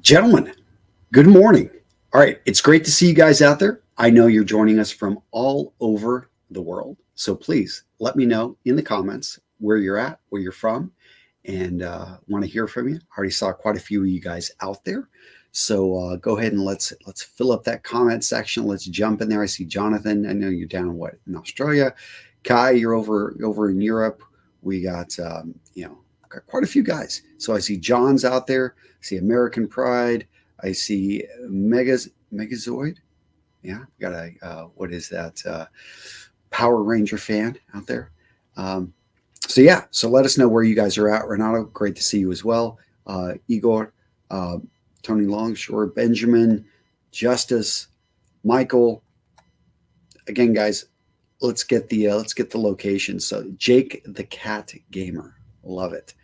Gentlemen, good morning. All right, it's great to see you guys out there. I know you're joining us from all over the world. So please let me know in the comments where you're at, where you're from, and want to hear from you. I already saw quite a few of you guys out there. So go ahead and let's fill up that comment section. Let's jump in there. I see Jonathan. I know you're down in Australia. Kai, you're over in Europe. We got got quite a few guys. So I see John's out there. I see American Pride. I see Megazoid. Yeah, we got a what is that? Power Ranger fan out there. So let us know where you guys are at. Renato, great to see you as well. Igor, Tony Longshore, Benjamin, Justice, Michael. Again, guys, let's get the location. So Jake the Cat Gamer, love it.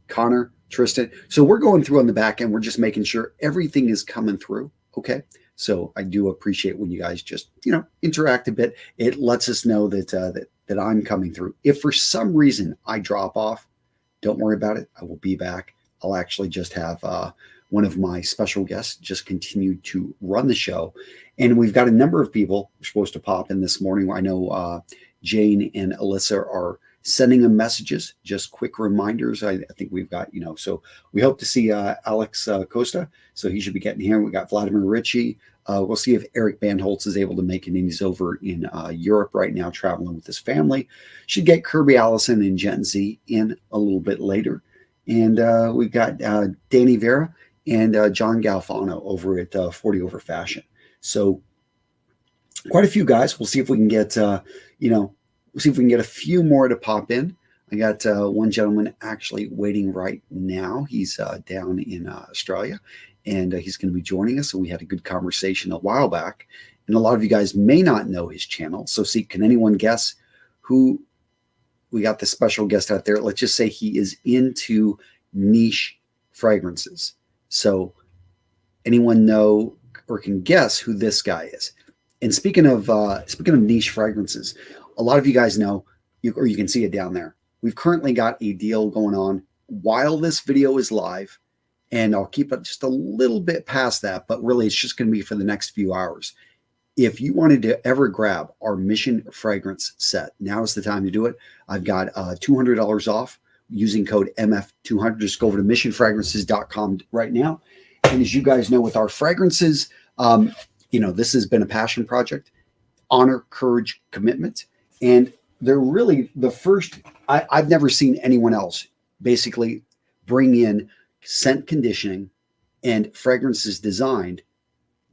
Connor, Tristan. So we're going through on the back end. We're just making sure everything is coming through. Okay. So I do appreciate when you guys just interact a bit. It lets us know that that I'm coming through. If for some reason I drop off, don't worry about it. I will be back. I'll actually just have one of my special guests just continue to run the show. And we've got a number of people who are supposed to pop in this morning. I know Jane and Alyssa are sending them messages, just quick reminders. I think we've got, so we hope to see Alex Costa. So he should be getting here. We got Vladimir Ritchie. We'll see if Eric Bandholtz is able to make it. And he's over in Europe right now, traveling with his family. Should get Kirby Allison and Gen Z in a little bit later. And we've got Danny Vera and John Galfano over at 40 Over Fashion. So quite a few guys. We'll see if we can get, we'll see if we can get a few more to pop in. I got one gentleman actually waiting right now. He's down in Australia, and he's going to be joining us. So we had a good conversation a while back, and a lot of you guys may not know his channel. So see, can anyone guess who we got the special guest out there? Let's just say he is into niche fragrances. So anyone know or can guess who this guy is? And speaking of niche fragrances, a lot of you guys know, or you can see it down there. We've currently got a deal going on while this video is live, and I'll keep it just a little bit past that, but really it's just going to be for the next few hours. If you wanted to ever grab our Mission Fragrance set, now is the time to do it. I've got $200 off using code MF200. Just go over to missionfragrances.com right now. And as you guys know, with our fragrances, this has been a passion project, honor, courage, commitment. And they're really the first, I've never seen anyone else basically bring in scent conditioning and fragrances designed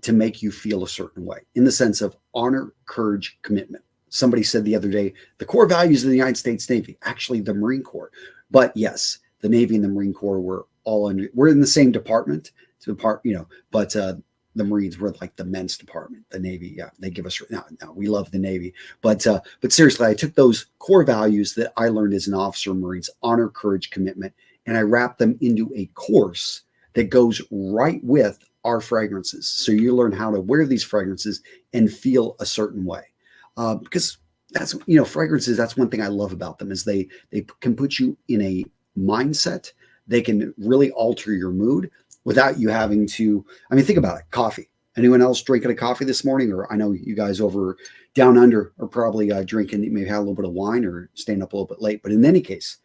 to make you feel a certain way in the sense of honor, courage, commitment. Somebody said the other day, the core values of the United States Navy, actually the Marine Corps. But yes, the Navy and the Marine Corps we're in the same department, but the Marines were like the men's department. The Navy, yeah, they give us no, we love the Navy. But seriously, I took those core values that I learned as an officer of Marines, honor, courage, commitment, and I wrapped them into a course that goes right with our fragrances. So you learn how to wear these fragrances and feel a certain way. Because that's, fragrances, that's one thing I love about them is they can put you in a mindset. They can really alter your mood without you having to, think about it, coffee. Anyone else drinking a coffee this morning? Or I know you guys over down under are probably drinking, maybe had a little bit of wine or staying up a little bit late. But in any case,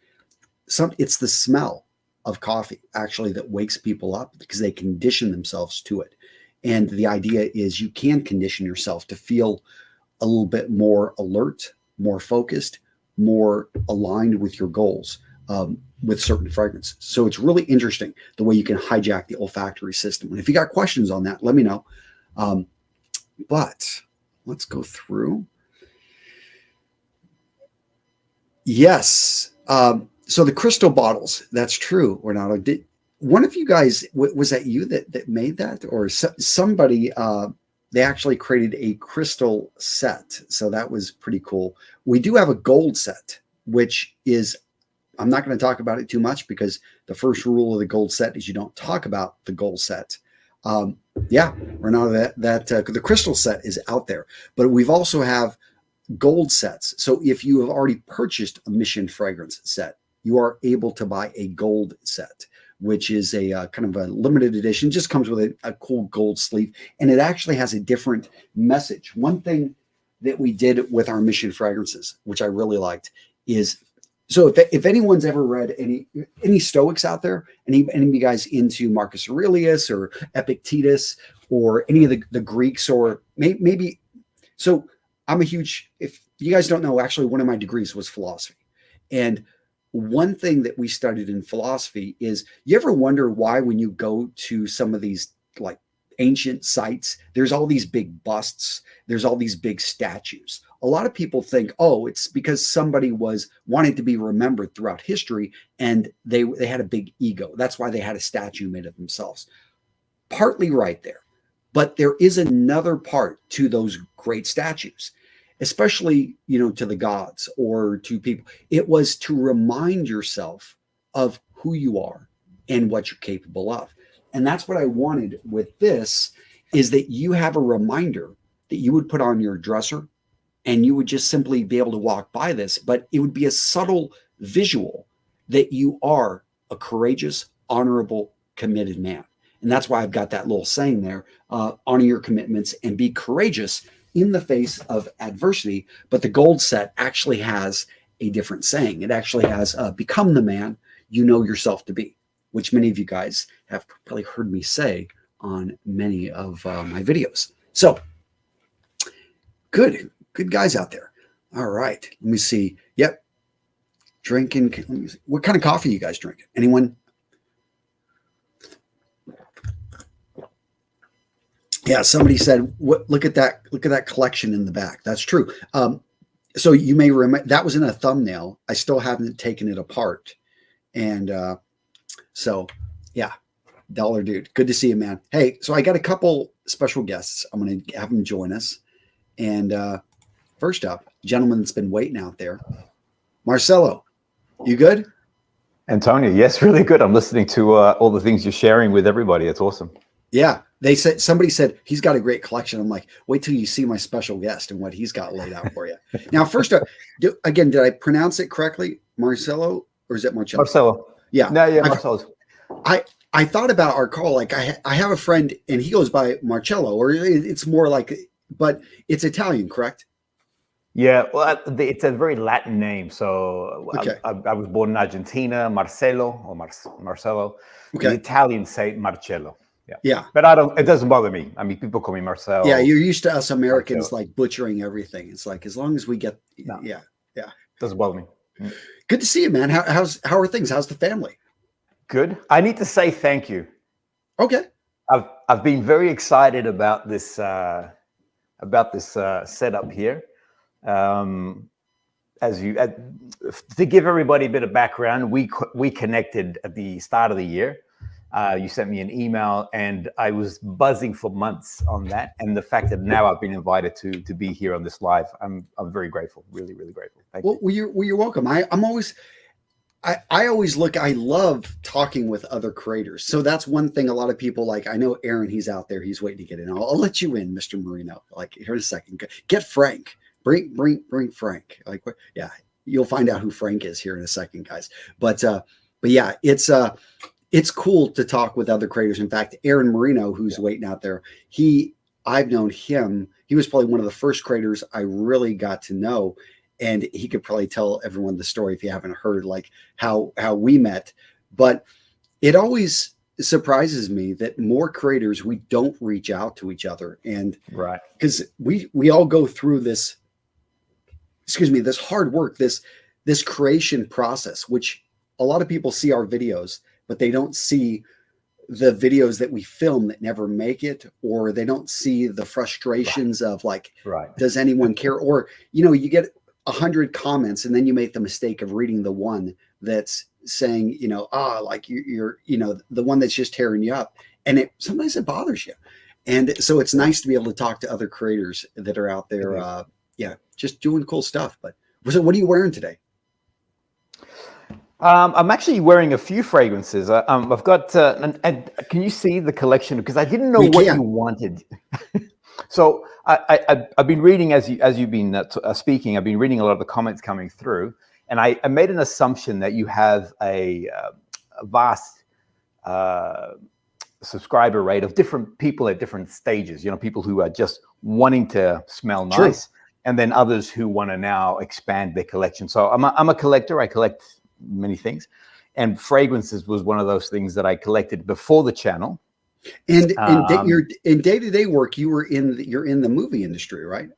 it's the smell of coffee actually that wakes people up because they condition themselves to it. And the idea is you can condition yourself to feel a little bit more alert, more focused, more aligned with your goals. With certain fragrances. So it's really interesting the way you can hijack the olfactory system. And if you got questions on that, let me know. But let's go through. Yes. So the crystal bottles, that's true, Renato. Did one of you guys, was that you that made that? Or somebody, they actually created a crystal set. So that was pretty cool. We do have a gold set, which is, I'm not going to talk about it too much because the first rule of the gold set is you don't talk about the gold set. Renato, the crystal set is out there, but we've also have gold sets. So if you have already purchased a Mission fragrance set, you are able to buy a gold set, which is a kind of a limited edition. Just comes with a cool gold sleeve, and it actually has a different message. One thing that we did with our mission fragrances, which I really liked, is so if anyone's ever read any Stoics out there, any of you guys into Marcus Aurelius or Epictetus or any of the Greeks, or maybe, so I'm a huge, if you guys don't know, actually one of my degrees was philosophy. And one thing that we studied in philosophy is, you ever wonder why when you go to some of these like ancient sites, there's all these big busts, there's all these big statues. A lot of people think, oh, it's because somebody was wanting to be remembered throughout history and they had a big ego. That's why they had a statue made of themselves. Partly right there. But there is another part to those great statues, especially, to the gods or to people. It was to remind yourself of who you are and what you're capable of. And that's what I wanted with this, is that you have a reminder that you would put on your dresser, and you would just simply be able to walk by this, but it would be a subtle visual that you are a courageous, honorable, committed man. And that's why I've got that little saying there, honor your commitments and be courageous in the face of adversity. But the gold set actually has a different saying. It actually has become the man you know yourself to be, which many of you guys have probably heard me say on many of my videos. So good guys out there. All right, let me see. Yep, drinking. Let me see. What kind of coffee you guys drinking? Anyone? Yeah, somebody said, "What? Look at that! Look at that collection in the back." That's true. So you may remember that was in a thumbnail. I still haven't taken it apart, and so yeah, Dollar Dude, good to see you, man. Hey, so I got a couple special guests. I'm going to have them join us, and first up, gentleman that's been waiting out there, Marcelo. You good? Antonio, yes, really good. I'm listening to all the things you're sharing with everybody. It's awesome. Yeah, somebody said he's got a great collection. I'm like, wait till you see my special guest and what he's got laid out for you. Now, first up, did I pronounce it correctly, Marcelo, or is it Marcello? Marcelo. Yeah. No, yeah, Marcelo. I thought about our call. Like I have a friend and he goes by Marcello, or it's more like, but it's Italian, correct? Yeah, well, it's a very Latin name. So okay. I was born in Argentina, Marcelo or Marcelo. Okay. The Italians say Marcello. Yeah. But it doesn't bother me. I mean, people call me Marcel. Yeah, you're used to us Americans Marcelo. like butchering everything. It's like, as long as we get, yeah. Doesn't bother me. Good to see you, man. How are things? How's the family? Good. I need to say thank you. Okay. I've been very excited about this setup here. To give everybody a bit of background, we connected at the start of the year. You sent me an email, and I was buzzing for months on that. And the fact that now I've been invited to be here on this live, I'm very grateful. Really, really grateful. Thank you. Well, you're welcome. I love talking with other creators. So that's one thing a lot of people like. I know Aaron, he's out there. He's waiting to get in. I'll let you in, Mr. Marino. Like, here in a second. Get Frank. Bring Frank. Like, yeah, you'll find out who Frank is here in a second, guys. But yeah, it's cool to talk with other creators. In fact, Aaron Marino, who's waiting out there, I've known him. He was probably one of the first creators I really got to know. And he could probably tell everyone the story if you haven't heard, like how we met. But it always surprises me that more creators, we don't reach out to each other. And right, because we all go through this, this hard work, this creation process, which a lot of people see our videos, but they don't see the videos that we film that never make it, or they don't see the frustrations of like, does anyone care? Or, you get 100 comments and then you make the mistake of reading the one that's saying, like you're the one that's just tearing you up. And sometimes it bothers you. And so it's nice to be able to talk to other creators that are out there. Just doing cool stuff. But so what are you wearing today? I'm actually wearing a few fragrances. I've got, and can you see the collection? Because I didn't know what you wanted. So I've been reading as you've been speaking. I've been reading a lot of the comments coming through, and I made an assumption that you have a vast subscriber rate of different people at different stages. You know, people who are just wanting to smell nice, True. and then others who want to now expand their collection. So I'm a collector. I collect many things, and fragrances was one of those things that I collected before the channel. And in day-to-day work, you're in the movie industry, right?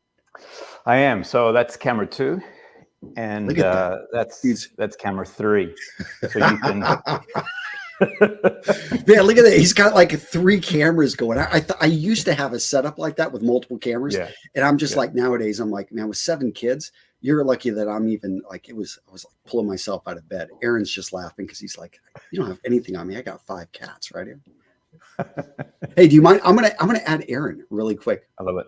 I am. So that's camera 2, and Look at that. that's camera 3. So you can. Yeah, look at that. He's got like 3 cameras going. I used to have a setup like that with multiple cameras, and I'm just like, nowadays I'm like, man, with 7 kids, you're lucky that I'm even like, I was like pulling myself out of bed. Aaron's just laughing because he's like, you don't have anything on me. I got 5 cats right here. Hey, do you mind? I'm gonna add Aaron really quick. I love it.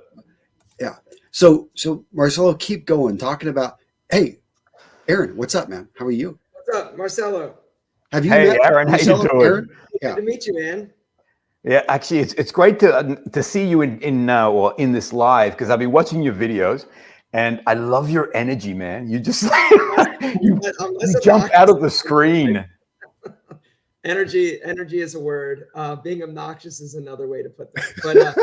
Yeah. So Marcelo, keep going talking about. Hey, Aaron, what's up, man? How are you? What's up, Marcelo? Have you Hey, met Aaron, Marcelo? how you doing? Aaron? Good to meet you, man. Yeah, actually, it's great to see you in this live, because I've been watching your videos, and I love your energy, man. You just you jump out of the screen. Energy is a word. Being obnoxious is another way to put that.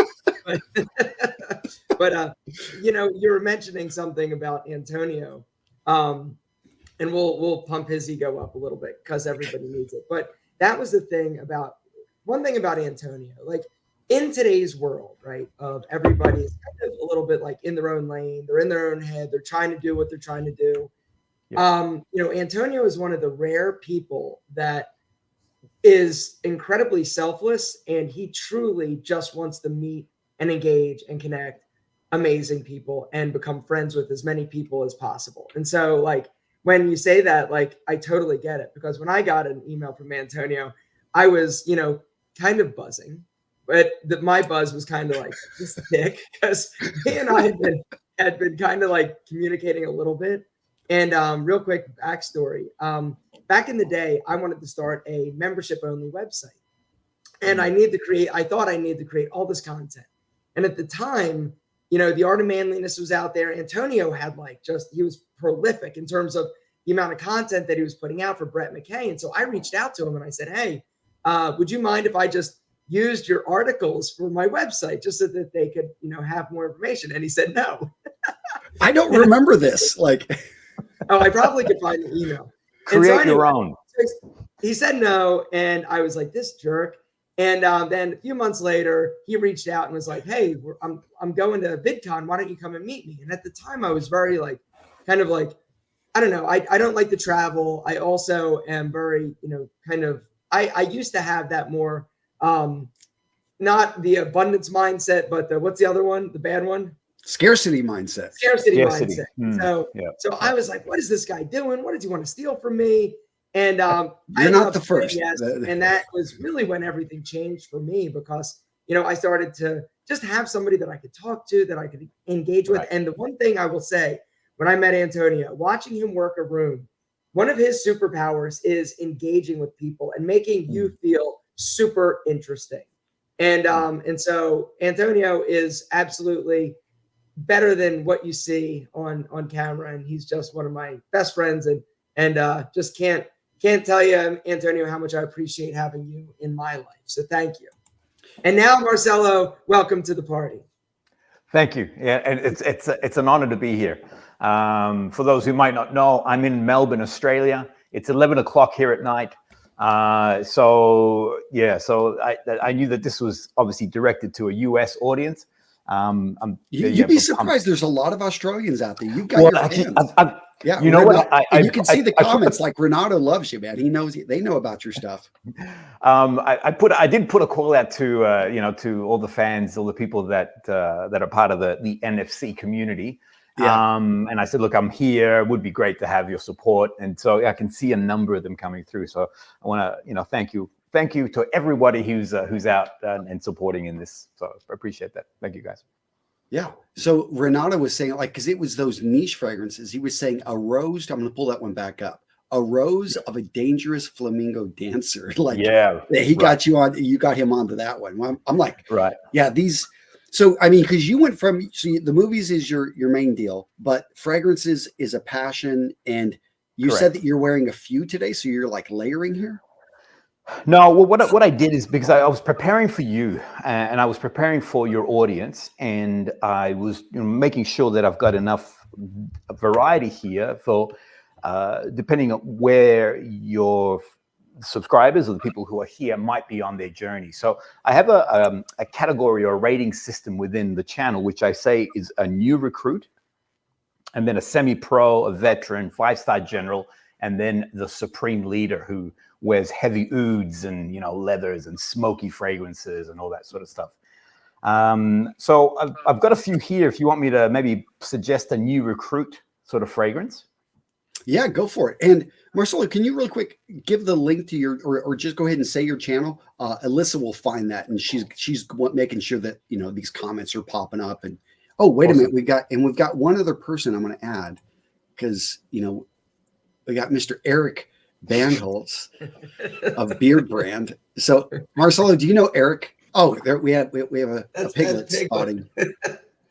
But you know, you were mentioning something about Antonio, and we'll pump his ego up a little bit because everybody needs it. But that was the thing about one thing about Antonio, like in today's world, right? Of everybody's kind of a little bit like in their own lane, they're in their own head, they're trying to do what they're trying to do. Yeah. You know, Antonio is one of the rare people that is incredibly selfless, and he truly just wants to meet and engage and connect amazing people and become friends with as many people as possible. And so like when you say that, like I totally get it, because when I got an email from Antonio, I was, you know, kind of buzzing, but my buzz was kind of like this dick, because he and I had been kind of like communicating a little bit. And real quick backstory. Back in the day, I wanted to start a membership-only website. And I thought I needed to create all this content. And at the time, you know, the Art of Manliness was out there. Antonio had he was prolific in terms of the amount of content that he was putting out for Brett McKay. And so I reached out to him and I said, hey, would you mind if I just used your articles for my website just so that they could, you know, have more information? And he said, no. I don't remember this. Like, oh, I probably could find the email. Create your own. He said no, and I was like, this jerk. And then a few months later, he reached out and was like, hey, I'm going to VidCon. Why don't you come and meet me? And at the time, I was very like, kind of like, I don't know. I don't like to travel. I also am very, you know, kind of, I used to have that more, not the abundance mindset, but what's the other one? The bad one? Scarcity mindset. Scarcity mindset. So I was like, what is this guy doing? What does he want to steal from me? And you're not the first. Yes. And that was really when everything changed for me, because, you know, I started to just have somebody that I could talk to, that I could engage with. Right. And the one thing I will say, when I met Antonio, watching him work a room, one of his superpowers is engaging with people and making you feel super interesting. And so Antonio is absolutely better than what you see on camera, and he's just one of my best friends, and just can't tell you, Antonio, how much I appreciate having you in my life. So thank you. And now, Marcelo, welcome to the party. Thank you. Yeah, and it's an honor to be here. For those who might not know, I'm in Melbourne, Australia. It's 11 o'clock here at night. So I knew that this was obviously directed to a US audience. You'd be surprised. There's a lot of Australians out there. You've got your fans. Yeah, you know what? You can see the comments. Like Renato loves you, man. He knows. They know about your stuff. I did put a call out to to all the fans, all the people that are part of the NFC community. Yeah. And I said, look, I'm here. It would be great to have your support. And so I can see a number of them coming through. So I want to thank you. Thank you to everybody who's out and supporting in this. So I appreciate that. Thank you, guys. Yeah. So Renato was saying, like, because it was those niche fragrances, he was saying a rose. I'm going to pull that one back up. A rose of a dangerous flamingo dancer. Like, yeah, he got you on. You got him onto that one. I'm like, right. Yeah. These. So I mean, because you went from the movies is your main deal, but fragrances is a passion, and you said that you're wearing a few today, so you're like layering here. No, well, what I did is because I was preparing for you and I was preparing for your audience, and I was making sure that I've got enough variety here for depending on where your subscribers or the people who are here might be on their journey. So I have a category or a rating system within the channel, which I say is a new recruit, and then a semi-pro, a veteran, 5-star general, and then the supreme leader who wears heavy ouds and leathers and smoky fragrances and all that sort of stuff. So I've got a few here. If you want me to maybe suggest a new recruit sort of fragrance. Yeah, go for it. And Marcelo, can you really quick give the link to your, or just go ahead and say your channel? Alyssa will find that, and she's making sure that these comments are popping up. And oh, wait a minute, we've got one other person I'm going to add, because we got Mr. Eric Bandholz of Beard Brand. So Marcelo, do you know Eric? Oh, there we have a piglet spotting.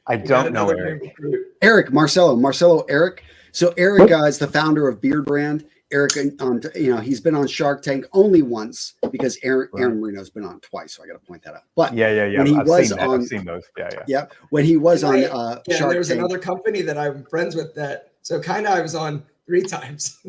I don't know Eric. Eric, Marcelo, Eric. So Eric is the founder of Beard Brand. Eric, he's been on Shark Tank only once, because Aaron Marino's been on twice. So I got to point that out. But yeah. When he was on, I've seen those. Yeah. When he was on Shark Tank. There's another company that I'm friends with that. So kind of I was on 3 times.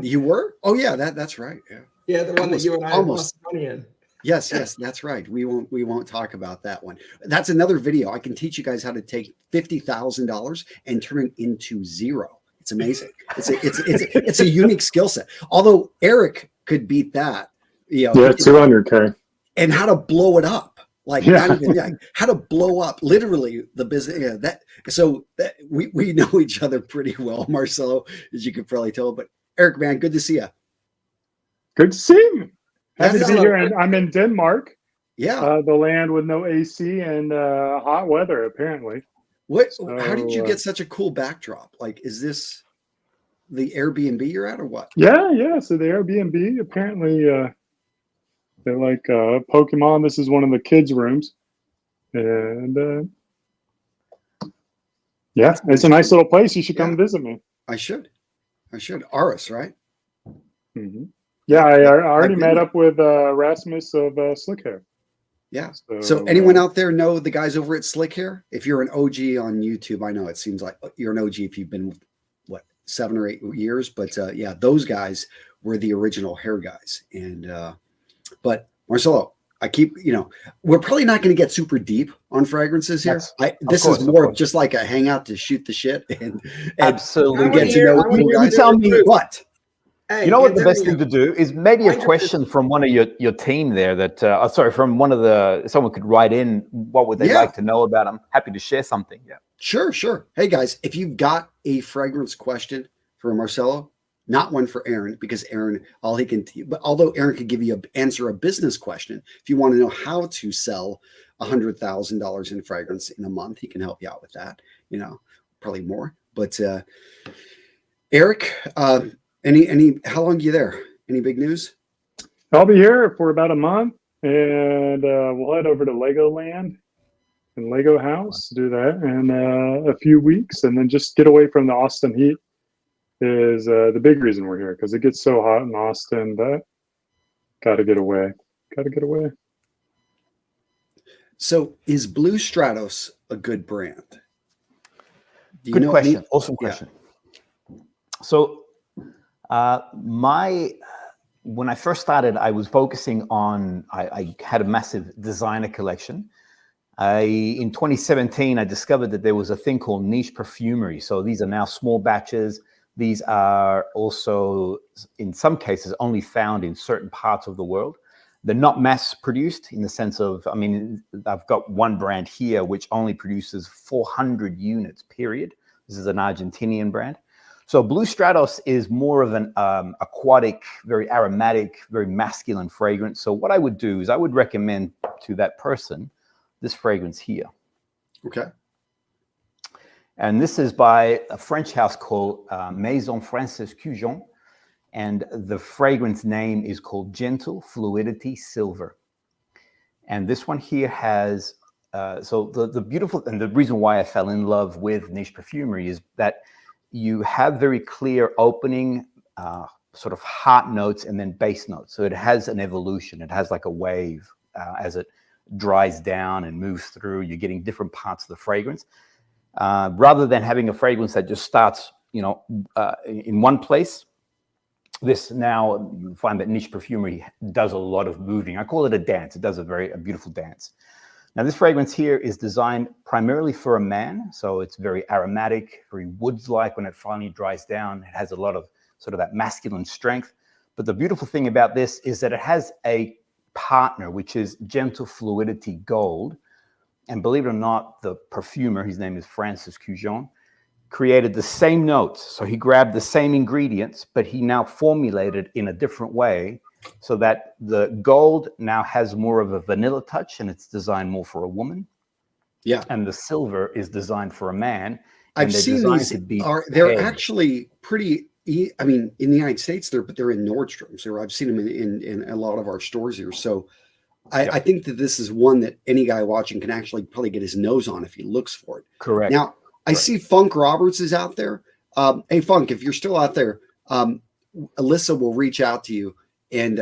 You were? Oh yeah, that's right. Yeah. Yeah, the one that you and I lost money in. Yes, that's right. We won't talk about that one. That's another video. I can teach you guys how to take $50,000 and turn it into zero. It's amazing. It's a unique skill set. Although Eric could beat that. Yeah, 200K. And how to blow it up. How to blow up literally the business. So we know each other pretty well, Marcelo, as you could probably tell. But Eric, man, good to see you. Good to see you. Happy to be here. And I'm in Denmark. Yeah. The land with no AC and hot weather, apparently. How did you get such a cool backdrop? Like, is this the Airbnb you're at, or what? Yeah. So the Airbnb, apparently they like Pokemon. This is one of the kids' rooms. And yeah, it's a nice little place. You should come visit me. I should. Aris, right? Mm-hmm. Yeah, I already met up with Rasmus of Slick Hair. Yeah. So anyone out there know the guys over at Slick Hair? If you're an OG on YouTube, I know it seems like you're an OG if you've been, 7 or 8 years. But yeah, those guys were the original hair guys. And but Marcelo, I keep, we're probably not going to get super deep on fragrances here. This is more of just like a hangout to shoot the shit and absolutely get to know cool guys. Tell me what. Hey, you know what the best thing to do is maybe a question from one of your team there that from one of someone could write in what would they like to know about. I'm happy to share something. Yeah. Sure. Hey guys, if you've got a fragrance question for Marcelo, not one for Aaron, because Aaron, although Aaron could answer a business question, if you want to know how to sell $100,000 in fragrance in a month, he can help you out with that, probably more. But Eric, how long are you there? Any big news? I'll be here for about a month, and we'll head over to Legoland and Lego House, do that in a few weeks, and then just get away from the Austin heat is the big reason we're here, because it gets so hot in Austin that gotta get away. So is Blue Stratos a good brand? Good question. Awesome question. So when I first started, I was focusing on, I had a massive designer collection. In 2017, I discovered that there was a thing called niche perfumery. So these are now small batches. These are also, in some cases, only found in certain parts of the world. They're not mass produced in the sense of, I've got one brand here which only produces 400 units, period. This is an Argentinian brand. So Blue Stratos is more of an aquatic, very aromatic, very masculine fragrance. So what I would do is I would recommend to that person this fragrance here. Okay. And this is by a French house called Maison Francis Cujon. And the fragrance name is called Gentle Fluidity Silver. And this one here has, so the beautiful, and the reason why I fell in love with niche perfumery is that you have very clear opening, sort of heart notes and then base notes. So it has an evolution. It has like a wave as it dries down and moves through. You're getting different parts of the fragrance. Rather than having a fragrance that just starts, in one place, this now you find that niche perfumery does a lot of moving. I call it a dance. It does a beautiful dance. Now, this fragrance here is designed primarily for a man. So it's very aromatic, very woods-like. When it finally dries down, it has a lot of sort of that masculine strength. But the beautiful thing about this is that it has a partner, which is Gentle Fluidity Gold. And believe it or not, the perfumer, his name is Francis Cujon, created the same notes. So he grabbed the same ingredients, but he now formulated in a different way so that the gold now has more of a vanilla touch and it's designed more for a woman. Yeah. And the silver is designed for a man. I've seen these. They're actually pretty, I mean, in the United States, they're in Nordstrom's, or I've seen them in a lot of our stores here. So I think that this is one that any guy watching can actually probably get his nose on if he looks for it. Correct. Now, I see Funk Roberts is out there. Hey, Funk, if you're still out there, Alyssa will reach out to you and,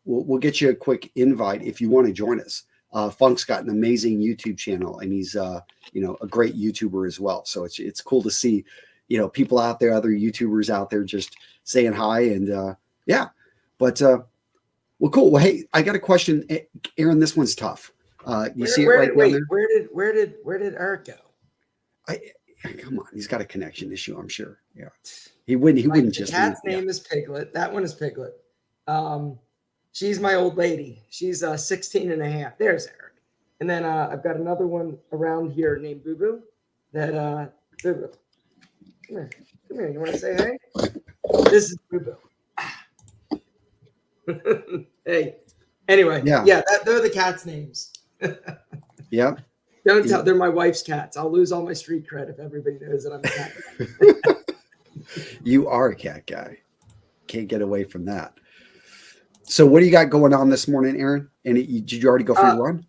we'll get you a quick invite if you want to join us. Funk's got an amazing YouTube channel and he's, a great YouTuber as well. So it's cool to see, people out there, other YouTubers out there just saying hi and, well, cool. Well, hey, I got a question, Aaron. This one's tough. You see it right down there? Where did Eric go? Come on, he's got a connection issue, I'm sure. Yeah, he wouldn't just. The cat's name is Piglet. That one is Piglet. She's my old lady. She's 16 and a half. There's Eric. And then I've got another one around here named Boo Boo. That Boo Boo. Come here. You want to say hey? This is Boo Boo. Hey, anyway, they're the cats' names. Yeah. Don't tell, they're my wife's cats. I'll lose all my street cred if everybody knows that I'm a cat guy. You are a cat guy. Can't get away from that. So what do you got going on this morning, Aaron? And did you already go for your run?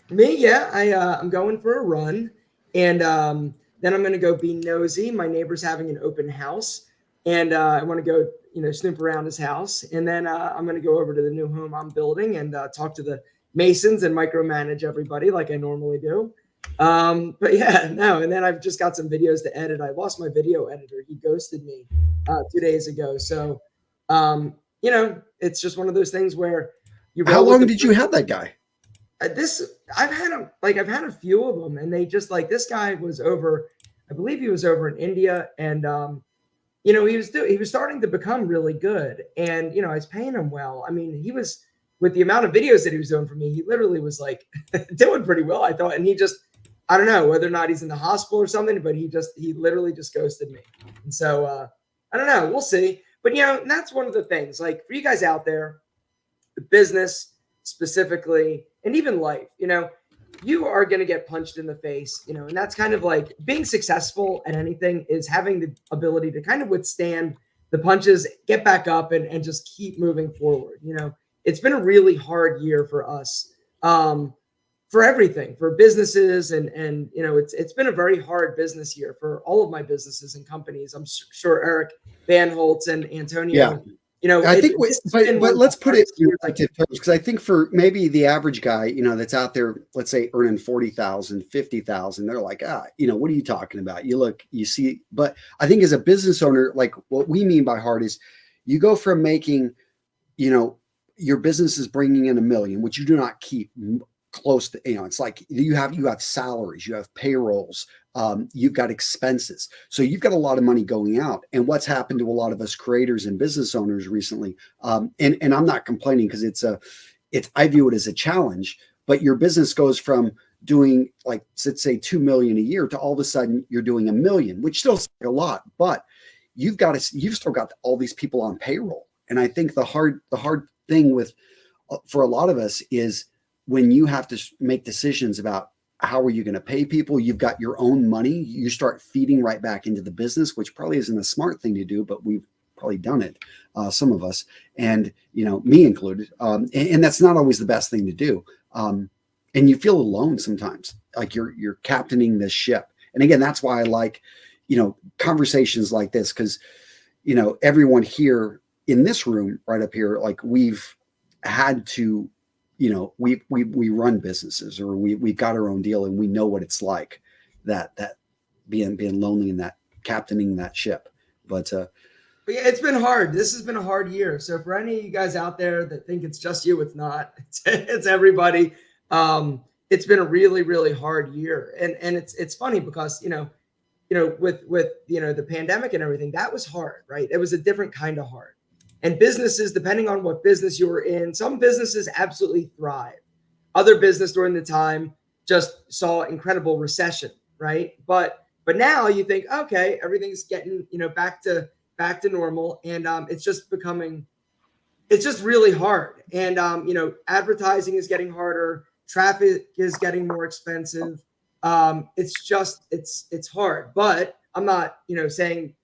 Me, yeah. I'm going for a run. And then I'm going to go be nosy. My neighbor's having an open house. And I want to go, snoop around his house. And then I'm going to go over to the new home I'm building and talk to the masons and micromanage everybody like I normally do. But yeah, no. And then I've just got some videos to edit. I lost my video editor. He ghosted me 2 days ago. So, it's just one of those things where you. How long did you have that guy? I've had him, I've had a few of them, and they just this guy was over. I believe he was over in India, and he was starting to become really good, and I was paying him well. I mean, he was, with the amount of videos that he was doing for me, he literally was doing pretty well, I thought. And he just, I don't know whether or not he's in the hospital or something, but he literally just ghosted me. And so I don't know, we'll see. But and that's one of the things, for you guys out there, the business specifically, and even life, you are going to get punched in the face, and that's kind of being successful at anything is having the ability to kind of withstand the punches, get back up and just keep moving forward. It's been a really hard year for us, for everything, for businesses. And it's been a very hard business year for all of my businesses and companies. I'm sure Eric Van Holtz and Antonio, I think, but let's put it in relative terms, because I think for maybe the average guy, that's out there, let's say earning 40,000, 50,000, they're like, what are you talking about? You see, but I think as a business owner, what we mean by hard is you go from making, your business is bringing in $1 million, which you do not keep close to, it's like you have salaries, you have payrolls, you've got expenses. So you've got a lot of money going out. And what's happened to a lot of us creators and business owners recently, and I'm not complaining because I view it as a challenge, but your business goes from doing let's say 2 million a year to all of a sudden you're doing $1 million, which still is a lot, but you've still got all these people on payroll. And I think the hard thing for a lot of us is when you have to make decisions about how are you going to pay people, you've got your own money, you start feeding right back into the business, which probably isn't a smart thing to do, but we've probably done it, some of us, and me included. And that's not always the best thing to do. And you feel alone sometimes, like you're captaining this ship. And again, that's why I like, conversations like this, because everyone here in this room right up here, like we've had to, we run businesses, or we got our own deal, and we know what it's like, that being lonely and that captaining that ship. But yeah, it's been hard. This has been a hard year. So for any of you guys out there that think it's just you, it's not. It's everybody. It's been a really, really hard year, and it's funny because with the pandemic and everything, that was hard, right? It was a different kind of hard. And businesses, depending on what business you were in, some businesses absolutely thrive. Other business during the time just saw incredible recession, right? But now you think, okay, everything's getting back to normal, and it's just really hard. And advertising is getting harder, traffic is getting more expensive. It's hard. But I'm not saying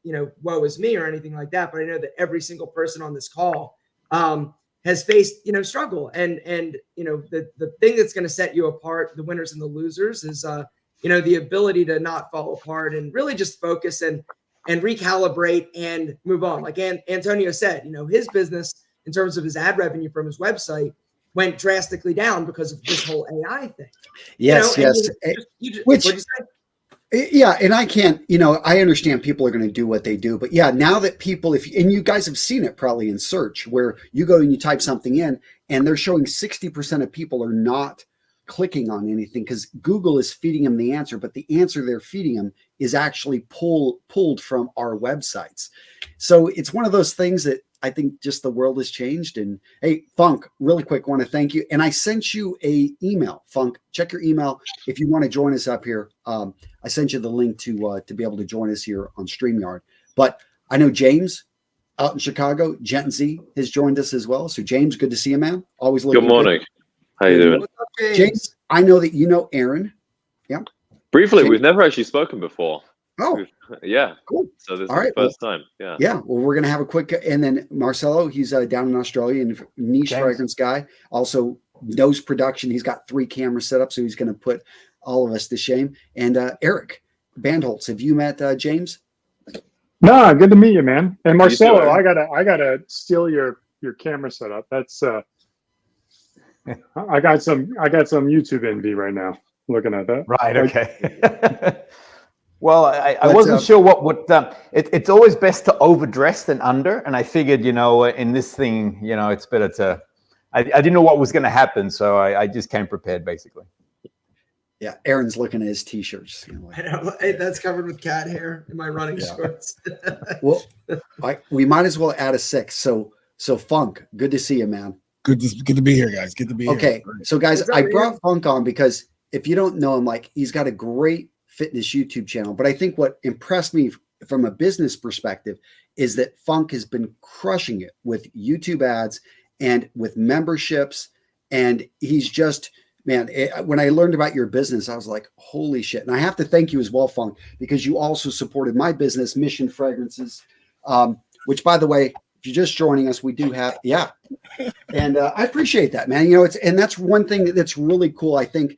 woe is me or anything like that, but I know that every single person on this call has faced struggle, and the thing that's going to set you apart, the winners and the losers, is the ability to not fall apart and really just focus and recalibrate and move on. Like Antonio said, his business, in terms of his ad revenue from his website, went drastically down because of this whole AI thing. Yes. What'd you say? Yeah, and I can't, I understand people are going to do what they do, but yeah, now that people, and you guys have seen it probably in search, where you go and you type something in, and they're showing 60% of people are not clicking on anything because Google is feeding them the answer, but the answer they're feeding them is actually pulled from our websites. So it's one of those things that I think just the world has changed. And hey, Funk, really quick, want to thank you. And I sent you a email, Funk. Check your email if you want to join us up here. I sent you the link to be able to join us here on StreamYard. But I know James out in Chicago, Gen Z, has joined us as well. So James, good to see you, man. Always looking good morning. Good. How you doing? What's up, James? James, I know that you know Aaron. Yeah. Briefly, James. we've never actually spoken before. Oh, yeah. cool. So this is All right, the first time. Yeah. Yeah. Well, we're going to have a quick, and then Marcelo, he's down in Australia and niche James. fragrance guy, also knows production. He's got 3 cameras set up, so he's going to put all of us to shame. And Eric Bandholtz, have you met James? No, good to meet you, man. And Marcelo, too, I gotta steal your camera setup. That's I got some YouTube envy right now looking at that. Right. Okay. Well, I wasn't sure what it's always best to overdress than under, and I figured in this thing it's better to. I didn't know what was going to happen, so I just came prepared basically. Yeah, Aaron's looking at his t-shirts. I know, that's covered with cat hair in my running shorts. Well, we might as well add a 6th. So Funk, good to see you, man. Good to be here, guys. Good to be here. Okay, so guys, I brought Funk on because if you don't know him, like, he's got a great fitness YouTube channel. But I think what impressed me from a business perspective is that Funk has been crushing it with YouTube ads and with memberships. And he's just, man, when I learned about your business, I was like, holy shit. And I have to thank you as well, Funk, because you also supported my business, Mission Fragrances, which, by the way, if you're just joining us, we do have, yeah. And I appreciate that, man. And that's one thing that's really cool. I think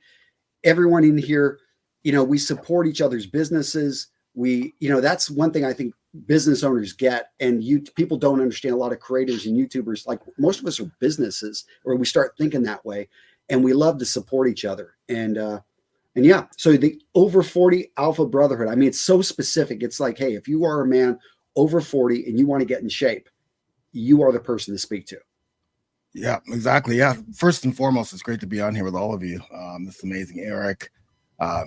everyone in here, we support each other's businesses. That's one thing I think business owners get, and people don't understand. A lot of creators and YouTubers, like most of us are businesses, or we start thinking that way, and we love to support each other. And yeah, so the over 40 Alpha Brotherhood, I mean, it's so specific. It's like, hey, if you are a man over 40 and you want to get in shape, you are the person to speak to. Yeah, exactly. Yeah. First and foremost, it's great to be on here with all of you. This is amazing, Eric,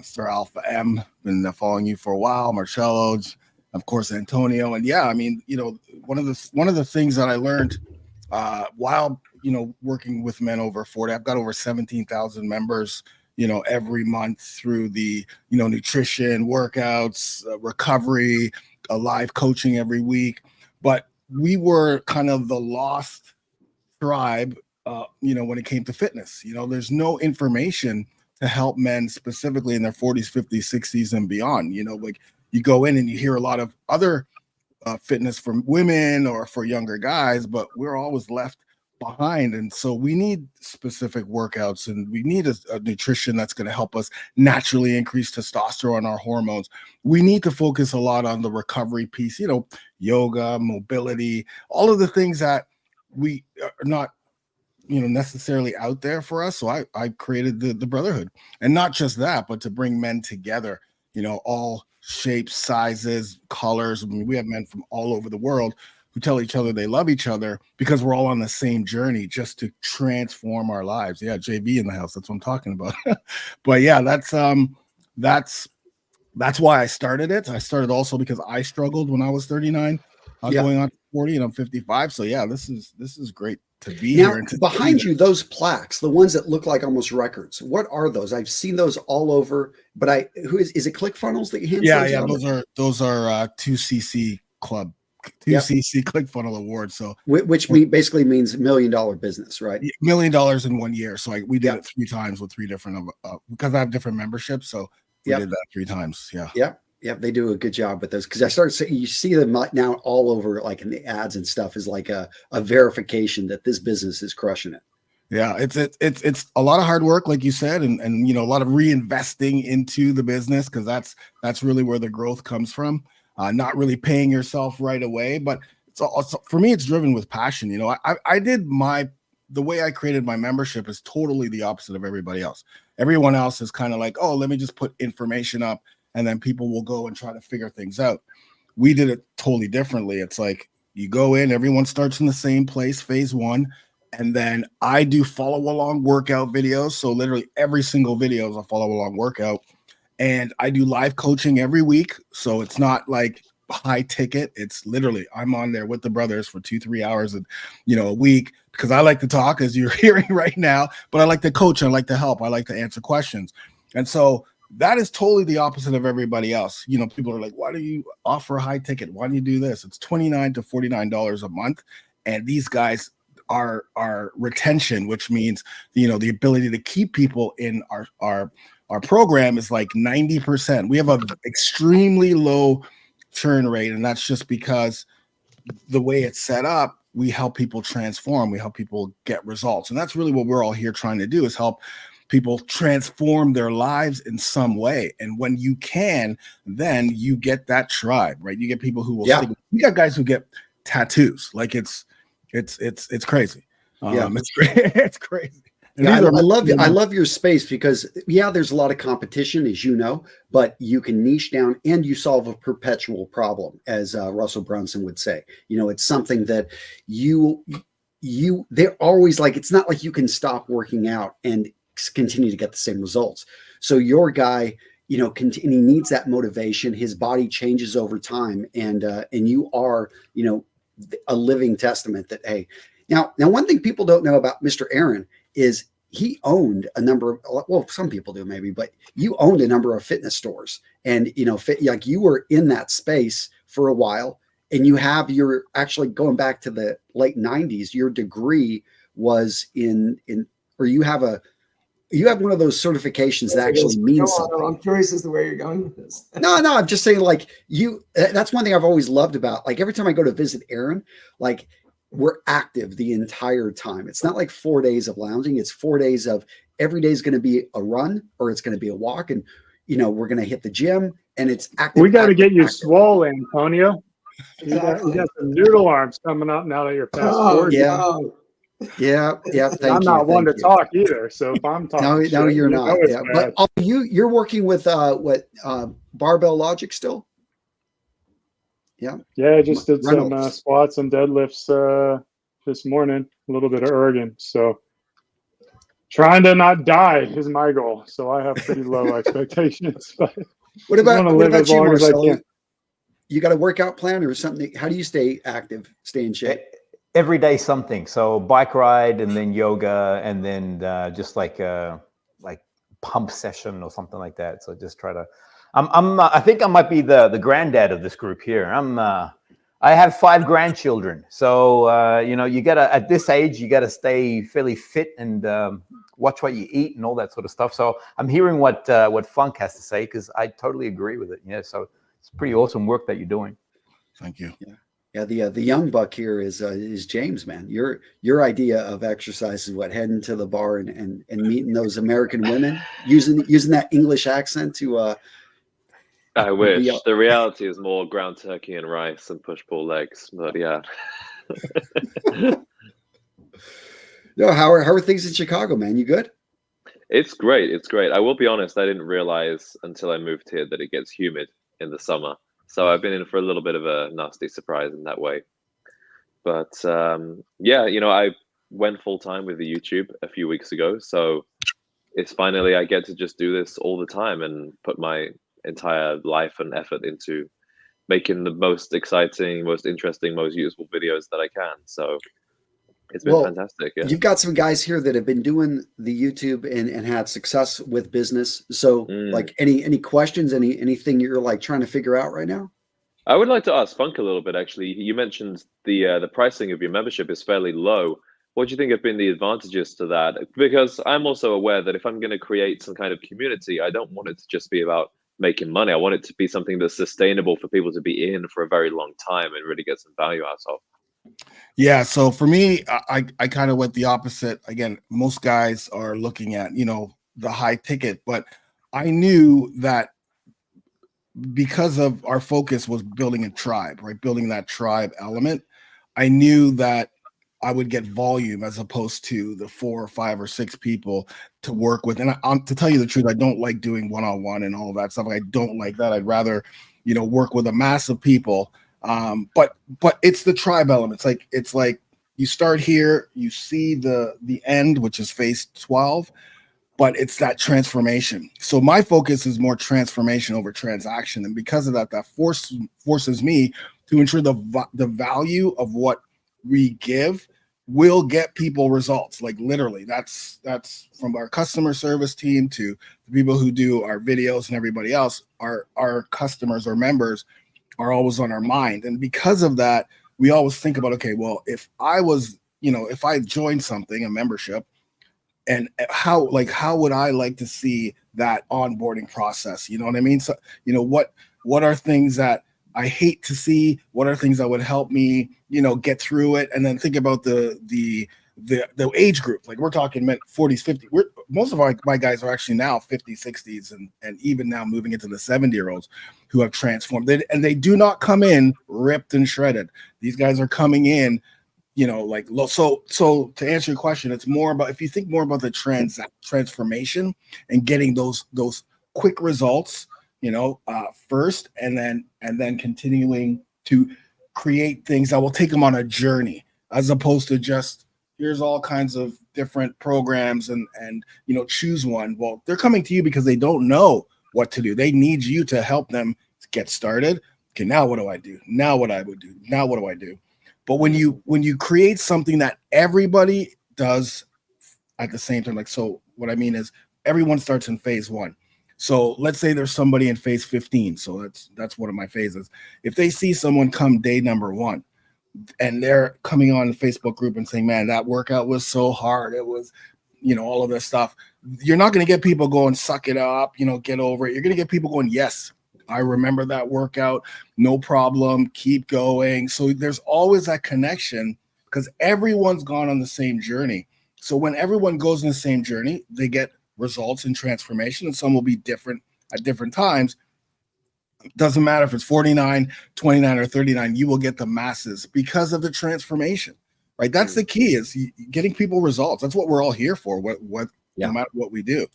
Sir Alpha M, been following you for a while, Marcello, of course, Antonio. And yeah, I mean, one of the things that I learned while, working with men over 40, I've got over 17,000 members, every month through the, nutrition, workouts, recovery, live coaching every week. But we were kind of the lost tribe, when it came to fitness. There's no information to help men specifically in their 40s, 50s, 60s, and beyond. Like you go in and you hear a lot of other fitness from women or for younger guys, but we're always left behind. And so we need specific workouts, and we need a nutrition that's going to help us naturally increase testosterone, our hormones. We need to focus a lot on the recovery piece, yoga, mobility, all of the things that we are not necessarily out there for us. So I created the brotherhood, and not just that, but to bring men together, all shapes, sizes, colors. I mean, we have men from all over the world who tell each other they love each other because we're all on the same journey just to transform our lives. Yeah, JV in the house. That's what I'm talking about. But yeah, that's why I started it. I started also because I struggled when I was 39, going on 40, and I'm 55. So yeah, this is great to be now, here. And behind you, those plaques, the ones that look like almost records, what are those? I've seen those all over, but who is it ClickFunnels that you hand? Yeah, those are 2cc club, 2cc ClickFunnels awards. So which basically means $1 million business, right? $1 million in 1 year. So we did it 3 times with 3 different because I have different memberships. So we did that 3 times. Yeah. Yeah, they do a good job with those, because I started saying, you see them now all over, like in the ads and stuff, is like a verification that this business is crushing it. Yeah, it's a lot of hard work, like you said, and a lot of reinvesting into the business, because that's really where the growth comes from. Not really paying yourself right away, but it's also, for me, it's driven with passion. I did the way I created my membership is totally the opposite of everybody else. Everyone else is kind of like, oh, let me just put information up, and then people will go and try to figure things out. We did it totally differently. It's like you go in, everyone starts in the same place, phase 1, and then I do follow along workout videos. So literally every single video is a follow along workout, and I do live coaching every week. So it's not like high ticket. It's literally I'm on there with the brothers for 2-3 hours a week, because I like to talk, as you're hearing right now, but I like to coach, I like to help, I like to answer questions. And so that is totally the opposite of everybody else. People are like, why do you offer a high ticket? Why do you do this? It's $29 to $49 a month. And these guys are retention, which means, the ability to keep people in our program is like 90%. We have an extremely low churn rate. And that's just because the way it's set up, we help people transform. We help people get results. And that's really what we're all here trying to do, is help people transform their lives in some way. And when you can, then you get that tribe, right? You get people who will stick. You got guys who get tattoos. Like it's crazy. It's great. It's crazy. Yeah, I love your space, because there's a lot of competition, as you know, but you can niche down and you solve a perpetual problem, as Russell Brunson would say. It's something that they're always like, it's not like you can stop working out and continue to get the same results. So your guy, he needs that motivation. His body changes over time, and you are, a living testament that, hey, now one thing people don't know about Mr. Aaron is he owned a number of, well, some people do maybe, but you owned a number of fitness stores, and like you were in that space for a while, and you're actually going back to the late 90s. Your degree was or you have one of those certifications that actually means something. I'm curious as to where you're going with this. No, I'm just saying, like, that's one thing I've always loved about, like, every time I go to visit Aaron, like, we're active the entire time. It's not like 4 days of lounging. It's 4 days of every day is going to be a run, or it's going to be a walk. And, we're going to hit the gym, and it's active. We got to get you swole, Antonio. Exactly. You got some noodle arms coming up now that you're past 40. Yeah. I'm not one to talk either. So if I'm talking, no, you're not. Yeah. But you're working with Barbell Logic still? Yeah. Yeah, I just did some squats and deadlifts this morning. A little bit of ergon. So trying to not die is my goal. So I have pretty low expectations. But what about you, Marcelo? can. You got a workout plan or something? How do you stay active, stay in shape? Every day something. So bike ride, and then yoga, and then just like pump session or something like that. So just try to. I think I might be the granddad of this group here. I have 5 grandchildren, so you gotta, at this age, you gotta stay fairly fit and watch what you eat and all that sort of stuff. So I'm hearing what Funk has to say, because I totally agree with it. Yeah, so it's pretty awesome work that you're doing. Thank you. Yeah. Yeah, the young buck here is James, man. Your idea of exercise is what, heading to the bar and meeting those American women, using that English accent to I be. wish. The reality is more ground turkey and rice and push pull legs. But yeah. No, how are things in Chicago, man? You good? It's great. It's great. I will be honest, I didn't realize until I moved here that it gets humid in the summer. So I've been in for a little bit of a nasty surprise in that way. But yeah, I went full time with the YouTube a few weeks ago. So it's finally I get to just do this all the time and put my entire life and effort into making the most exciting, most interesting, most useful videos that I can. So it's been Well, fantastic. Yeah. you've got some guys here that have been doing the YouTube and had success with business. So, Mm. like, any questions, anything you're like trying to figure out right now? I would like to ask Funk a little bit, actually. You mentioned the pricing of your membership is fairly low. What do you think have been the advantages to that? Because I'm also aware that if I'm going to create some kind of community, I don't want it to just be about making money. I want it to be something that's sustainable for people to be in for a very long time and really get some value out of. Yeah, so for me, I kind of went the opposite. Again, most guys are looking at, the high ticket, but I knew that because of our focus was building a tribe, right? Building that tribe element, I knew that I would get volume as opposed to the 4 or 5 or 6 people to work with. And to tell you the truth, I don't like doing one-on-one and all of that stuff. I don't like that. I'd rather, work with a mass of people. But it's the tribe element. It's like you start here, you see the end, which is phase 12, but it's that transformation. So my focus is more transformation over transaction. And because of that, that forces me to ensure the value of what we give will get people results. Like literally, that's from our customer service team to the people who do our videos and everybody else. Our customers or members are always on our mind. And because of that, we always think about, okay, well, if I joined something, a membership, and how would I like to see that onboarding process? You know what I mean? So, what are things that I hate to see? What are things that would help me, get through it? And then think about the age group. Like we're talking 40s, 50s. Most of my guys are actually now 50s, 60s, and even now moving into the 70-year-olds who have transformed. And they do not come in ripped and shredded. These guys are coming in, so to answer your question, it's more about, if you think more about the transformation and getting those quick results, first, and then continuing to create things that will take them on a journey, as opposed to just here's all kinds of different programs and choose one. Well, they're coming to you because they don't know what to do. They need you to help them get started. Okay, now what do I do? Now what I would do? Now what do I do? But when you create something that everybody does at the same time, like, so what I mean is everyone starts in phase 1. So let's say there's somebody in phase 15. So that's one of my phases. If they see someone come day number 1 and they're coming on the Facebook group and saying, man, that workout was so hard. It was, all of this stuff. You're not going to get people going, suck it up, get over it. You're going to get people going, yes, I remember that workout. No problem. Keep going. So there's always that connection because everyone's gone on the same journey. So when everyone goes on the same journey, they get results and transformation, and some will be different at different times. It doesn't matter if it's 49, 29, or 39, you will get the masses because of the transformation, right? That's the key, is getting people results. That's what we're all here for, no matter what we do.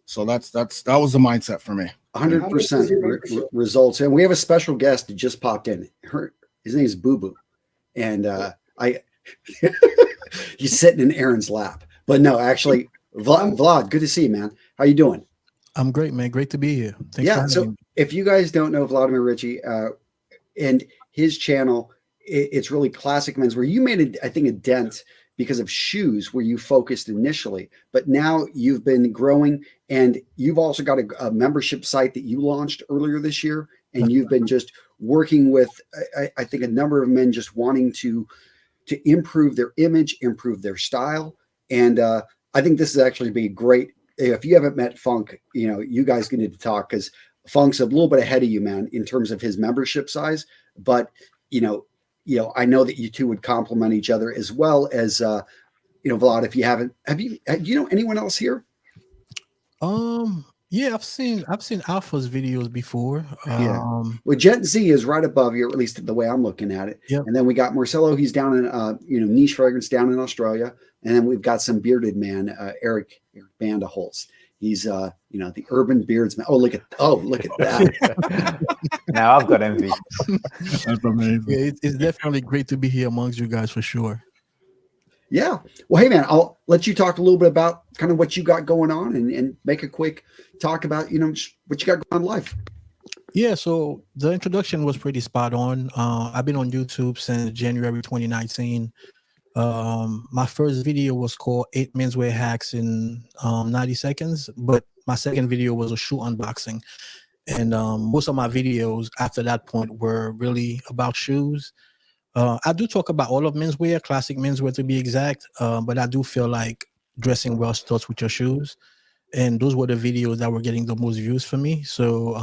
So that was the mindset for me. 100% results. And we have a special guest who just popped in. His name is Boo Boo. And he's sitting in Aaron's lap. But no, actually, Vlad, good to see you, man. How you doing? I'm great, man. Great to be here. Thanks for having me. If you guys don't know Vladimir Ritchie and his channel, it's really classic men's, where you made, I think, a dent because of shoes, where you focused initially, but now you've been growing, and you've also got a membership site that you launched earlier this year, and you've been just working with, I think, a number of men just wanting to improve their image, improve their style. And I think this is actually be great. If you haven't met Funk, you guys need to talk, because Funk's a little bit ahead of you, man, in terms of his membership size. But, I know that you two would complement each other, as well as Vlad. If you haven't, do you know anyone else here? Yeah, I've seen Alpha's videos before. Yeah. Well, Gen Z is right above you, or at least the way I'm looking at it. Yep. And then we got Marcelo. He's down in niche fragrance down in Australia. And then we've got some bearded man, Eric Banda Holtz. He's the urban beardsman. Oh, look at that. Now I've got envy. That's amazing. Yeah, it's definitely great to be here amongst you guys for sure. Yeah. Well, hey man, I'll let you talk a little bit about kind of what you got going on, and make a quick talk about what you got going on in life. Yeah, so the introduction was pretty spot on. I've been on YouTube since January 2019. My first video was called 8 menswear hacks in 90 seconds, but my second video was a shoe unboxing. And most of my videos after that point were really about shoes. I do talk about all of menswear, classic menswear to be exact, but I do feel like dressing well starts with your shoes. And those were the videos that were getting the most views for me. So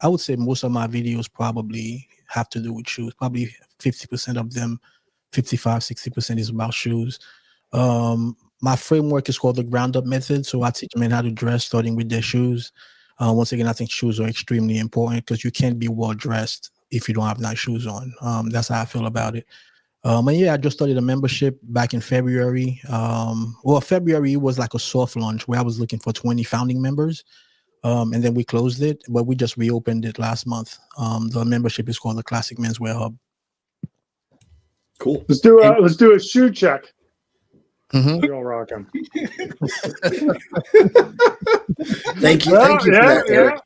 I would say most of my videos probably have to do with shoes. Probably 50% of them, 55, 60% is about shoes. My framework is called the ground up method. So I teach men how to dress starting with their shoes. Once again, I think shoes are extremely important because you can't be well dressed if you don't have nice shoes on. That's how I feel about it. And yeah, I just started a membership back in February. February was like a soft launch where I was looking for 20 founding members. And then we closed it, but we just reopened it last month. The membership is called the Classic Menswear Hub. Cool. Let's do a shoe check. Mm-hmm. You're all rocking. Thank you. Thank you for that, Eric.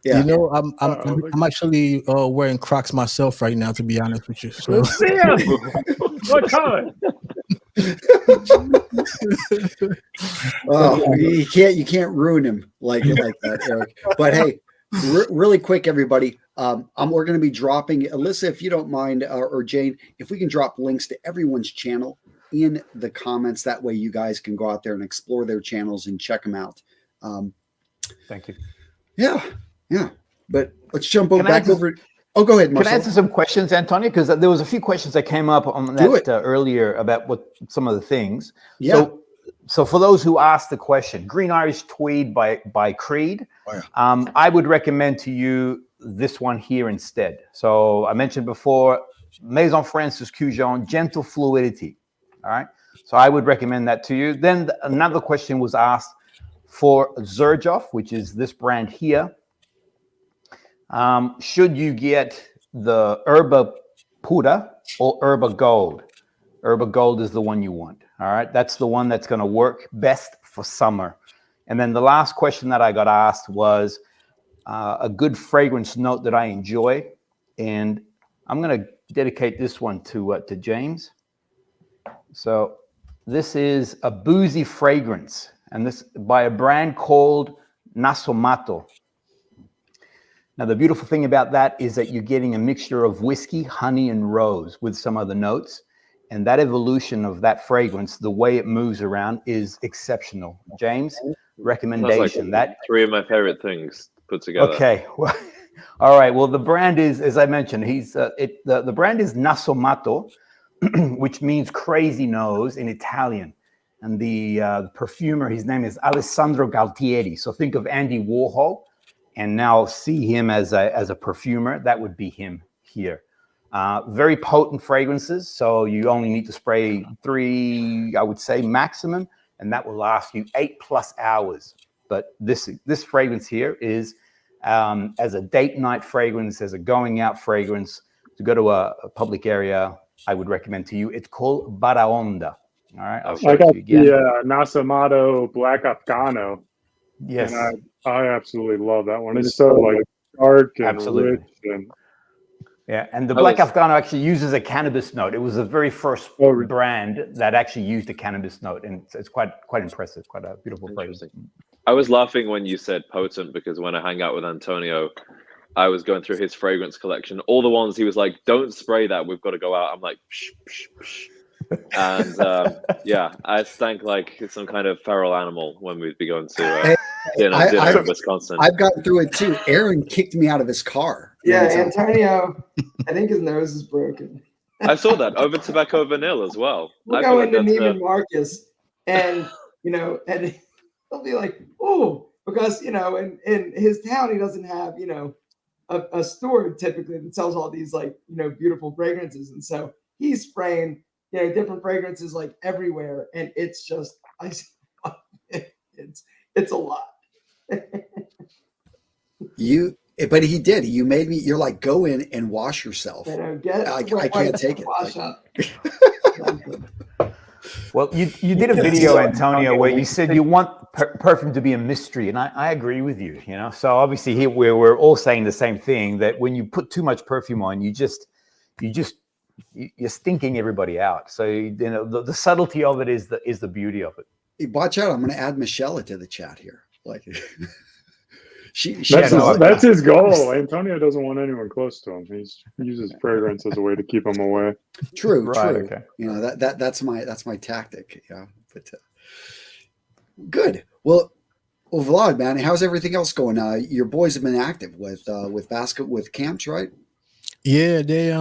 Yeah. I'm actually wearing Crocs myself right now, to be honest with you. So. Let's see 'em. What color? Oh, you can't ruin him like that, Eric. But hey, really quick, everybody. We're going to be dropping, Alyssa, if you don't mind, or Jane, if we can drop links to everyone's channel in the comments. That way, you guys can go out there and explore their channels and check them out. Thank you. Yeah. But let's jump back over. Oh, go ahead, Marcel. Can I answer some questions, Antonio? Because there was a few questions that came up on that earlier about what some of the things. Yeah. So for those who asked the question, Green Irish Tweed by Creed, I would recommend to you this one here instead. So I mentioned before, Maison Francis Cujon, gentle fluidity. All right. So I would recommend that to you. Then another question was asked for Xerjoff, which is this brand here. Should you get the Herba Pura or Herba Gold? Herba Gold is the one you want. All right. That's the one that's going to work best for summer. And then the last question that I got asked was a good fragrance note that I enjoy. And I'm going to dedicate this one to James. So this is a boozy fragrance, and this by a brand called Nasomato. Now, the beautiful thing about that is that you're getting a mixture of whiskey, honey, and rose with some other notes. And that evolution of that fragrance, the way it moves around, is exceptional. James, recommendation. Like that 3 of my favorite things put together. Okay. Well, all right. Well, the brand is, as I mentioned, the brand is Nasomato, which means crazy nose in Italian. And the perfumer, his name is Alessandro Galtieri. So think of Andy Warhol, and now see him as a perfumer. That would be him here. Very potent fragrances. So you only need to spray 3, I would say, maximum, and that will last you 8+ hours. But this fragrance here is as a date night fragrance, as a going out fragrance to go to a public area. I would recommend to you. It's called Baraonda. All right, I'll show I it got to you again. the Nasomato Black Afghano. Yes, and I absolutely love that one. It's so like dark and rich and. Yeah, and the Black Afghano actually uses a cannabis note. It was the very first brand that actually used a cannabis note, and it's quite impressive, quite a beautiful fragrance. I was laughing when you said potent, because when I hang out with Antonio, I was going through his fragrance collection. All the ones he was like, "Don't spray that. We've got to go out." I'm like, psh, psh, psh. And yeah, I stank like some kind of feral animal when we'd be going to dinner in Wisconsin. I've gotten through it too. Aaron kicked me out of his car. Yeah, Antonio, I think his nose is broken. I saw that over tobacco vanilla as well. We'll I go feel like into that's Neiman Marcus, and and he'll be like, "Oh," because in his town he doesn't have a store typically that sells all these beautiful fragrances, and so he's spraying different fragrances like everywhere, and it's just it's a lot. But he did. You made me. You're like, go in and wash yourself. I can't take it. Wash up. Well, you did a video, Antonio, where you said you want perfume to be a mystery, and I agree with you. So obviously here we're all saying the same thing, that when you put too much perfume on, you're stinking everybody out. So the subtlety of it is the beauty of it. Hey, watch out! I'm going to add Michelle to the chat here. Like, that's his goal. Antonio doesn't want anyone close to him. He uses fragrance as a way to keep him away. True. Right, okay. That's my tactic. Yeah, but good. Well, Vlad, man, how's everything else going? Your boys have been active with with camps, right? Yeah, they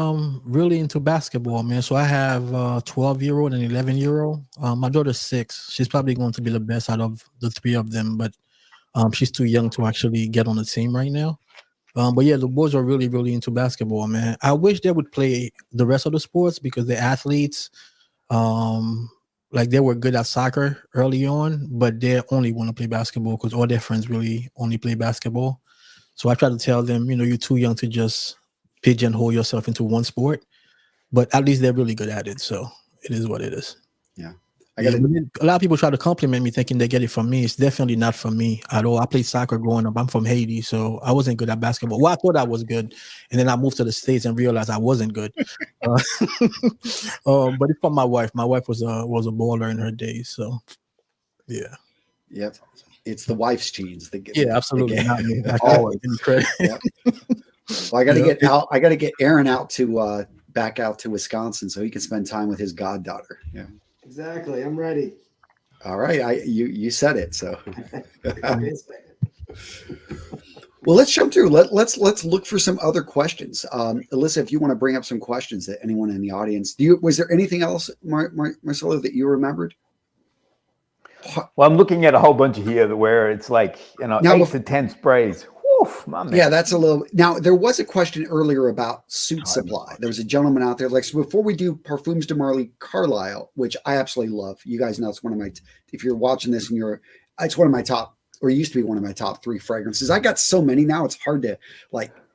really into basketball, man. So I have 12-year-old and 11-year-old. My daughter's 6. She's probably going to be the best out of the 3 of them, but she's too young to actually get on the team right now. But yeah, the boys are really, really into basketball, man. I wish they would play the rest of the sports because they're athletes. Like they were good at soccer early on, but they only want to play basketball because all their friends really only play basketball. So I try to tell them, you're too young to just pigeonhole yourself into one sport, but at least they're really good at it. So it is what it is. Yeah. A lot of people try to compliment me thinking they get it from me. It's definitely not from me at all. I played soccer growing up. I'm from Haiti, so I wasn't good at basketball. Well, I thought I was good, and then I moved to the States and realized I wasn't good. But it's from my wife. My wife was a baller in her days. So, yeah. Yep. It's the wife's genes. Absolutely. Not me. Always. Yep. Well, I got to get out. I got to get Aaron out to back out to Wisconsin so he can spend time with his goddaughter. Yeah. Exactly. I'm ready. All right. You said it. So. Well, let's jump through. Let's look for some other questions. Alyssa, if you want to bring up some questions that anyone in the audience, was there anything else, Marcelo, that you remembered? Well, I'm looking at a whole bunch of here where it's like, now, 8 to 10 sprays. Oof, my man. Yeah, that's a little. Now, there was a question earlier about suit supply. There was a gentleman out there. Like, so before we do Parfums de Marly Carlisle, which I absolutely love. You guys know it's one of my. If you're watching this and it's one of my top, or used to be one of my top 3 fragrances. I got so many now. It's hard to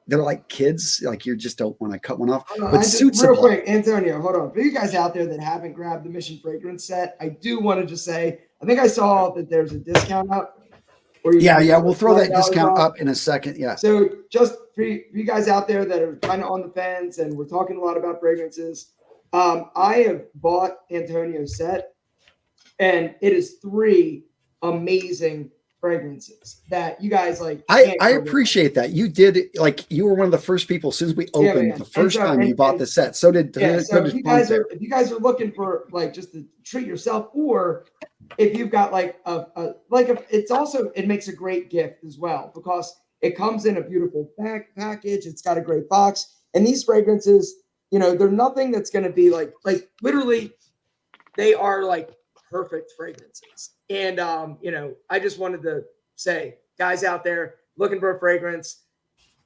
They're like kids. Like you just don't want to cut one off. But suit supply. Real quick, Antonio, hold on. For you guys out there that haven't grabbed the Mission Fragrance set, I do want to just say, I think I saw that there's a discount up. Yeah, we'll throw that discount up in a second. Yeah. So just for you guys out there that are kind of on the fence, and we're talking a lot about fragrances, I have bought Antonio's set, and it is 3 amazing fragrances that you guys like. I appreciate that. You did you were one of the first people as soon as we opened the first time you bought the set. So did so if you guys are looking for just to treat yourself, or if you've got it makes a great gift as well because it comes in a beautiful package. It's got a great box, and these fragrances, they're nothing that's going to be like literally, they are like perfect fragrances. And I just wanted to say, guys out there looking for a fragrance,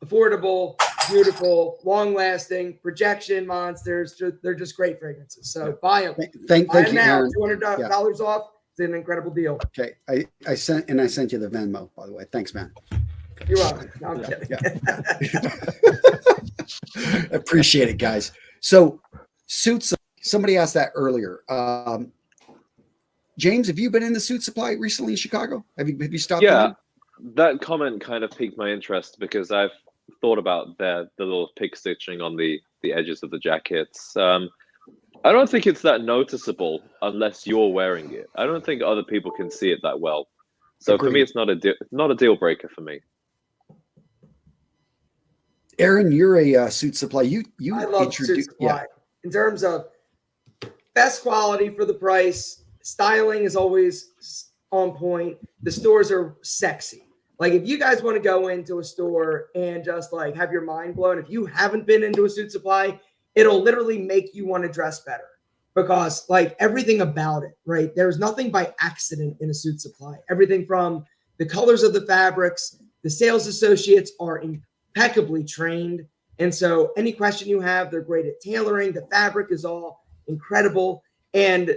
affordable, beautiful, long-lasting, projection monsters. They're just great fragrances. So buy them. Thank you, now. Aaron. $200 off. It's an incredible deal. Okay, I sent you the Venmo, by the way. Thanks, man. You're welcome. No, I'm kidding. Appreciate it, guys. So suits. Somebody asked that earlier. James, have you been in the suit supply recently in Chicago? Have you stopped? Yeah, that comment kind of piqued my interest because I've thought about the little pig stitching on the edges of the jackets. I don't think it's that noticeable unless you're wearing it. I don't think other people can see it that well. So Agreed. For me, it's not a deal breaker for me. Aaron, you're a suit supply. I love suit supply in terms of best quality for the price. Styling is always on point. The stores are sexy. Like if you guys want to go into a store and just have your mind blown, if you haven't been into a suit supply, it'll literally make you want to dress better, because like everything about it, right? There's nothing by accident in a suit supply. Everything from the colors of the fabrics, the sales associates are impeccably trained. And so any question you have, they're great at tailoring. The fabric is all incredible. And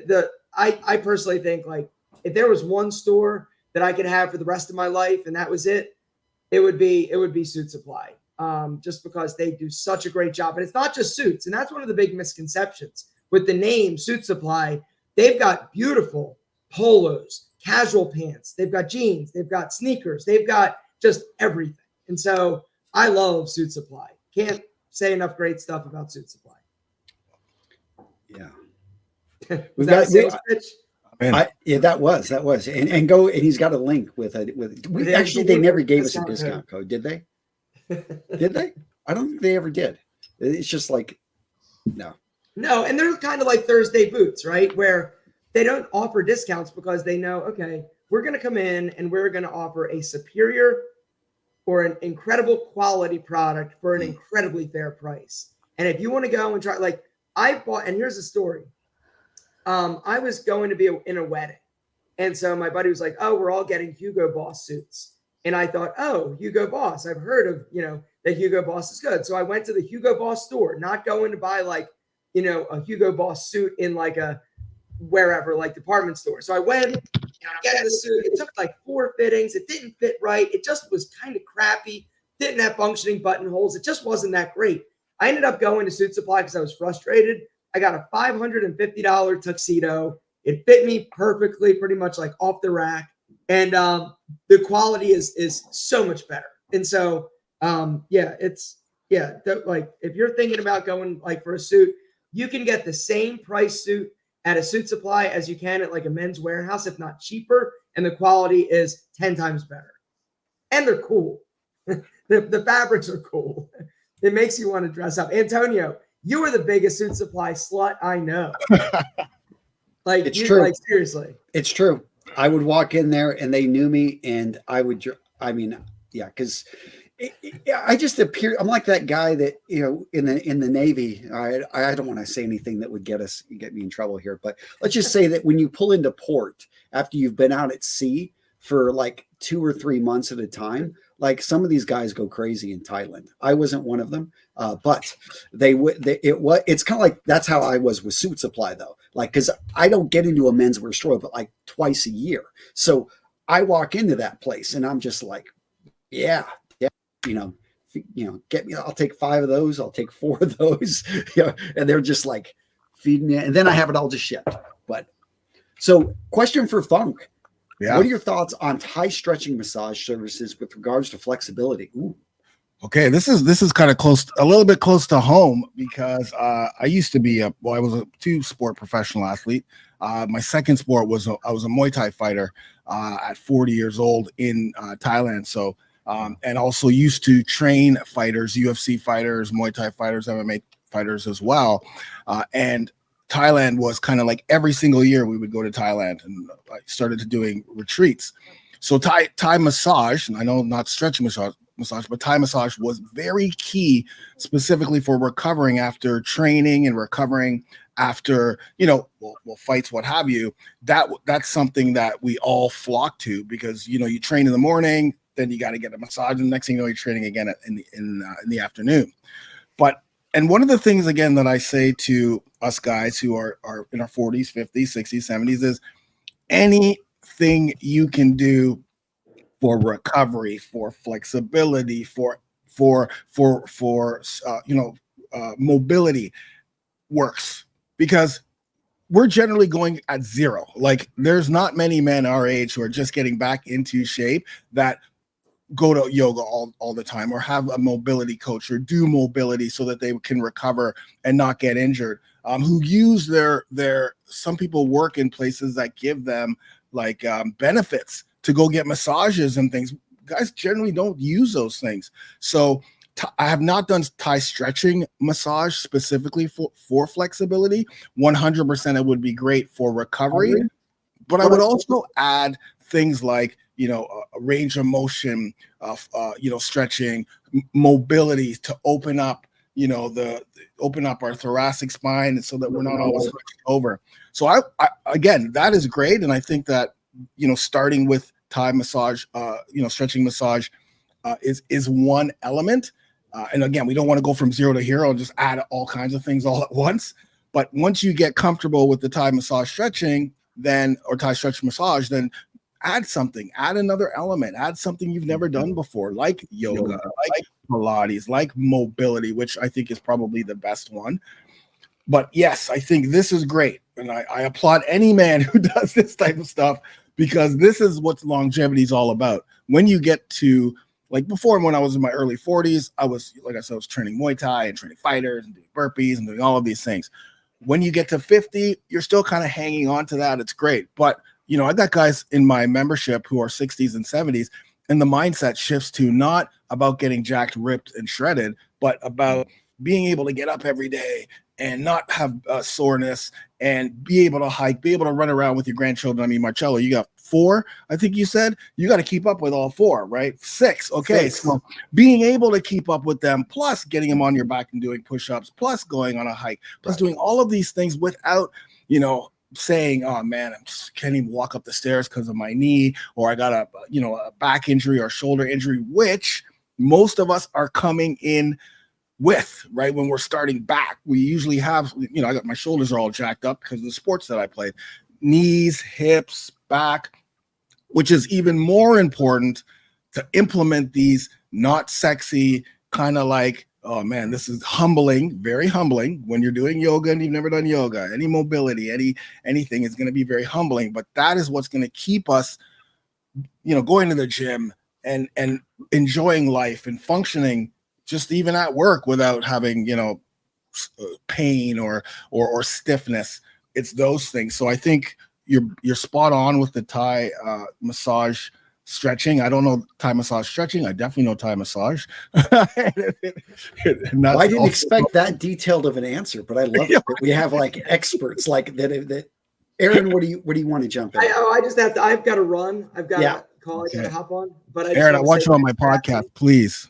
I personally think, like, if there was one store that I could have for the rest of my life and that was it, it would be Suit Supply. Just because they do such a great job. And it's not just suits. And that's one of the big misconceptions with the name Suit Supply. They've got beautiful polos, casual pants, they've got jeans, they've got sneakers, they've got just everything. And so I love Suit Supply. Can't say enough great stuff about Suit Supply. Yeah. Was that a sales pitch? Yeah, that was, and go, and he's got a link with actually, they never gave us a discount code, did they? Did they? I don't think they ever did. It's just like, no, and they're kind of like Thursday boots, right? Where they don't offer discounts because they know, okay, we're going to come in and we're going to offer a superior or an incredible quality product for an incredibly fair price. And if you want to go and try, like I bought, and here's a story. I was going to be in a wedding. And so my buddy was like, oh, we're all getting Hugo Boss suits. And I thought, oh, Hugo Boss. I've heard of, that Hugo Boss is good. So I went to the Hugo Boss store, not going to buy like, a Hugo Boss suit in like a wherever, like department store. So I went, getting the suit. It took like 4 fittings. It didn't fit right. It just was kind of crappy. Didn't have functioning buttonholes. It just wasn't that great. I ended up going to Suit Supply because I was frustrated. I got a $550 tuxedo. It fit me perfectly, pretty much like off the rack. And the quality is so much better. And so, like if you're thinking about going like for a suit, you can get the same price suit at a Suit Supply as you can at like a Men's Warehouse, if not cheaper. And the quality is 10 times better. And they're cool. The fabrics are cool. It makes you want to dress up. Antonio, you are the biggest Suit Supply slut I know. Like, it's true. Like, seriously. It's true. I would walk in there and they knew me, and because I just appear. I'm like that guy that in the Navy. I don't want to say anything that would get me in trouble here, but let's just say that when you pull into port after you've been out at sea for like 2 or 3 months at a time, like some of these guys go crazy in Thailand. I wasn't one of them, but it's kind of like that's how I was with Suit Supply though. Like, because I don't get into a menswear store but like twice a year, so I walk into that place and I'm just like, yeah, get me. I'll take 5 of those. I'll take 4 of those. And they're just like feeding me, and then I have it all just shipped. But so, question for Funk. Yeah. What are your thoughts on Thai stretching massage services with regards to flexibility? Ooh. Okay, this is kind of a little bit close to home because I used to be I was a 2-sport professional athlete. My second sport was I was a Muay Thai fighter at 40 years old in Thailand. So and also used to train fighters, UFC fighters, Muay Thai fighters, MMA fighters as well. And Thailand was kind of like every single year we would go to Thailand, and I started doing retreats. So Thai massage, and I know not stretch massage, but Thai massage was very key, specifically for recovering after training and recovering after, fights, what have you. That's something that we all flock to because, you train in the morning, then you got to get a massage, and the next thing you know, you're training again in the afternoon. And one of the things, again, that I say to us guys who are in our 40s, 50s, 60s, 70s is anything you can do for recovery, for flexibility, for mobility works, because we're generally going at zero. Like, there's not many men our age who are just getting back into shape that go to yoga all the time or have a mobility coach or do mobility so that they can recover and not get injured, who use some people work in places that give them like benefits to go get massages and things. Guys generally don't use those things. So I have not done Thai stretching massage specifically for flexibility. 100% it would be great for recovery, but I would also add things like a range of motion, stretching, mobility to open up the open up our thoracic spine so that we're not always switching over. So I again, that is great. And I think that, starting with Thai massage, stretching massage is one element. And again, we don't want to go from 0 to hero and just add all kinds of things all at once. But once you get comfortable with the Thai massage stretching, or Thai stretch massage, then add something, add another element, add something you've never done before, like yoga, like Pilates, like mobility, which I think is probably the best one. But yes, I think this is great. And I applaud any man who does this type of stuff, because this is what longevity is all about. When you get to, like before, when I was in my early 40s, I was training Muay Thai and training fighters and doing burpees and doing all of these things. When you get to 50, you're still kind of hanging on to that. It's great. But, I got guys in my membership who are 60s and 70s, and the mindset shifts to not about getting jacked, ripped, and shredded, but about being able to get up every day and not have soreness and be able to hike, be able to run around with your grandchildren. I mean, Marcello, you got 4, I think you said. You got to keep up with all 4, right? 6. Okay. 6. So being able to keep up with them, plus getting them on your back and doing push-ups, plus going on a hike, plus doing all of these things without, saying, oh man, I just can't even walk up the stairs because of my knee, or I got a back injury or shoulder injury, which most of us are coming in with, right? When we're starting back, we usually have, I got my shoulders are all jacked up because of the sports that I played, knees, hips, back, which is even more important to implement these not sexy kind of like, oh man, this is humbling, very humbling when you're doing yoga and you've never done yoga. Any mobility, anything is going to be very humbling, but that is what's going to keep us, going to the gym and enjoying life and functioning just even at work without having, pain or stiffness. It's those things. So I think you're spot on with the Thai massage stretching. I don't know Thai massage stretching. I definitely know Thai massage. I didn't expect that detailed of an answer, but I love it that we have like experts like that. Aaron, what do you want to jump in? I've got to run. I've got to call. Okay. I got to hop on. But Aaron, I want you on my podcast, please.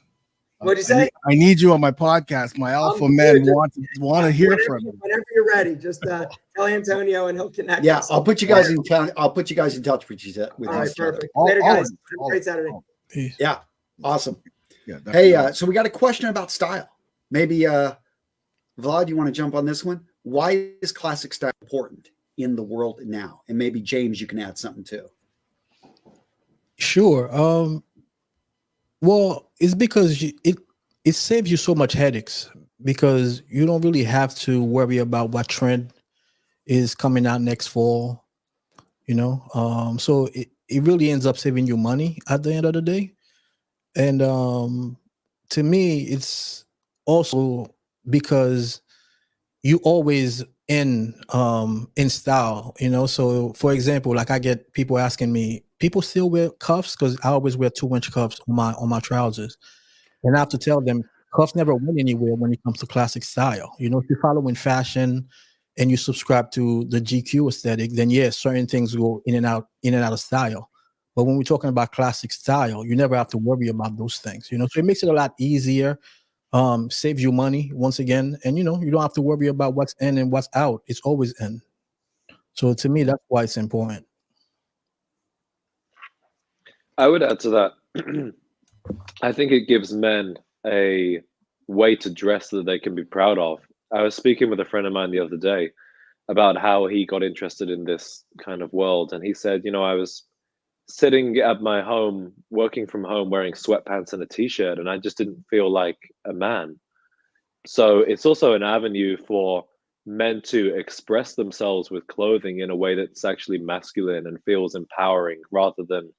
What'd you say? I need you on my podcast. My alpha men want to hear from you. Whenever you're ready, just tell Antonio and he'll connect. Yeah, us. I'll put you guys in touch. I'll put you guys in touch with each other. All right, perfect. Later, guys. Have a great Saturday. Yeah, awesome. Yeah, hey, so we got a question about style. Maybe Vlad, you want to jump on this one? Why is classic style important in the world now? And maybe James, you can add something too. Sure. Well, it's because it saves you so much headaches, because you don't really have to worry about what trend is coming out next fall, so it really ends up saving you money at the end of the day. And to me, it's also because you always in style, so for example, like I get people asking me, people still wear cuffs, because I always wear 2-inch cuffs on my trousers. And I have to tell them, cuffs never went anywhere when it comes to classic style. If you're following fashion and you subscribe to the GQ aesthetic, then yes, certain things go in and out of style. But when we're talking about classic style, you never have to worry about those things. So it makes it a lot easier, saves you money once again, and you don't have to worry about what's in and what's out. It's always in. So to me, that's why it's important. I would add to that. I think it gives men a way to dress that they can be proud of. I was speaking with a friend of mine the other day about how he got interested in this kind of world. And he said, I was sitting at my home, working from home, wearing sweatpants and a t-shirt, and I just didn't feel like a man. So it's also an avenue for men to express themselves with clothing in a way that's actually masculine and feels empowering, rather than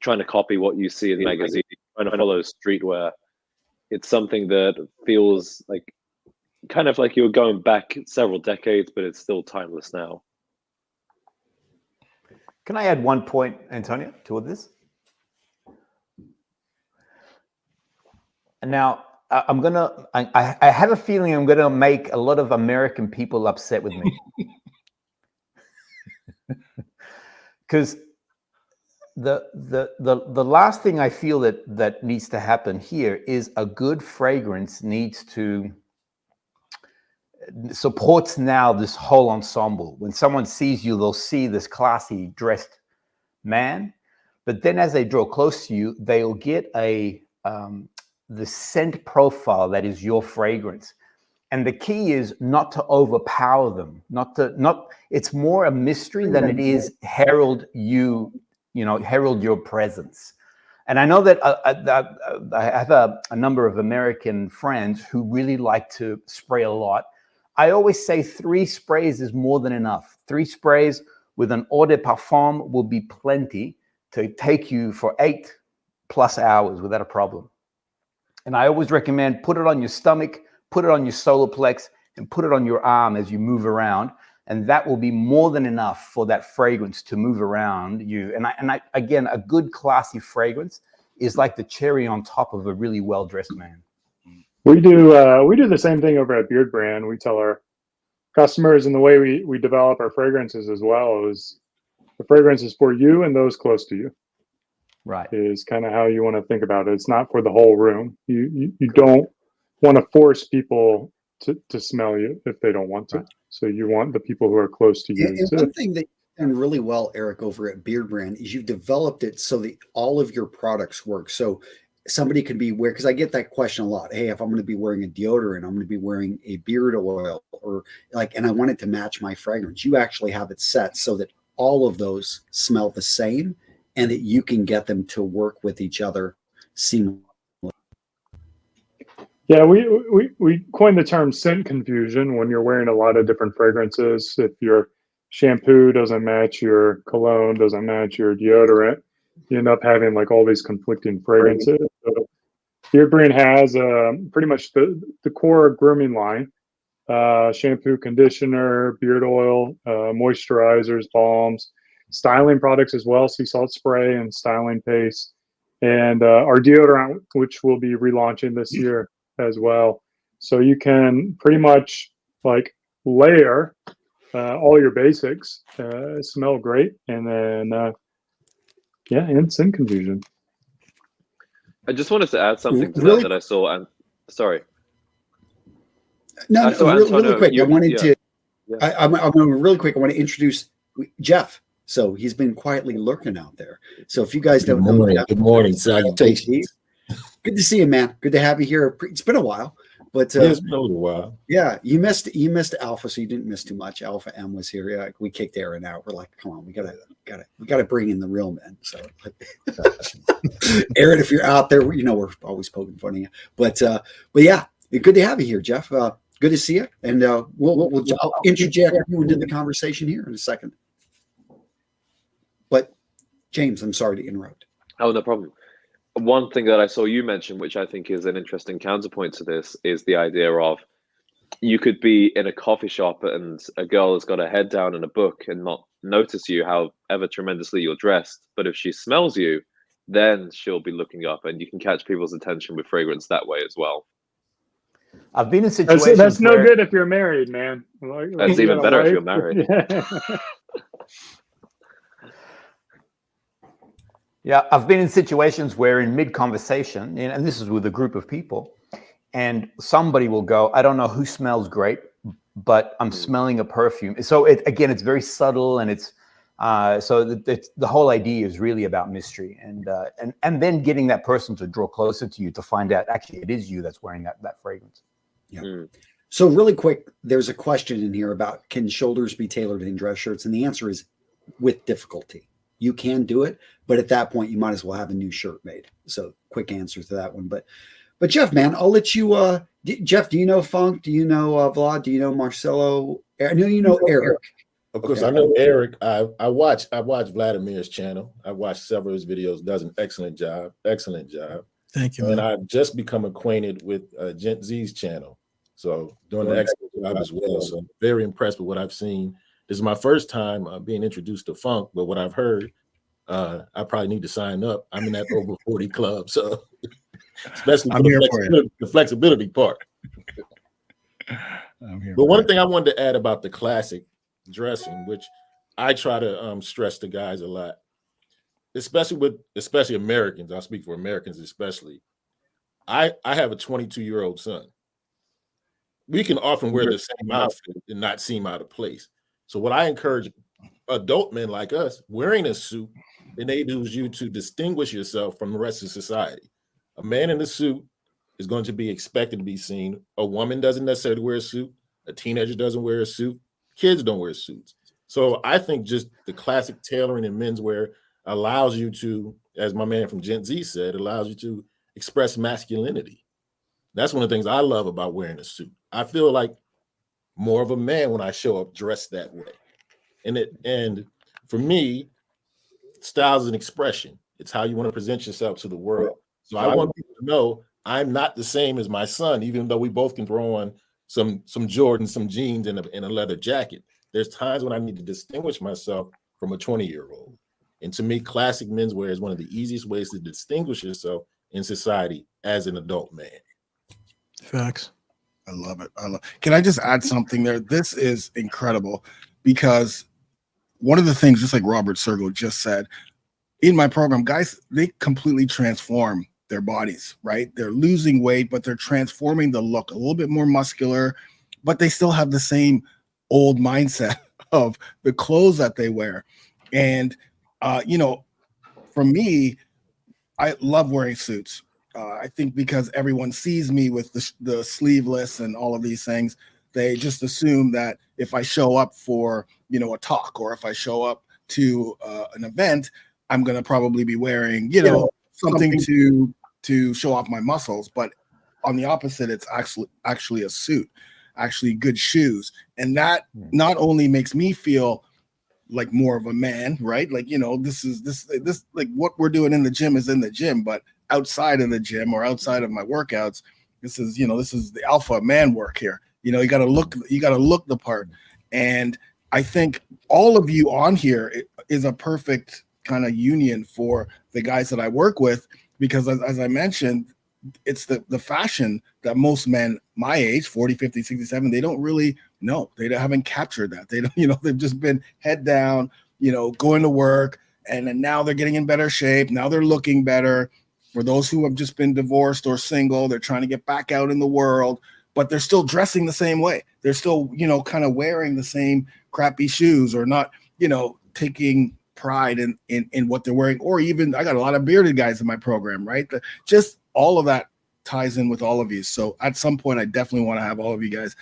trying to copy what you see in the magazine, trying to follow streetwear. It's something that feels like kind of like you're going back several decades, but it's still timeless now. Can I add one point, Antonio, to this? Now, I have a feeling I'm gonna make a lot of American people upset with me, because the last thing I feel that needs to happen here is a good fragrance needs to supports now this whole ensemble. When someone sees you, they'll see this classy dressed man, but then as they draw close to you, they'll get the scent profile that is your fragrance. And the key is not to overpower them, it's more a mystery than it is herald your presence. And I know that I have a number of American friends who really like to spray a lot. I always say 3 sprays is more than enough. 3 sprays with an eau de parfum will be plenty to take you for 8+ hours without a problem. And I always recommend put it on your stomach, put it on your solar plex, and put it on your arm as you move around. And that will be more than enough for that fragrance to move around you. And I again, a good classy fragrance is like the cherry on top of a really well-dressed man. We do the same thing over at Beard Brand. We tell our customers, and the way we develop our fragrances as well is the fragrance is for you and those close to you. Right. Is kind of how you want to think about it. It's not for the whole room. You don't want to force people to smell you if they don't want to. Right. So you want the people who are close to you. And one thing that you've done really well, Eric, over at Beard Brand is you've developed it so that all of your products work. So somebody could be wearing, because I get that question a lot. Hey, if I'm going to be wearing a deodorant, I'm going to be wearing a beard oil, or and I want it to match my fragrance. You actually have it set so that all of those smell the same and that you can get them to work with each other seamlessly. Yeah, we coined the term scent confusion when you're wearing a lot of different fragrances. If your shampoo doesn't match your cologne, doesn't match your deodorant, you end up having like all these conflicting fragrances. So Beard Brand has pretty much the core grooming line: shampoo, conditioner, beard oil, moisturizers, balms, styling products as well, sea salt spray and styling paste, and our deodorant, which we'll be relaunching this year as well. So you can pretty much like layer all your basics, smell great, and then and scent confusion. I just wanted to add something to Really? that I saw. And sorry. No, really quick. I wanted to. Yeah. I'm really quick. I want to introduce Jeff. So he's been quietly lurking out there. So if you guys don't know, Jeff, good morning, salutations. Good to see you, man. Good to have you here. It's been a while, but It's been a little while. Yeah, you missed Alpha, so you didn't miss too much. Alpha M was here. Yeah, we kicked Aaron out. We're like, come on, we gotta bring in the real men. So, Aaron, if you're out there, we're always poking fun of you. But yeah, good to have you here, Jeff. Good to see you, and I'll interject you into the conversation here in a second. But James, I'm sorry to interrupt. Oh, no problem. One thing that I saw you mention, which I think is an interesting counterpoint to this, is the idea of you could be in a coffee shop and a girl has got her head down in a book and not notice you, however tremendously you're dressed. But if she smells you, then she'll be looking up, and you can catch people's attention with fragrance that way as well. I've been in situations that's no good if you're married, man. That's even better if you're married. Yeah, I've been in situations where in mid-conversation, and this is with a group of people, and somebody will go, I don't know who smells great, but I'm smelling a perfume. So it's very subtle, and it's the whole idea is really about mystery, and then getting that person to draw closer to you to find out actually it is you that's wearing that fragrance. Yeah. So really quick, there's a question in here about, can shoulders be tailored in dress shirts? And the answer is with difficulty. You can do it, but at that point you might as well have a new shirt made. So quick answer to that one. But Jeff, man, I'll let you, Jeff, do you know Funk? Do you know Vlad? Do you know Marcelo? I know you know Eric. Of course, okay. I know Eric. I watch Vladimir's channel. I watched several of his videos. Does an excellent job. Excellent job. Thank you. And man. I've just become acquainted with Gent Z's channel. So doing an excellent job as well. So very impressed with what I've seen. This is my first time being introduced to Funk, but what I've heard, I probably need to sign up. I'm in that over 40 club, so especially for the flexibility part. But one thing I wanted to add about the classic dressing, which I try to stress to guys a lot, especially Americans. I'll speak for Americans especially. I have a 22-year-old son. we can often wear the same outfit and not seem out of place. So what I encourage adult men like us, wearing a suit enables you to distinguish yourself from the rest of society. A man in a suit is going to be expected to be seen. A woman doesn't necessarily wear a suit. A teenager doesn't wear a suit. Kids don't wear suits. So I think just the classic tailoring in menswear allows you to, as my man from Gen Z said, allows you to express masculinity. That's one of the things I love about wearing a suit. I feel like more of a man when I show up dressed that way. And for me, style is an expression. It's how you want to present yourself to the world. So I want people to know I'm not the same as my son, even though we both can throw on some Jordans, some jeans, and a leather jacket. There's times when I need to distinguish myself from a 20-year-old. And to me, classic menswear is one of the easiest ways to distinguish yourself in society as an adult man. Facts. I love it. Can I just add something there? This is incredible because one of the things, just like Robert Sergo just said, in my program, guys, they completely transform their bodies, right? They're losing weight, but they're transforming the look, a little bit more muscular, but they still have the same old mindset of the clothes that they wear. And, for me, I love wearing suits. I think because everyone sees me with the sleeveless and all of these things, they just assume that if I show up for, a talk, or if I show up to an event, I'm going to probably be wearing, something to show off my muscles. But on the opposite, it's actually a suit, actually good shoes. And that not only makes me feel like more of a man, right? Like, this like what we're doing in the gym is in the gym, but outside of the gym or outside of my workouts, this is the alpha man work here. You got to look the part. And I think all of you on here is a perfect kind of union for the guys that I work with, because as I mentioned, it's the fashion that most men my age, 40, 50, 67, they don't really know. They haven't captured that. They don't, they've just been head down, going to work, and then now they're getting in better shape. Now they're looking better. For those who have just been divorced or single, they're trying to get back out in the world, but they're still dressing the same way. They're still, kind of wearing the same crappy shoes, or not, taking pride in what they're wearing. Or even, I got a lot of bearded guys in my program, right? Just all of that ties in with all of you. So at some point, I definitely want to have all of you guys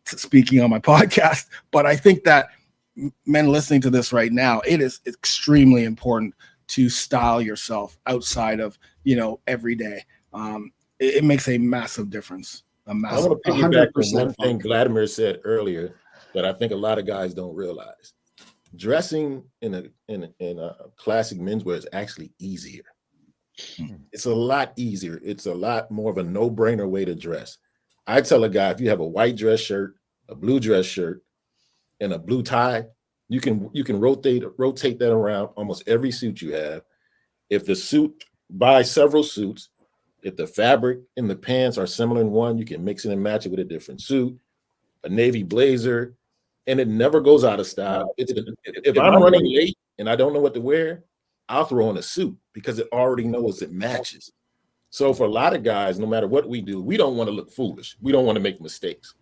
speaking on my podcast. But I think that men listening to this right now, it is extremely important to style yourself outside of, every day. It makes a massive difference. I want to piggyback on one thing Vladimir said earlier that I think a lot of guys don't realize. Dressing in a classic menswear is actually easier. It's a lot easier. It's a lot more of a no-brainer way to dress. I tell a guy, if you have a white dress shirt, a blue dress shirt, and a blue tie, you can rotate that around almost every suit you have. If the suit, buy several suits. If the fabric and the pants are similar in one, you can mix it and match it with a different suit, a navy blazer, and it never goes out of style. If I'm running late and I don't know what to wear, I'll throw on a suit because it already knows it matches. So for a lot of guys, no matter what we do, we don't want to look foolish. We don't want to make mistakes.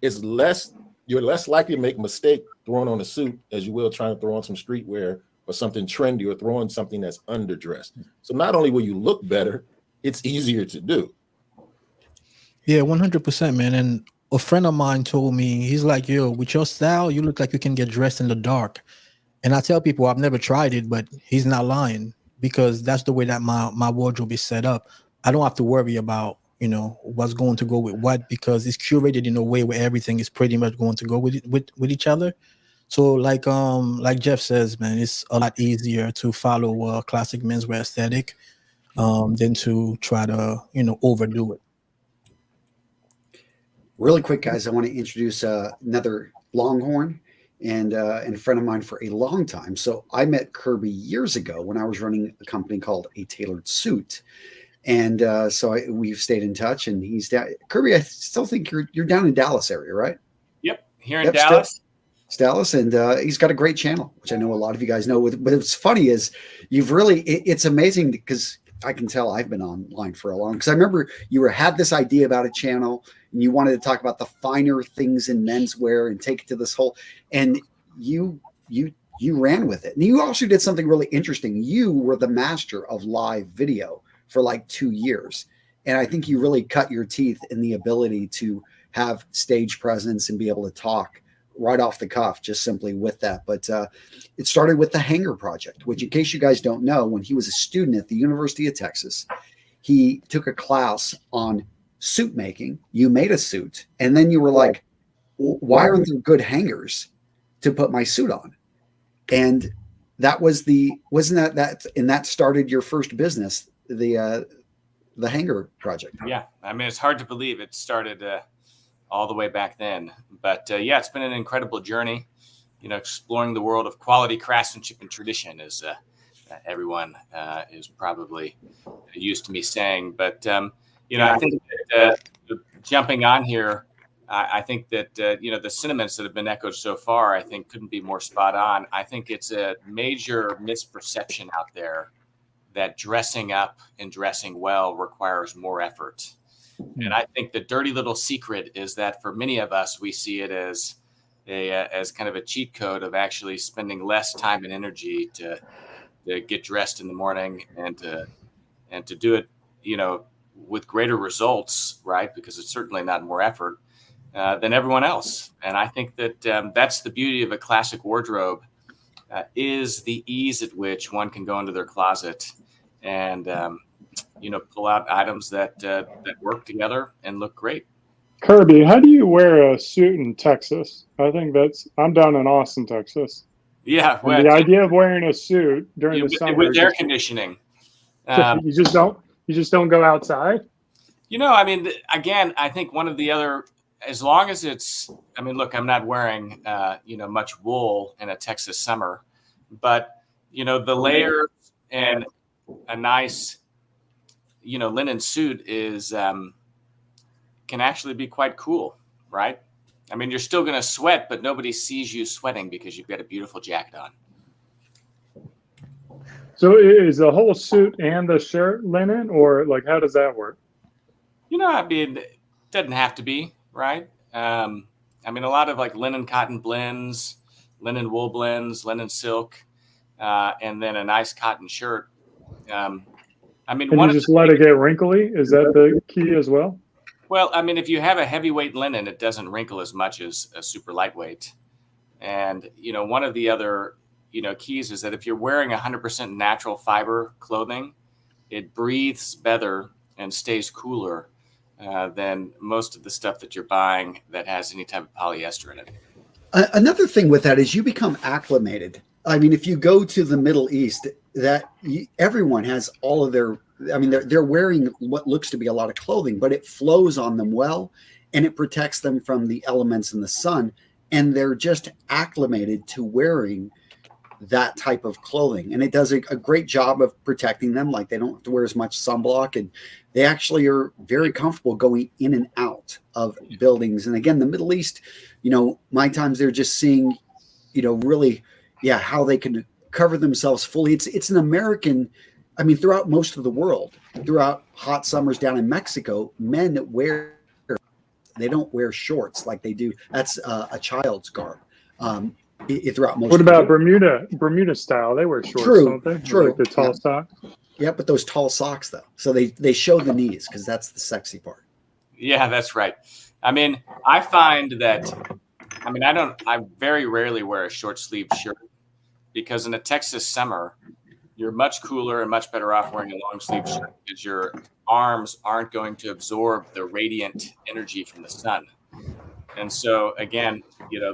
You're less likely to make a mistake throwing on a suit as you will trying to throw on some streetwear or something trendy or throwing something that's underdressed. So not only will you look better, it's easier to do. Yeah, 100%, man. And a friend of mine told me, he's like, yo, with your style, you look like you can get dressed in the dark. And I tell people I've never tried it, but he's not lying, because that's the way that my wardrobe is set up. I don't have to worry about, what's going to go with what, because it's curated in a way where everything is pretty much going to go with each other. So like Jeff says, man, it's a lot easier to follow a classic menswear aesthetic than to try to, overdo it. Really quick, guys, I want to introduce another Longhorn and a friend of mine for a long time. So I met Kirby years ago when I was running a company called A Tailored Suit. And we've stayed in touch, and he's down. Kirby, I still think you're down in Dallas area, right? Yep, here in Dallas. Dallas, and he's got a great channel, which I know a lot of you guys know. But what's funny is it's amazing because I can tell I've been online for a long, because I remember you had this idea about a channel and you wanted to talk about the finer things in menswear and take it to this whole, and you ran with it. And you also did something really interesting. You were the master of live video for like 2 years. And I think you really cut your teeth in the ability to have stage presence and be able to talk right off the cuff, just simply with that. But it started with the Hanger Project, which, in case you guys don't know, when he was a student at the University of Texas, he took a class on suit making. You made a suit, and then you were like, why aren't there good hangers to put my suit on? And that was wasn't that and that started your first business, the Hanger Project. Yeah, I mean, it's hard to believe it started all the way back then, but yeah, it's been an incredible journey, exploring the world of quality craftsmanship and tradition, as everyone is probably used to me saying. But I think that, jumping on here, I think that the sentiments that have been echoed so far, I think, couldn't be more spot on. I think it's a major misperception out there that dressing up and dressing well requires more effort. And I think the dirty little secret is that for many of us, we see it as kind of a cheat code of actually spending less time and energy to get dressed in the morning and to do it, with greater results, right? Because it's certainly not more effort than everyone else. And I think that that's the beauty of a classic wardrobe, is the ease at which one can go into their closet and pull out items that work together and look great. Kirby, how do you wear a suit in Texas? I'm down in Austin, Texas. Yeah, well, the idea of wearing a suit during the summer with air conditioning. You just don't go outside. I mean, again, I think one of the other, as long as it's, I mean, look, I'm not wearing much wool in a Texas summer, but the layers and a nice linen suit is can actually be quite cool, right? I mean, you're still going to sweat, but nobody sees you sweating because you've got a beautiful jacket on. So is the whole suit and the shirt linen, or like, how does that work? I mean, it doesn't have to be, right? I mean, a lot of like linen cotton blends, linen wool blends, linen silk, and then a nice cotton shirt. I mean, can you just let it get wrinkly? Is that the key as well? Well, I mean, if you have a heavyweight linen, it doesn't wrinkle as much as a super lightweight. And, one of the other, keys is that if you're wearing 100% natural fiber clothing, it breathes better and stays cooler than most of the stuff that you're buying that has any type of polyester in it. Another thing with that is you become acclimated. I mean, if you go to the Middle East, everyone has all of their, I mean, they're wearing what looks to be a lot of clothing, but it flows on them well, and it protects them from the elements in the sun. And they're just acclimated to wearing that type of clothing. And it does a great job of protecting them. Like, they don't have to wear as much sunblock, and they actually are very comfortable going in and out of buildings. And again, the Middle East, my times they're just seeing, really, how they can cover themselves fully. It's an American, I mean, throughout most of the world, throughout hot summers down in Mexico, men they don't wear shorts like they do. That's a child's garb. Throughout most. What about Bermuda style? They wear shorts, don't they? True. Like the tall socks. Yeah, but those tall socks though, so they show the knees because that's the sexy part. Yeah, that's right. I mean, I find that, I very rarely wear a short sleeve shirt, because in a Texas summer, you're much cooler and much better off wearing a long sleeve shirt, because your arms aren't going to absorb the radiant energy from the sun. And so again,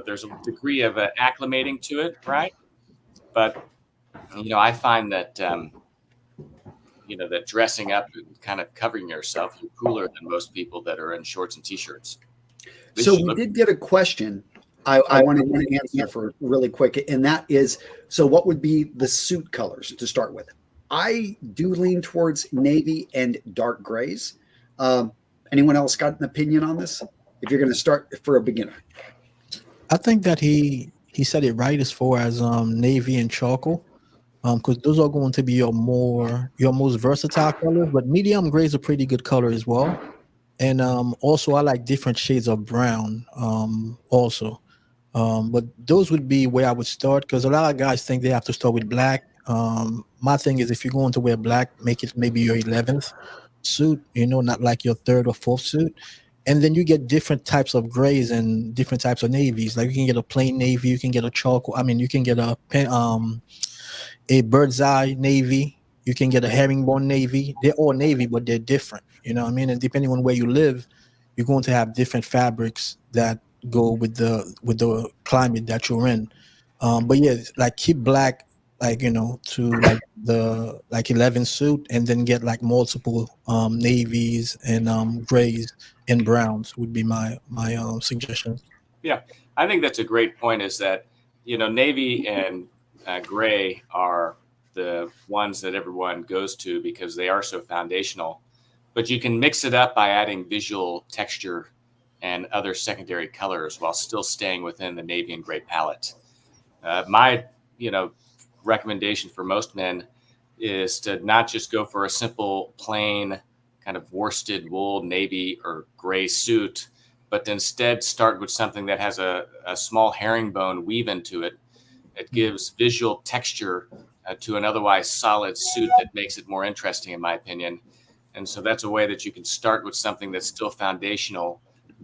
there's a degree of acclimating to it, right? But, I find that, that dressing up and kind of covering yourself, you're cooler than most people that are in shorts and t-shirts. So we did get a question I wanted to answer for really quick, and that is, so what would be the suit colors to start with? I do lean towards navy and dark grays. Anyone else got an opinion on this? If you're going to start for a beginner. I think that he said it right as far as navy and charcoal. because those are going to be your most versatile colors. But medium gray is a pretty good color as well. And also I like different shades of brown also. But those would be where I would start, because a lot of guys think they have to start with black. My thing is, if you're going to wear black, make it maybe your 11th suit, not like your third or fourth suit. And then you get different types of grays and different types of navies. Like you can get a plain navy, you can get a charcoal. I mean, you can get a bird's eye navy, you can get a herringbone navy. They're all navy, but they're different. You know what I mean? And depending on where you live, you're going to have different fabrics that go with the climate that you're in. But yeah, like keep black, like to like the 11 suit, and then get like multiple navies and grays and browns would be my suggestion. Yeah, I think that's a great point. Is that navy and gray are the ones that everyone goes to because they are so foundational. But you can mix it up by adding visual texture and other secondary colors while still staying within the navy and gray palette. My recommendation for most men is to not just go for a simple plain kind of worsted wool navy or gray suit, but to instead start with something that has a small herringbone weave into it. It gives visual texture to an otherwise solid suit that makes it more interesting, in my opinion. And so that's a way that you can start with something that's still foundational,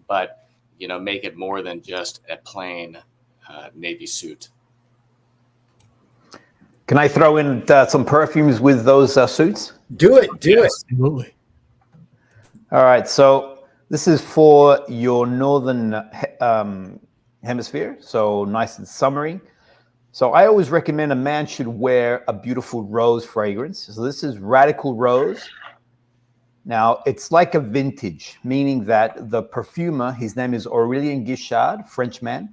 but make it more than just a plain navy suit. Can I throw in some perfumes with those suits? Do it. Absolutely. All right. So this is for your northern hemisphere. So nice and summery. So I always recommend a man should wear a beautiful rose fragrance. So this is Radical Rose. Now, it's like a vintage, meaning that the perfumer, his name is Aurélien Guichard, Frenchman.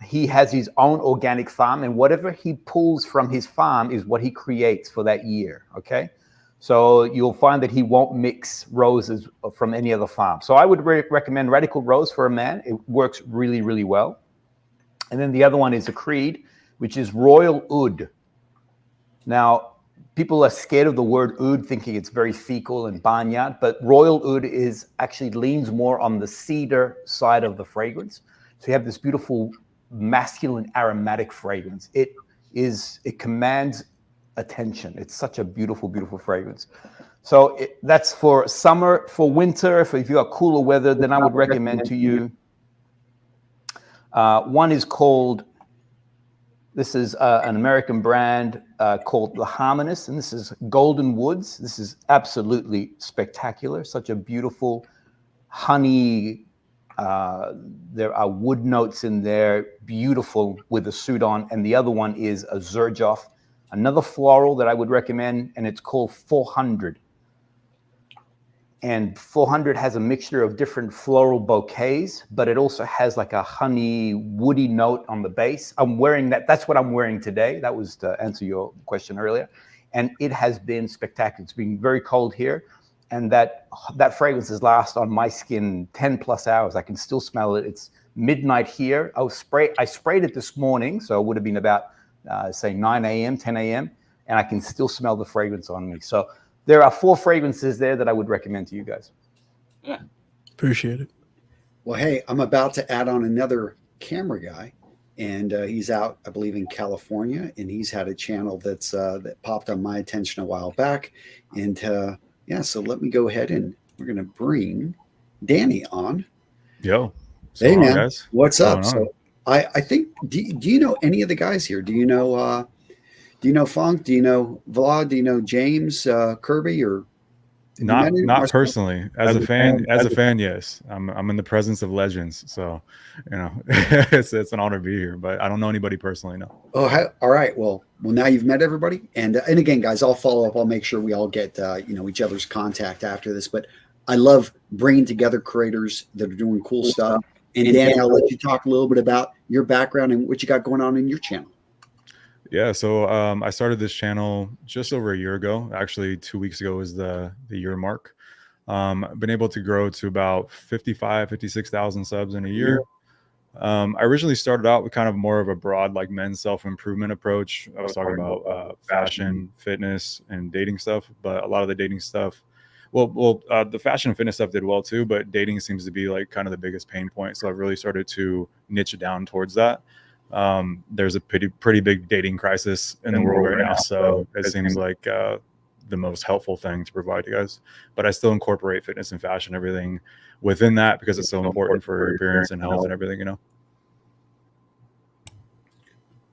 He has his own organic farm, and whatever he pulls from his farm is what he creates for that year, okay? So you'll find that he won't mix roses from any other farm. So I would recommend Radical Rose for a man. It works really, really well. And then the other one is a Creed, which is Royal Oud. Now, people are scared of the word oud, thinking it's very fecal and barnyard, but Royal Oud actually leans more on the cedar side of the fragrance. So you have this beautiful masculine aromatic fragrance. It commands attention. It's such a beautiful, beautiful fragrance. So that's for summer. For winter, if you got cooler weather, then I would recommend to you. One is called, this is an American brand called The Harmonist, and this is Golden Woods. This is absolutely spectacular. Such a beautiful honey. There are wood notes in there, beautiful with the suit on. And the other one is a Xerjoff, another floral that I would recommend, and it's called 400. And 400 has a mixture of different floral bouquets, but it also has like a honey, woody note on the base. I'm wearing that. That's what I'm wearing today. That was to answer your question earlier. And it has been spectacular. It's been very cold here. And that fragrance has lasted on my skin 10 plus hours. I can still smell it. It's midnight here. I sprayed it this morning. So it would have been about, say 9 a.m., 10 a.m. And I can still smell the fragrance on me. So there are 4 fragrances there that I would recommend to you guys. Yeah. Appreciate it. Well, hey, I'm about to add on another camera guy, and he's out, I believe, in California, and he's had a channel that's that popped on my attention a while back. And yeah, so let me go ahead and we're going to bring Danny on. Yo. Hey, man. Guys? What's up? So I think, do you know any of the guys here? Do you know Funk? Do you know Vlad? Do you know James Kirby? Or not personally. As a fan, yes. I'm in the presence of legends, so it's an honor to be here. But I don't know anybody personally. No. Oh, all right. Well, now you've met everybody, and again, guys, I'll follow up. I'll make sure we all get each other's contact after this. But I love bringing together creators that are doing cool stuff. And Danny, I'll let you talk a little bit about your background and what you got going on in your channel. Yeah, so I started this channel just over a year ago. Actually, 2 weeks ago was the year mark. I've been able to grow to about 55,000, 56,000 subs in a year. I originally started out with kind of more of a broad, like, men's self-improvement approach. I was talking about fashion, fitness, and dating stuff, but a lot of the dating stuff, the fashion and fitness stuff did well too, but dating seems to be like kind of the biggest pain point. So I've really started to niche down towards that. There's a pretty big dating crisis in the world right now, so it seems like the most helpful thing to provide you guys. But I still incorporate fitness and fashion, everything within that, because it's so important for your appearance and health and everything, you know.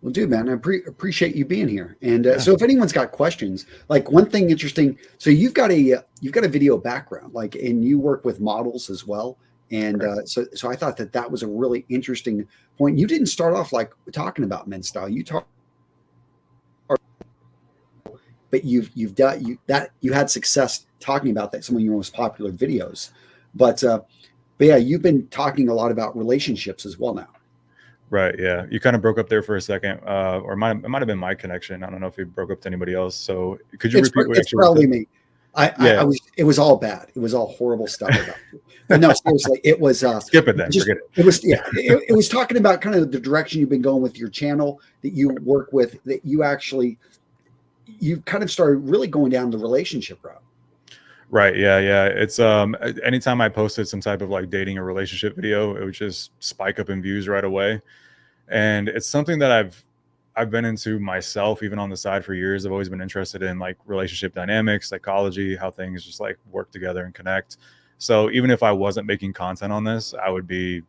Well, dude, man, I appreciate you being here. And so, if anyone's got questions, like one thing interesting, so you've got a video background, like, and you work with models as well. And so I thought that was a really interesting point. You didn't start off like talking about men's style. You talked, but you had success talking about that. Some of your most popular videos, but yeah, you've been talking a lot about relationships as well now. Right. Yeah. You kind of broke up there for a second, or it might have been my connection. I don't know if you broke up to anybody else. So could you repeat what it's probably me. It was all bad. It was all horrible stuff about you. But no, seriously, it was skip it then. Forget it. It was it was talking about kind of the direction you've been going with your channel that you work with, that you kind of started really going down the relationship route. Right. Yeah. Yeah. It's anytime I posted some type of like dating or relationship video, it would just spike up in views right away. And it's something that I've been into myself, even on the side, for years. I've always been interested in like relationship dynamics, psychology, how things just like work together and connect. So even if I wasn't making content on this, I would be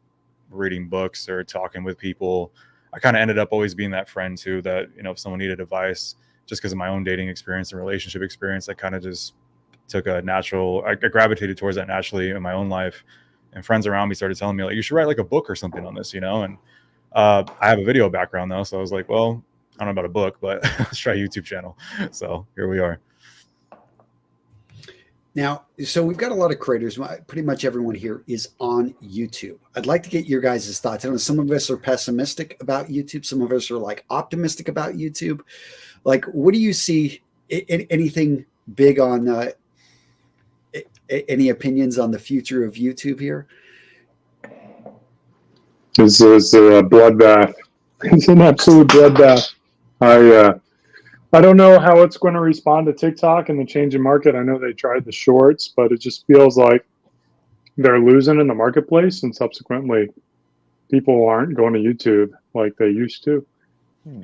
reading books or talking with people. I kind of ended up always being that friend too, that, you know, if someone needed advice, just because of my own dating experience and relationship experience, I kind of just took I gravitated towards that naturally in my own life. And friends around me started telling me, like, you should write like a book or something on this, you know? And I have a video background though. So I was like, well, I don't know about a book, but let's try a YouTube channel. So here we are. Now, so we've got a lot of creators. Pretty much everyone here is on YouTube. I'd like to get your guys' thoughts. I know some of us are pessimistic about YouTube. Some of us are like optimistic about YouTube. Like, what do you see? Anything big on any opinions on the future of YouTube here? This is a bloodbath. It's an absolute bloodbath. I don't know how it's going to respond to TikTok and the change in market. I know they tried the shorts, but it just feels like they're losing in the marketplace, and subsequently people aren't going to YouTube like they used to,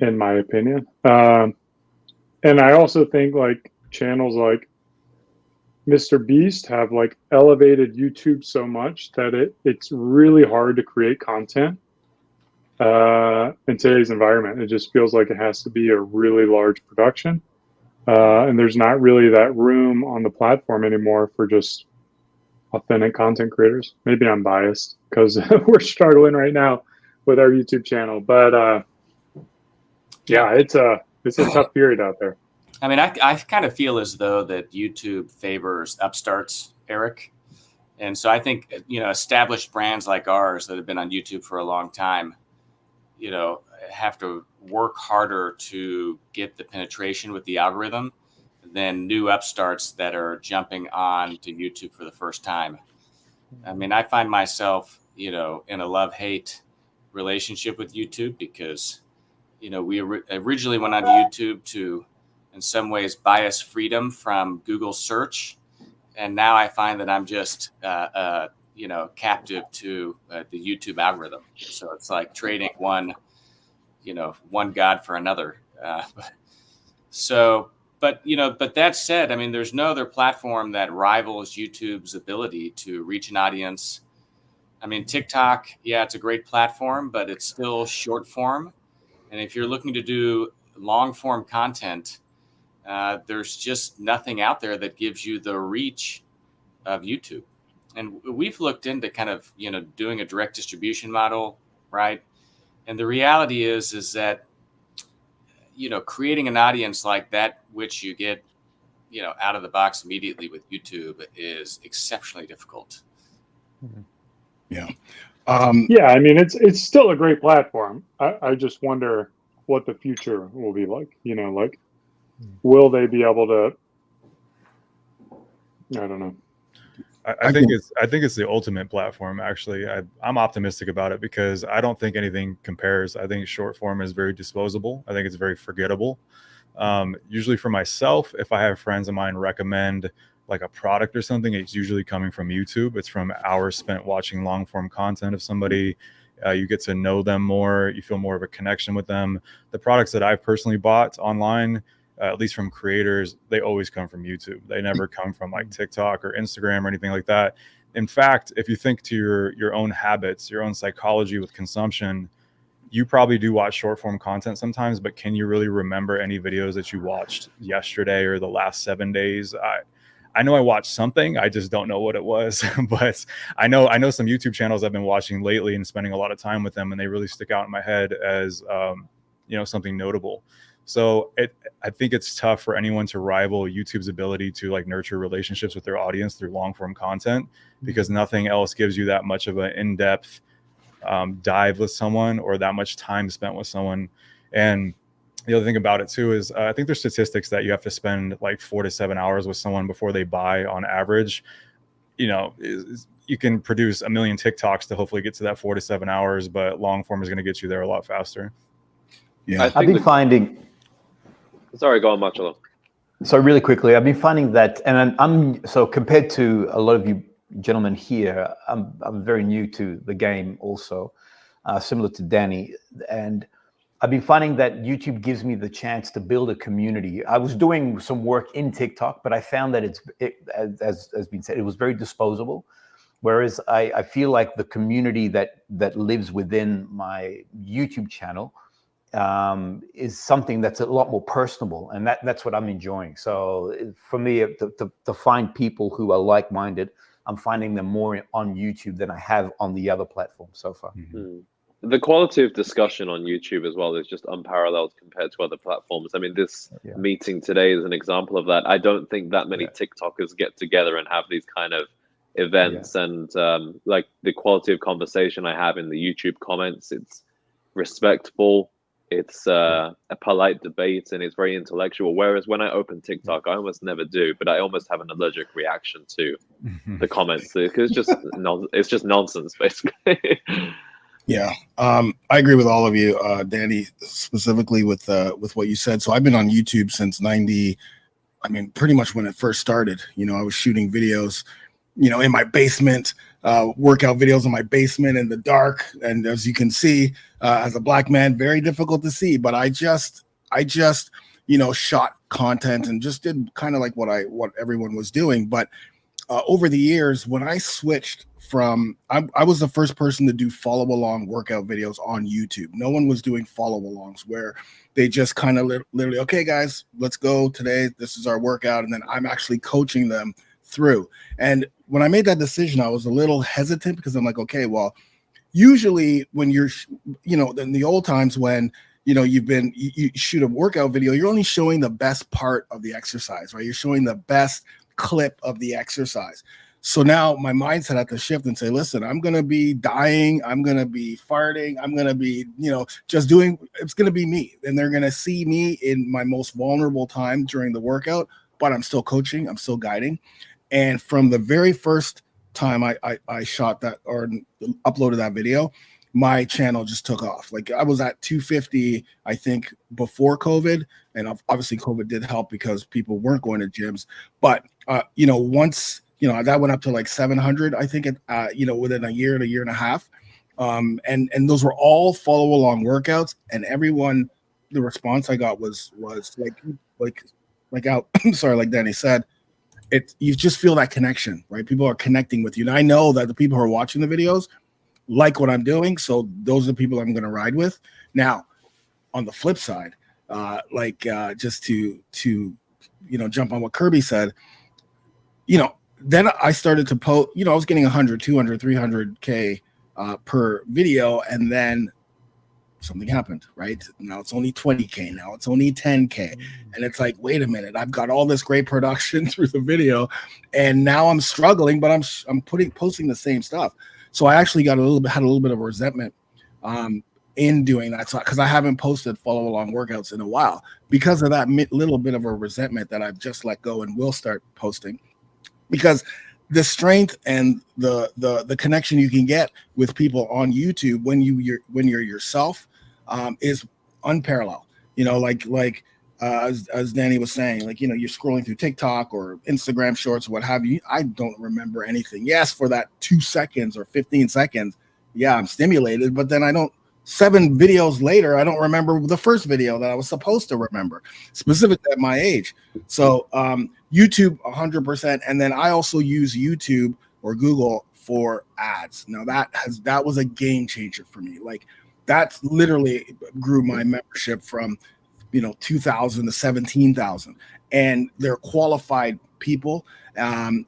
in my opinion. And I also think like channels like Mr. Beast have like elevated YouTube so much that it's really hard to create content in today's environment. It just feels like it has to be a really large production, and there's not really that room on the platform anymore for just authentic content creators. Maybe I'm biased because we're struggling right now with our YouTube channel, but yeah, it's a tough period out there. I mean, I kind of feel as though that YouTube favors upstarts, Eric. And so I think, you know, established brands like ours that have been on YouTube for a long time, you know, have to work harder to get the penetration with the algorithm than new upstarts that are jumping on to YouTube for the first time. I mean, I find myself, you know, in a love-hate relationship with YouTube because, you know, we originally went on YouTube to, in some ways, bias freedom from Google search. And now I find that I'm just, you know, captive to the YouTube algorithm. So it's like trading one God for another. But that said, I mean, there's no other platform that rivals YouTube's ability to reach an audience. I mean, TikTok, yeah, it's a great platform, but it's still short form. And if you're looking to do long form content, there's just nothing out there that gives you the reach of YouTube. And we've looked into kind of, you know, doing a direct distribution model, right? And the reality is that, you know, creating an audience like that, which you get, you know, out of the box immediately with YouTube, is exceptionally difficult. Yeah. Yeah, I mean, it's still a great platform. I just wonder what the future will be like. You know, like, will they be able to? I don't know. I think it's the ultimate platform. Actually, I'm optimistic about it because I don't think anything compares. I think short form is very disposable. I think it's very forgettable. Usually for myself, if I have friends of mine recommend like a product or something, it's usually coming from YouTube. It's from hours spent watching long form content of somebody. You get to know them more. You feel more of a connection with them. The products that I've personally bought online, at least from creators, they always come from YouTube. They never come from like TikTok or Instagram or anything like that. In fact, if you think to your own habits, your own psychology with consumption, you probably do watch short form content sometimes, but can you really remember any videos that you watched yesterday or the last 7 days? I know I watched something. I just don't know what it was, but I know some YouTube channels I've been watching lately and spending a lot of time with them, and they really stick out in my head as something notable. So I think it's tough for anyone to rival YouTube's ability to like nurture relationships with their audience through long form content, because nothing else gives you that much of an in-depth dive with someone or that much time spent with someone. And the other thing about it too is I think there's statistics that you have to spend like 4 to 7 hours with someone before they buy on average. You can produce a million TikToks to hopefully get to that 4 to 7 hours, but long form is going to get you there a lot faster. Yeah, I've been finding. Sorry, go on, Marcello. So really quickly, I've been finding that, and I'm so compared to a lot of you gentlemen here, I'm very new to the game also, similar to Danny, and I've been finding that YouTube gives me the chance to build a community. I was doing some work in TikTok, but I found that as has been said, it was very disposable. Whereas I feel like the community that lives within my YouTube channel is something that's a lot more personable, and that's what I'm enjoying. So for me, to find people who are like-minded, I'm finding them more on YouTube than I have on the other platforms so far. Mm-hmm. The quality of discussion on YouTube as well is just unparalleled compared to other platforms. I mean, this meeting today is an example of that. I don't think that many TikTokers get together and have these kind of events, and like the quality of conversation I have in the YouTube comments, it's respectful, it's a polite debate, and it's very intellectual. Whereas when I open TikTok, I almost never do, but I almost have an allergic reaction to the comments because it's just nonsense, basically. Yeah, I agree with all of you, Danny, specifically with what you said. So I've been on YouTube since pretty much when it first started. I was shooting videos, in my basement, workout videos in my basement in the dark. And as you can see, as a black man, very difficult to see. But I just shot content and just did kind of like what everyone was doing. But over the years, when I switched from, I was the first person to do follow along workout videos on YouTube. No one was doing follow alongs where they just kind of literally, okay, guys, let's go today. This is our workout. And then I'm actually coaching them through. And when I made that decision, I was a little hesitant because I'm like, okay, well, usually when you're, in the old times when, you shoot a workout video, you're only showing the best part of the exercise, right? You're showing the best clip of the exercise. So now my mindset had to shift and say, listen, I'm going to be dying. I'm going to be farting. I'm going to be, just doing, it's going to be me. And they're going to see me in my most vulnerable time during the workout, but I'm still coaching. I'm still guiding. And from the very first time I shot that or uploaded that video, my channel just took off. Like I was at 250, I think, before COVID. And obviously COVID did help because people weren't going to gyms. But, once, that went up to like 700, I think, within a year and a half. And those were all follow along workouts. And everyone, the response I got was like out, sorry, like Danny said, you just feel that connection, right? People are connecting with you. And I know that the people who are watching the videos like what I'm doing. So those are the people I'm going to ride with. Now, on the flip side, just to jump on what Kirby said, then I started to post, I was getting 100, 200, 300K per video. And then something happened, right? Now it's only 20K. Now it's only 10K. And it's like, wait a minute, I've got all this great production through the video. And now I'm struggling, but I'm posting the same stuff. So I actually had a little bit of resentment in doing that. So, because I haven't posted follow along workouts in a while because of that little bit of a resentment that I've just let go and will start posting. Because the strength and the connection you can get with people on YouTube when you're yourself is unparalleled. You know, as Danny was saying, like, you know, you're scrolling through TikTok or Instagram Shorts or what have you. I don't remember anything. Yes, for that 2 seconds or 15 seconds, yeah, I'm stimulated, but then I don't. 7 videos later, I don't remember the first video that I was supposed to remember, specifically at my age. So YouTube 100%, and then I also use YouTube or Google for ads. Now that was a game changer for me. Like, that literally grew my membership from 2,000 to 17,000, and they're qualified people. And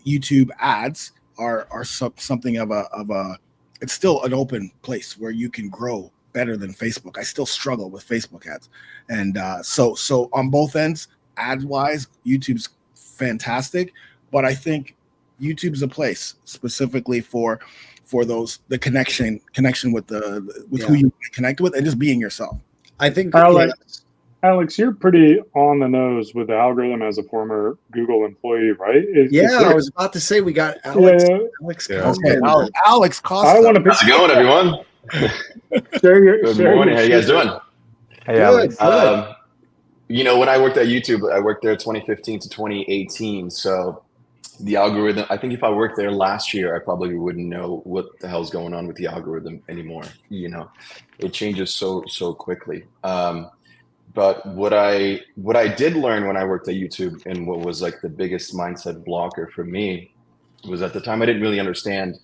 YouTube ads are something of a it's still an open place where you can grow better than Facebook. I still struggle with Facebook ads, and so on both ends, ad wise, YouTube's fantastic, but I think YouTube's a place specifically for the connection with who you connect with, and just being yourself. I think Alex, you're pretty on the nose with the algorithm as a former Google employee, right? I was about to say we got Alex. Alex Costa. Alex Costa. I want to. How's it going, everyone? Good morning. How you guys doing? Hey, Alex. You know, when I worked at YouTube, I worked there 2015 to 2018. So the algorithm, I think if I worked there last year, I probably wouldn't know what the hell's going on with the algorithm anymore. You know, it changes so quickly. But what I did learn when I worked at YouTube, and what was like the biggest mindset blocker for me, was at the time I didn't really understand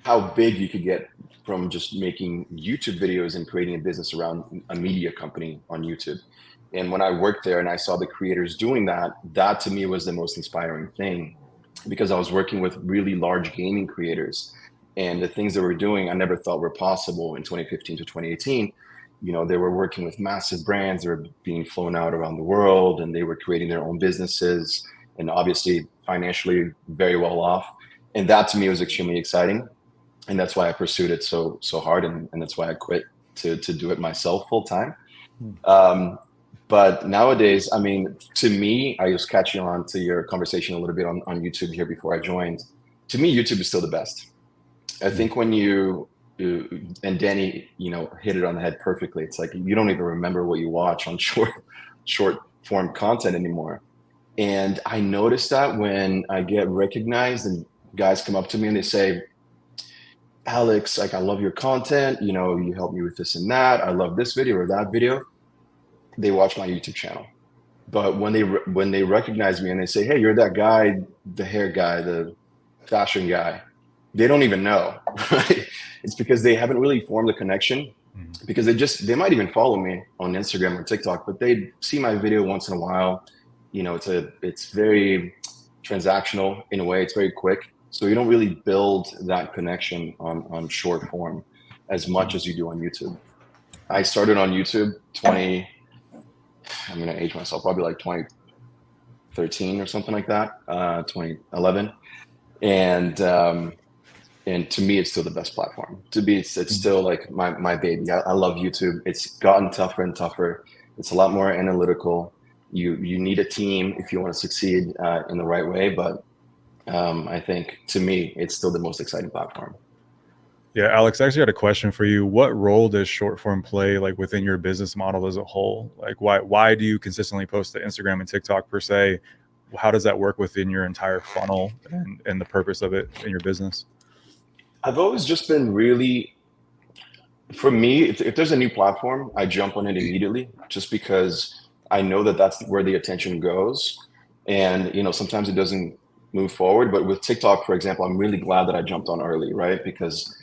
how big you could get from just making YouTube videos and creating a business around a media company on YouTube. And when I worked there and I saw the creators doing that, that to me was the most inspiring thing, because I was working with really large gaming creators, and the things they were doing I never thought were possible in 2015 to 2018. You know, they were working with massive brands, they were being flown out around the world, and they were creating their own businesses, and obviously financially very well off. And that to me was extremely exciting. And that's why I pursued it so hard, and that's why I quit to do it myself full time. But nowadays, I mean, to me, I was catching on to your conversation a little bit on YouTube here before I joined. To me, YouTube is still the best. I think when and Danny, you know, hit it on the head perfectly. It's like you don't even remember what you watch on short form content anymore. And I noticed that when I get recognized and guys come up to me and they say, Alex, like, I love your content. You know, you helped me with this and that. I love this video or that video. They watch my YouTube channel. But when they recognize me and they say, hey, you're that guy, the hair guy, the fashion guy, they don't even know, right? It's because they haven't really formed a connection, because they might even follow me on Instagram or TikTok, but they see my video once in a while. You know, it's very transactional in a way. It's very quick. So you don't really build that connection on short form as much as you do on YouTube. I started on YouTube I'm going to age myself, probably like 2013 or something like that, 2011. And to me, it's still the best platform. It's still like my baby. I love YouTube. It's gotten tougher and tougher. It's a lot more analytical. You need a team if you want to succeed in the right way. But I think, to me, it's still the most exciting platform. Yeah, Alex, I actually had a question for you. What role does short form play like within your business model as a whole? Like, why do you consistently post to Instagram and TikTok per se? How does that work within your entire funnel and the purpose of it in your business? I've always just been really, for me, if there's a new platform, I jump on it immediately, just because I know that that's where the attention goes. And, you know, sometimes it doesn't move forward. But with TikTok, for example, I'm really glad that I jumped on early, right? Because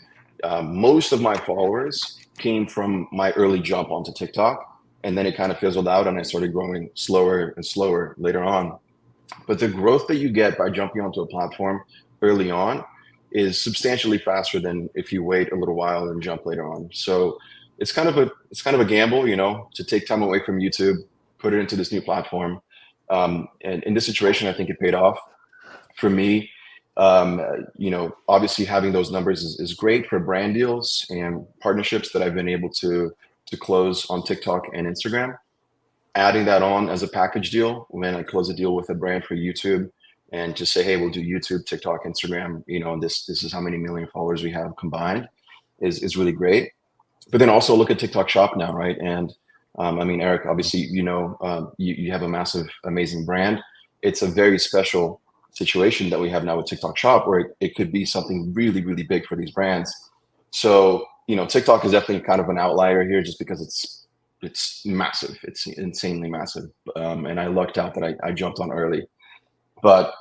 most of my followers came from my early jump onto TikTok, and then it kind of fizzled out and I started growing slower and slower later on. But the growth that you get by jumping onto a platform early on is substantially faster than if you wait a little while and jump later on. So it's kind of a gamble, you know, to take time away from YouTube, put it into this new platform. And in this situation, I think it paid off for me. You know, obviously having those numbers is great for brand deals and partnerships that I've been able to close on TikTok and Instagram. Adding that on as a package deal when I close a deal with a brand for YouTube and just say, hey, we'll do YouTube, TikTok, Instagram, you know, and this is how many million followers we have combined is really great. But then also look at TikTok Shop now, right? And I mean, Eric, obviously, you know, you have a massive, amazing brand. It's a very special situation that we have now with TikTok Shop, where it could be something really, really big for these brands. So, you know, TikTok is definitely kind of an outlier here, just because it's massive. It's insanely massive. And I lucked out that I jumped on early. But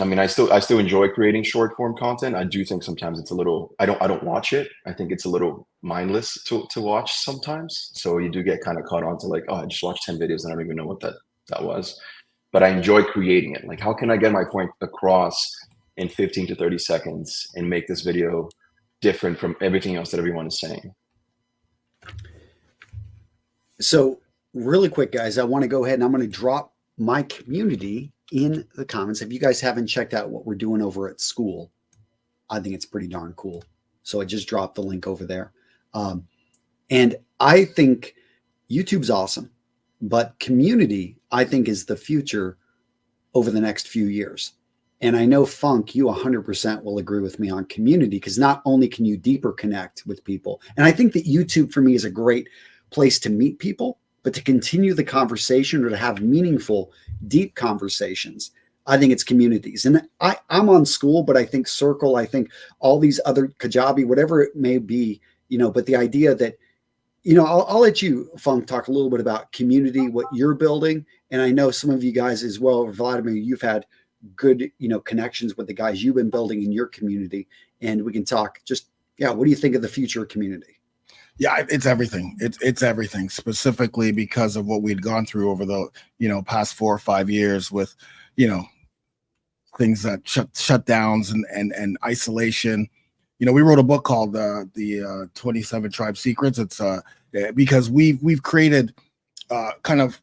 I mean, I still enjoy creating short form content. I do think sometimes it's a little, I don't watch it. I think it's a little mindless to watch sometimes. So you do get kind of caught on to like, oh, I just watched 10 videos and I don't even know what that was. But I enjoy creating it. Like, how can I get my point across in 15 to 30 seconds and make this video different from everything else that everyone is saying? So really quick, guys, I want to go ahead and I'm going to drop my community in the comments. If you guys haven't checked out what we're doing over at school, I think it's pretty darn cool. So I just dropped the link over there. And I think YouTube's awesome, but community, I think, is the future over the next few years. And I know, Funk, you 100% will agree with me on community, because not only can you deeper connect with people, and I think that YouTube for me is a great place to meet people, but to continue the conversation or to have meaningful, deep conversations, I think it's communities. And I'm on school, but I think Circle, I think all these other Kajabi, whatever it may be, you know, but the idea that, you know, I'll let you, Funk, talk a little bit about community, what you're building. And I know some of you guys as well, Vladimir, you've had good, you know, connections with the guys you've been building in your community. And we can talk just, yeah, what do you think of the future of community? Yeah, it's everything. It's everything, specifically because of what we'd gone through over the, you know, past 4 or 5 years with, you know, things that shutdowns and isolation. You know, we wrote a book called the 27 Tribe Secrets. It's because we've created kind of,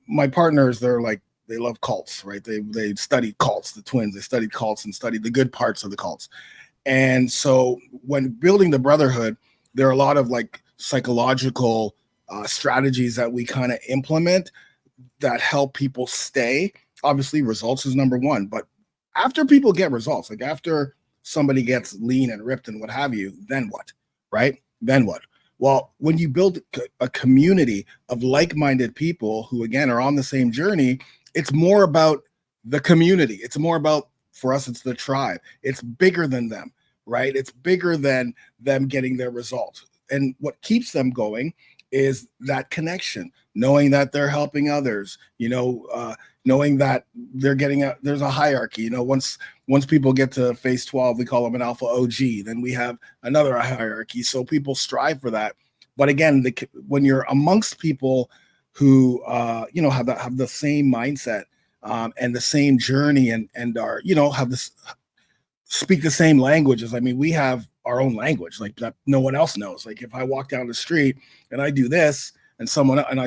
my partners, they love cults, right? They studied cults, the twins, they studied cults and studied the good parts of the cults. And so when building the brotherhood, there are a lot of like psychological strategies that we kind of implement that help people stay. Obviously, results is number one, but after people get results, like after somebody gets lean and ripped and what have you, then what, right? Then what? Well, when you build a community of like-minded people who, again, are on the same journey, it's more about the community. It's more about, for us, it's the tribe. It's bigger than them, right? It's bigger than them getting their results. And what keeps them going is that connection, knowing that they're helping others, you know, knowing that they're getting there's a hierarchy. You know, once people get to phase 12, we call them an alpha OG. Then we have another hierarchy. So people strive for that. But again, when you're amongst people who, you know, have the same mindset and the same journey and are, you know, speak the same languages. I mean, we have our own language, like that no one else knows. Like if I walk down the street and I do this, and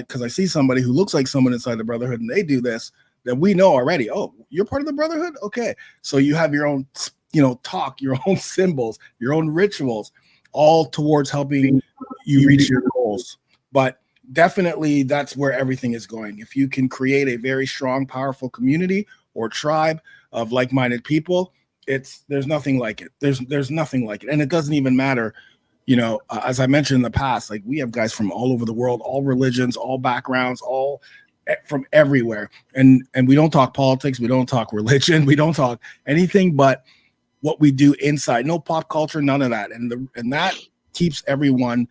because I see somebody who looks like someone inside the brotherhood and they do this, then we know already, oh, you're part of the brotherhood? Okay. So you have your own, you know, talk, your own symbols, your own rituals, all towards helping you reach your goals. But definitely that's where everything is going. If you can create a very strong, powerful community or tribe of like-minded people, there's nothing like it. There's nothing like it. And it doesn't even matter, you know, as I mentioned in the past, like we have guys from all over the world, all religions, all backgrounds, all from everywhere. And we don't talk politics. We don't talk religion. We don't talk anything but what we do inside. No pop culture, none of that. And that keeps everyone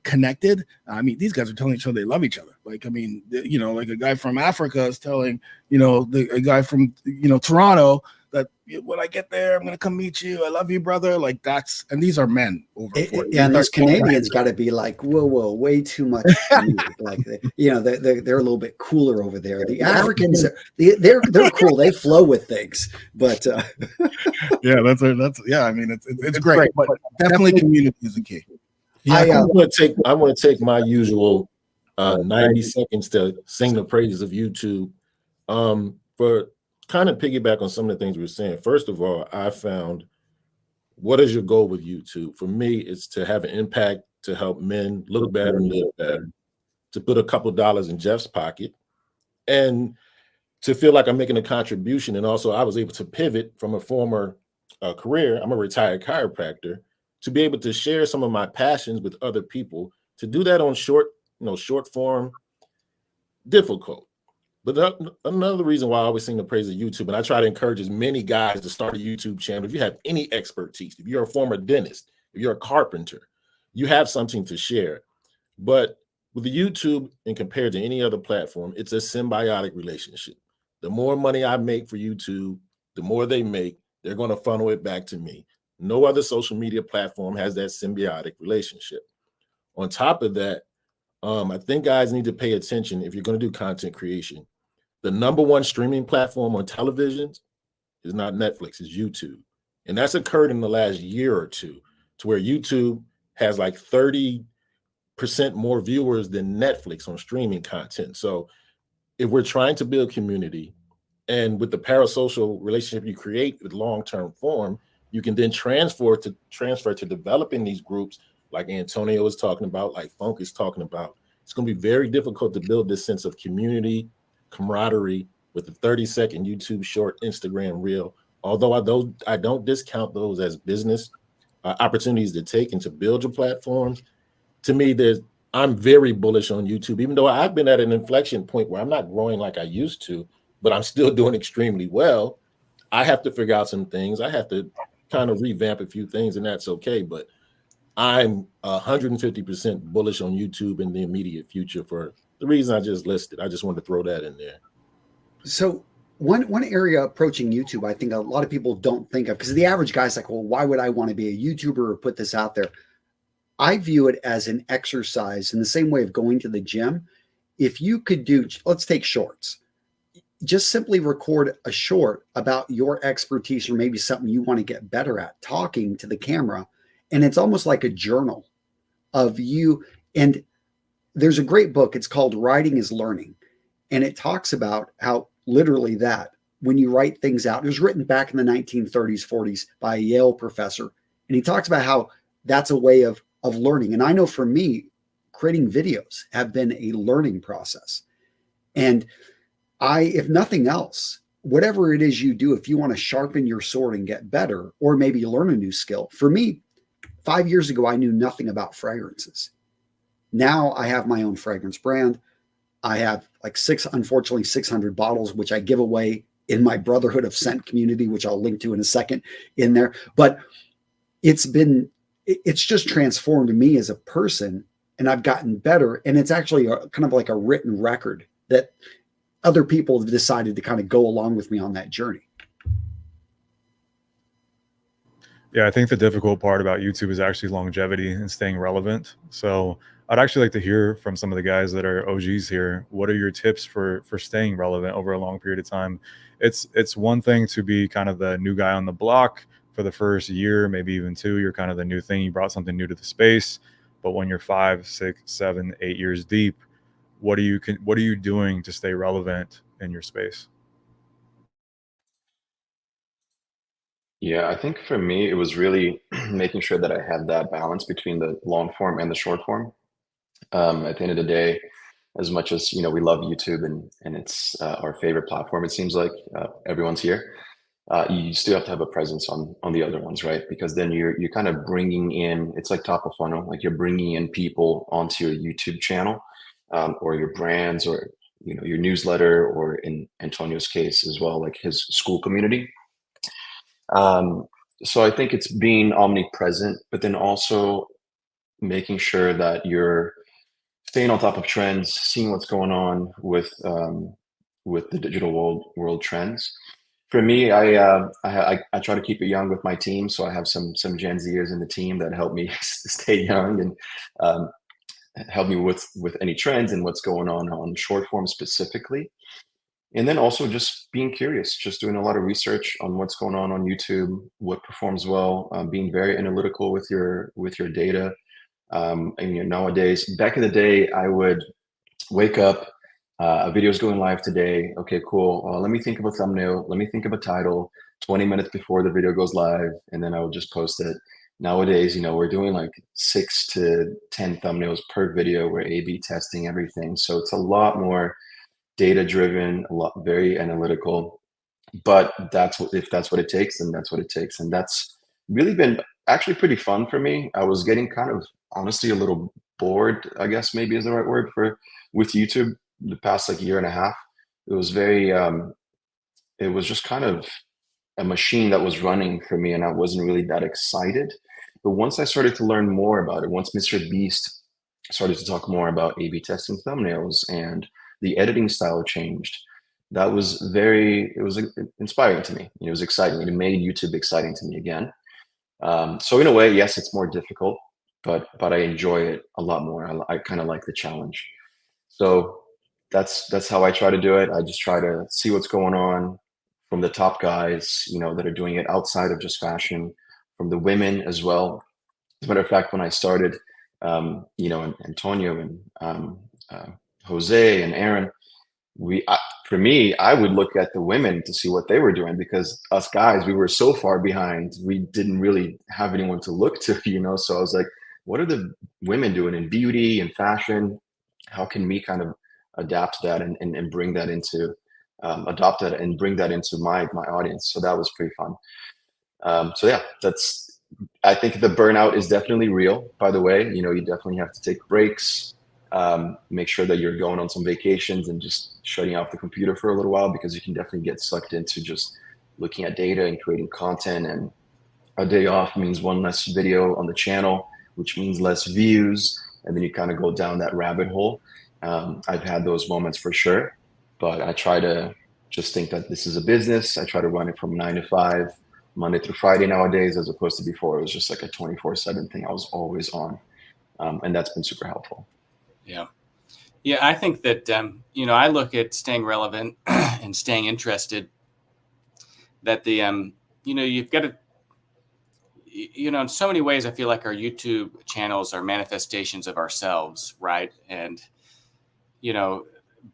connected. I mean, these guys are telling each other they love each other. Like, I mean, you know, like a guy from Africa is telling, you know, a guy from, you know, Toronto that when I get there, I'm going to come meet you. I love you, brother. Like and these are men over 40. Yeah, and those Canadians got to be like, whoa, way too much for me. Like, you know, they're a little bit cooler over there. The Africans, they're cool. They flow with things, but yeah, yeah. I mean, it's great, but definitely community is the key. Yeah, I want to take my usual 90 seconds to sing the praises of YouTube. For kind of piggyback on some of the things we were saying. First of all, I found, what is your goal with YouTube? For me, it's to have an impact, to help men look better and live better, to put a couple dollars in Jeff's pocket. And to feel like I'm making a contribution. And also I was able to pivot from a former career. I'm a retired chiropractor, to be able to share some of my passions with other people, to do that on short form, difficult. But another reason why I always sing the praise of YouTube, and I try to encourage as many guys to start a YouTube channel. If you have any expertise, if you're a former dentist, if you're a carpenter, you have something to share. But with the YouTube, and compared to any other platform, it's a symbiotic relationship. The more money I make for YouTube, the more they make, they're going to funnel it back to me. No other social media platform has that symbiotic relationship. On top of that, I think guys need to pay attention if you're going to do content creation. The number one streaming platform on televisions is not Netflix, it's YouTube. And that's occurred in the last year or two, to where YouTube has like 30% more viewers than Netflix on streaming content. So if we're trying to build community, and with the parasocial relationship you create with long-term form, you can then transfer to developing these groups like Antonio was talking about, like Funk is talking about. It's going to be very difficult to build this sense of community, camaraderie with the 30-second YouTube short, Instagram reel. Although I don't discount those as business opportunities to take and to build your platforms. To me, I'm very bullish on YouTube, even though I've been at an inflection point where I'm not growing like I used to, but I'm still doing extremely well. I have to figure out some things. I have to kind of revamp a few things, and that's okay. But I'm 150% bullish on YouTube in the immediate future for the reason I just listed. I just wanted to throw that in there. So one area approaching YouTube, I think a lot of people don't think of, because the average guy's like, well, why would I want to be a YouTuber or put this out there? I view it as an exercise in the same way of going to the gym. If you could do, let's take shorts. Just simply record a short about your expertise or maybe something you want to get better at, talking to the camera. And it's almost like a journal of you. And there's a great book. It's called Writing is Learning. And it talks about how literally that when you write things out, it was written back in the 1930s, 40s by a Yale professor. And he talks about how that's a way of learning. And I know for me, creating videos have been a learning process. And if nothing else, whatever it is you do, if you want to sharpen your sword and get better, or maybe learn a new skill. For me, 5 years ago, I knew nothing about fragrances. Now I have my own fragrance brand. I have like unfortunately 600 bottles, which I give away in my Brotherhood of Scent community, which I'll link to in a second in there. But it's just transformed me as a person, and I've gotten better. And it's actually kind of like a written record that other people have decided to kind of go along with me on that journey. Yeah, I think the difficult part about YouTube is actually longevity and staying relevant. So I'd actually like to hear from some of the guys that are OGs here. What are your tips for staying relevant over a long period of time? It's one thing to be kind of the new guy on the block for the first year, maybe even 2. You're kind of the new thing. You brought something new to the space. But when you're 5, 6, 7, 8 years deep, what are you doing to stay relevant in your space? Yeah, I think for me, it was really making sure that I had that balance between the long form and the short form. At the end of the day, as much as we love YouTube and it's our favorite platform, it seems like everyone's here. You still have to have a presence on the other ones, right? Because then you're kind of bringing in, it's like top of funnel, like you're bringing in people onto your YouTube channel, or your brands, or your newsletter, or in Antonio's case as well, like his school community. So I think it's being omnipresent, but then also making sure that you're staying on top of trends, seeing what's going on with the digital world trends. For me, I try to keep it young with my team, so I have some Gen Zers in the team that help me stay young and help me with any trends and what's going on short form specifically. And then also just being curious, just doing a lot of research on what's going on YouTube, what performs well, being very analytical with your data. And nowadays, back in the day, I would wake up, a video's going live today. Okay, cool. Let me think of a thumbnail. Let me think of a title 20 minutes before the video goes live, and then I would just post it. Nowadays, we're doing like 6 to 10 thumbnails per video. We're A/B testing everything. So it's a lot more data driven, a lot, very analytical. But if that's what it takes, then that's what it takes. And that's really been actually pretty fun for me. I was getting kind of honestly a little bored, I guess maybe is the right word with YouTube the past like year and a half. It was very it was just kind of a machine that was running for me, and I wasn't really that excited. But once I started to learn more about it, once Mr. Beast started to talk more about A/B testing thumbnails and the editing style changed, that was it was inspiring to me. It was exciting. It made YouTube exciting to me again. So in a way, yes, it's more difficult, but I enjoy it a lot more. I kind of like the challenge. So that's how I try to do it. I just try to see what's going on from the top guys, that are doing it outside of just fashion, from the women as well. As a matter of fact, when I started, Antonio and Jose and Aaron, for me, I would look at the women to see what they were doing, because us guys, we were so far behind. We didn't really have anyone to look to, So I was like, what are the women doing in beauty and fashion? How can we kind of adapt that and bring that into adopt that and bring that into my audience? So that was pretty fun. So yeah, I think the burnout is definitely real, by the way. You definitely have to take breaks, make sure that you're going on some vacations and just shutting off the computer for a little while, because you can definitely get sucked into just looking at data and creating content. And a day off means one less video on the channel, which means less views. And then you kind of go down that rabbit hole. I've had those moments for sure, but I try to just think that this is a business. I try to run it from 9 to 5, Monday through Friday nowadays, as opposed to before. It was just like a 24/7 thing. I was always on. And that's been super helpful. Yeah. Yeah. I think that, I look at staying relevant and staying interested, that you've got to, in so many ways, I feel like our YouTube channels are manifestations of ourselves, right? And,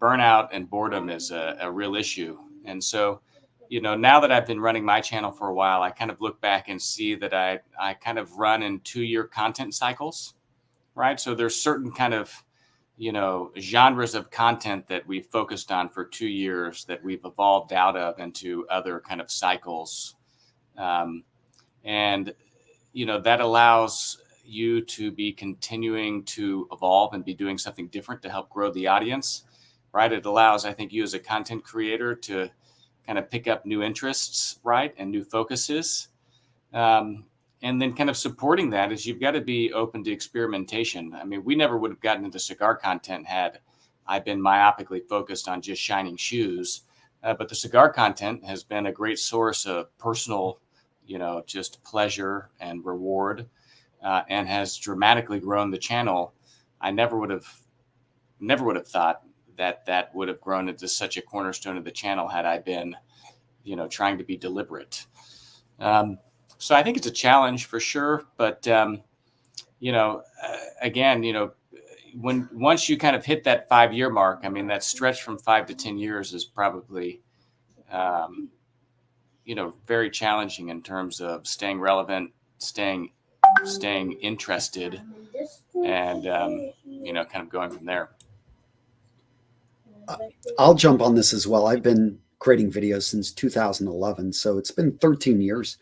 burnout and boredom is a real issue. And so, now that I've been running my channel for a while, I kind of look back and see that I kind of run in 2-year content cycles, right? So there's certain kind of, genres of content that we've focused on for 2 years that we've evolved out of into other kind of cycles. And, that allows you to be continuing to evolve and be doing something different to help grow the audience, right? It allows, I think, you as a content creator to kind of pick up new interests, right? And new focuses. And then kind of supporting that is you've got to be open to experimentation. I mean, we never would have gotten into cigar content had I been myopically focused on just shining shoes. But the cigar content has been a great source of personal, just pleasure and reward, and has dramatically grown the channel. I never would have thought that would have grown into such a cornerstone of the channel had I been, trying to be deliberate. So I think it's a challenge for sure, but again, once you kind of hit that 5-year mark, I mean, that stretch from 5 to 10 years is probably, very challenging in terms of staying relevant, staying interested, and kind of going from there. I'll jump on this as well. I've been creating videos since 2011, so it's been 13 years.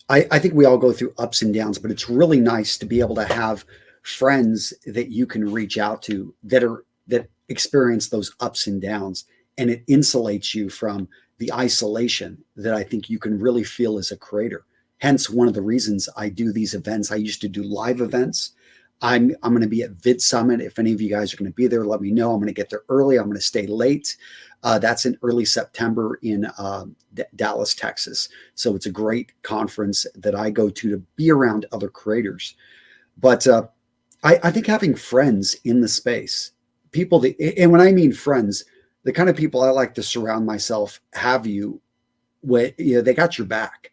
I think we all go through ups and downs, but it's really nice to be able to have friends that you can reach out to that experience those ups and downs, and it insulates you from the isolation that I think you can really feel as a creator. Hence, one of the reasons I do these events. I used to do live events. I'm going to be at Vid Summit. If any of you guys are going to be there, let me know. I'm going to get there early. I'm going to stay late. That's in early September in Dallas, Texas. So it's a great conference that I go to be around other creators. But I think having friends in the space, people that, and when I mean friends, the kind of people I like to surround myself, they got your back.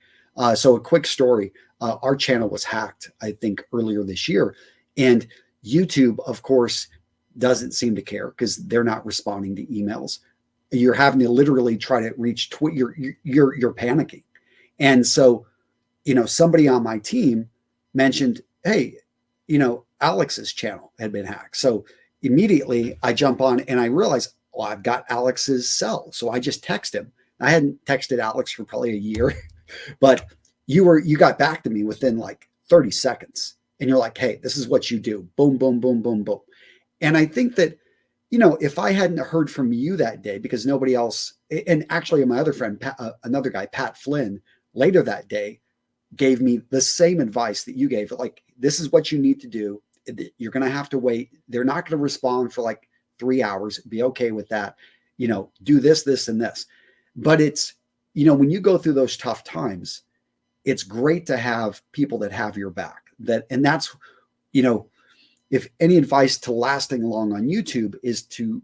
So a quick story, our channel was hacked, I think, earlier this year. And YouTube, of course, doesn't seem to care because they're not responding to emails. You're having to literally try to reach Twitter. You're panicking. And so, somebody on my team mentioned, hey, Alex's channel had been hacked. So immediately I jump on and I realize, well, I've got Alex's cell. So I just text him. I hadn't texted Alex for probably a year, but you got back to me within like 30 seconds. And you're like, hey, this is what you do. Boom, boom, boom, boom, boom. And I think that, if I hadn't heard from you that day, because nobody else, and actually my other friend, another guy, Pat Flynn, later that day gave me the same advice that you gave. Like, this is what you need to do. You're going to have to wait. They're not going to respond for like 3 hours. Be okay with that. Do this, this, and this. But it's, when you go through those tough times, it's great to have people that have your back. And that's, if any advice to lasting long on YouTube is to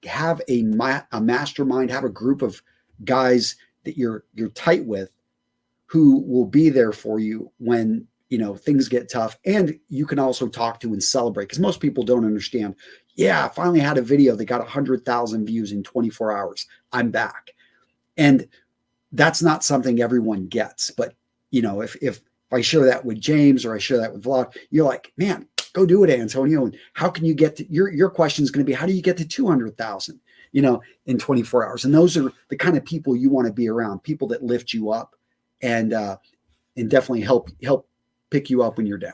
have a mastermind, have a group of guys that you're tight with, who will be there for you when things get tough, and you can also talk to and celebrate, because most people don't understand. Yeah, I finally had a video that got 100,000 views in 24 hours. I'm back, and that's not something everyone gets. But if I share that with James or I share that with Vlad, you're like, man, go do it, Antonio. And how can you get to your question is going to be, how do you get to 200,000, in 24 hours? And those are the kind of people you want to be around, people that lift you up and definitely help pick you up when you're down.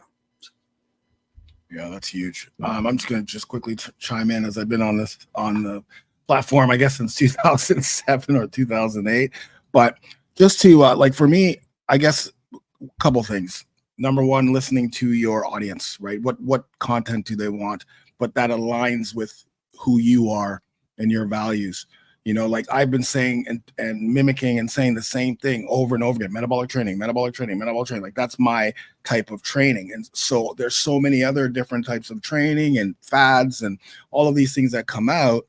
Yeah, that's huge. I'm just going to quickly chime in, as I've been on the platform, I guess, since 2007 or 2008. But just to for me, I guess a couple things. Number one, listening to your audience, right? What content do they want? But that aligns with who you are and your values. Like I've been saying and mimicking and saying the same thing over and over again: metabolic training. Like, that's my type of training. And so there's so many other different types of training and fads and all of these things that come out.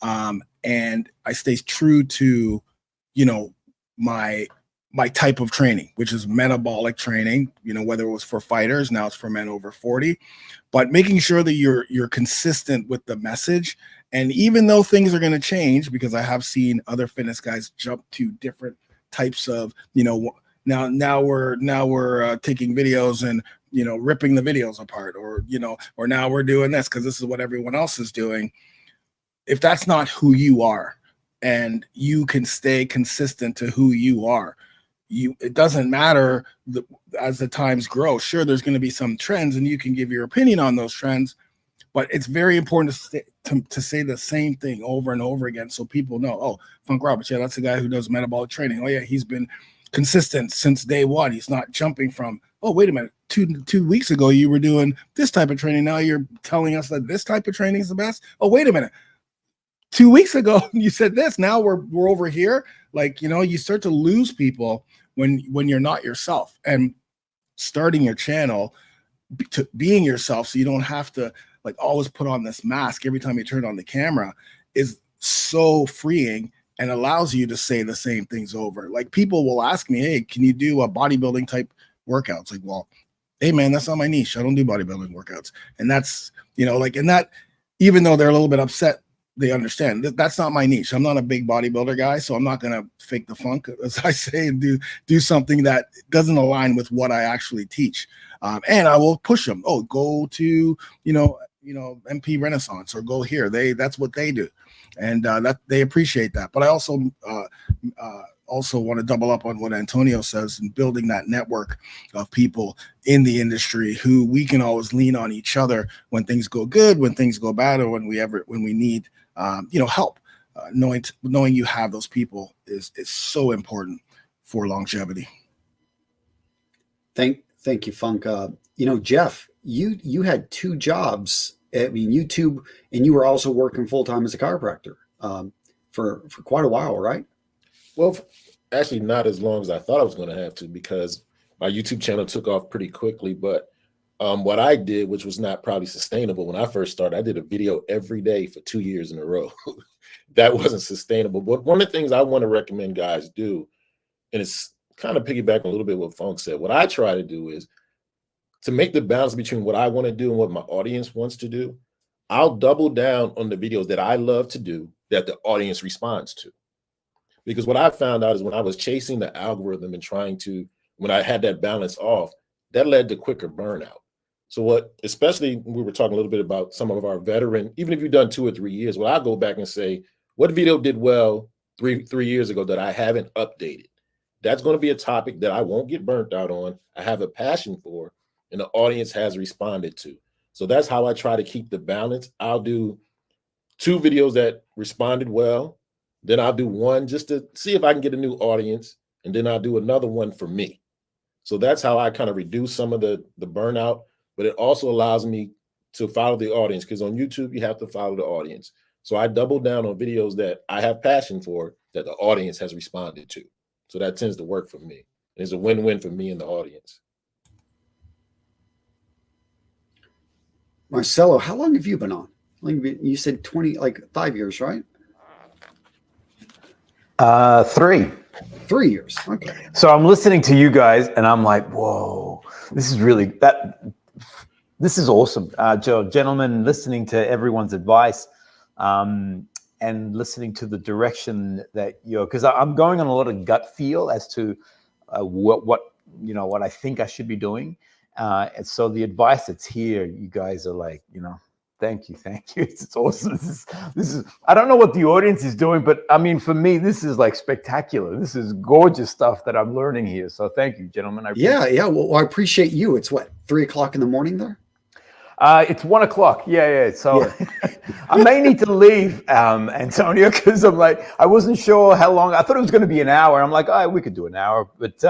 And I stay true to, my type of training, which is metabolic training, whether it was for fighters, now it's for men over 40, but making sure that you're consistent with the message. And even though things are going to change, because I have seen other fitness guys jump to different types of, now we're taking videos and, ripping the videos apart, or now we're doing this because this is what everyone else is doing. If that's not who you are, and you can stay consistent to who you are, it doesn't matter as the times grow. Sure, there's going to be some trends and you can give your opinion on those trends, but it's very important to say the same thing over and over again, so people know, oh, Funk Roberts, yeah, that's the guy who does metabolic training. Oh yeah, he's been consistent since day one. He's not jumping from, oh, wait a minute, two weeks ago you were doing this type of training, now you're telling us that this type of training is the best. Oh, wait a minute, 2 weeks ago you said this, now we're over here. Like, you start to lose people when you're not yourself. And starting your channel to being yourself, so you don't have to like always put on this mask every time you turn on the camera, is so freeing and allows you to say the same things over. Like, people will ask me, hey, can you do a bodybuilding type workouts? Like, well, hey man, that's not my niche. I don't do bodybuilding workouts. And that's, and that, even though they're a little bit upset, they understand that that's not my niche. I'm not a big bodybuilder guy, so I'm not going to fake the funk, as I say, and do something that doesn't align with what I actually teach. And I will push them. Oh, go to, MP Renaissance, or go here. That's what they do. And that they appreciate that. But I also want to double up on what Antonio says, and building that network of people in the industry who we can always lean on each other when things go good, when things go bad, or when we need help. Knowing you have those people is so important for longevity. Thank you, Funk. Jeff, you had 2 jobs. I mean, YouTube, and you were also working full time as a chiropractor for quite a while, right? Well, actually, not as long as I thought I was going to have to, because my YouTube channel took off pretty quickly. But what I did, which was not probably sustainable when I first started, I did a video every day for 2 years in a row. That wasn't sustainable. But one of the things I want to recommend guys do, and it's kind of piggyback a little bit what Funk said, what I try to do is to make the balance between what I want to do and what my audience wants to do. I'll double down on the videos that I love to do that the audience responds to. Because what I found out is when I was chasing the algorithm and when I had that balance off, that led to quicker burnout. So what, especially we were talking a little bit about some of our veteran, even if you've done 2 or 3 years, well, I'll go back and say, what video did well three years ago that I haven't updated? That's going to be a topic that I won't get burnt out on. I have a passion for, and the audience has responded to. So that's how I try to keep the balance. I'll do 2 videos that responded well. Then I'll do one just to see if I can get a new audience. And then I'll do another one for me. So that's how I kind of reduce some of the burnout, but it also allows me to follow the audience, because on YouTube, you have to follow the audience. So I double down on videos that I have passion for, that the audience has responded to. So that tends to work for me. It's a win-win for me and the audience. Marcelo, how long have you been on? You said 5 years, right? 3. 3 years. Okay. So I'm listening to you guys, and I'm like, whoa, this is awesome. Gentlemen, listening to everyone's advice, and listening to the direction that because I'm going on a lot of gut feel as to what I think I should be doing. And so the advice that's here, you guys are like, thank you. It's awesome. This is I don't know what the audience is doing, but I mean, for me, this is like spectacular. This is gorgeous stuff that I'm learning here. So thank you, gentlemen. Yeah. Well, I appreciate you. It's what, 3 o'clock in the morning there? It's 1 o'clock. Yeah. So I may need to leave, Antonio, because I'm like, I wasn't sure how long. I thought it was going to be an hour. I'm like, we could do an hour, but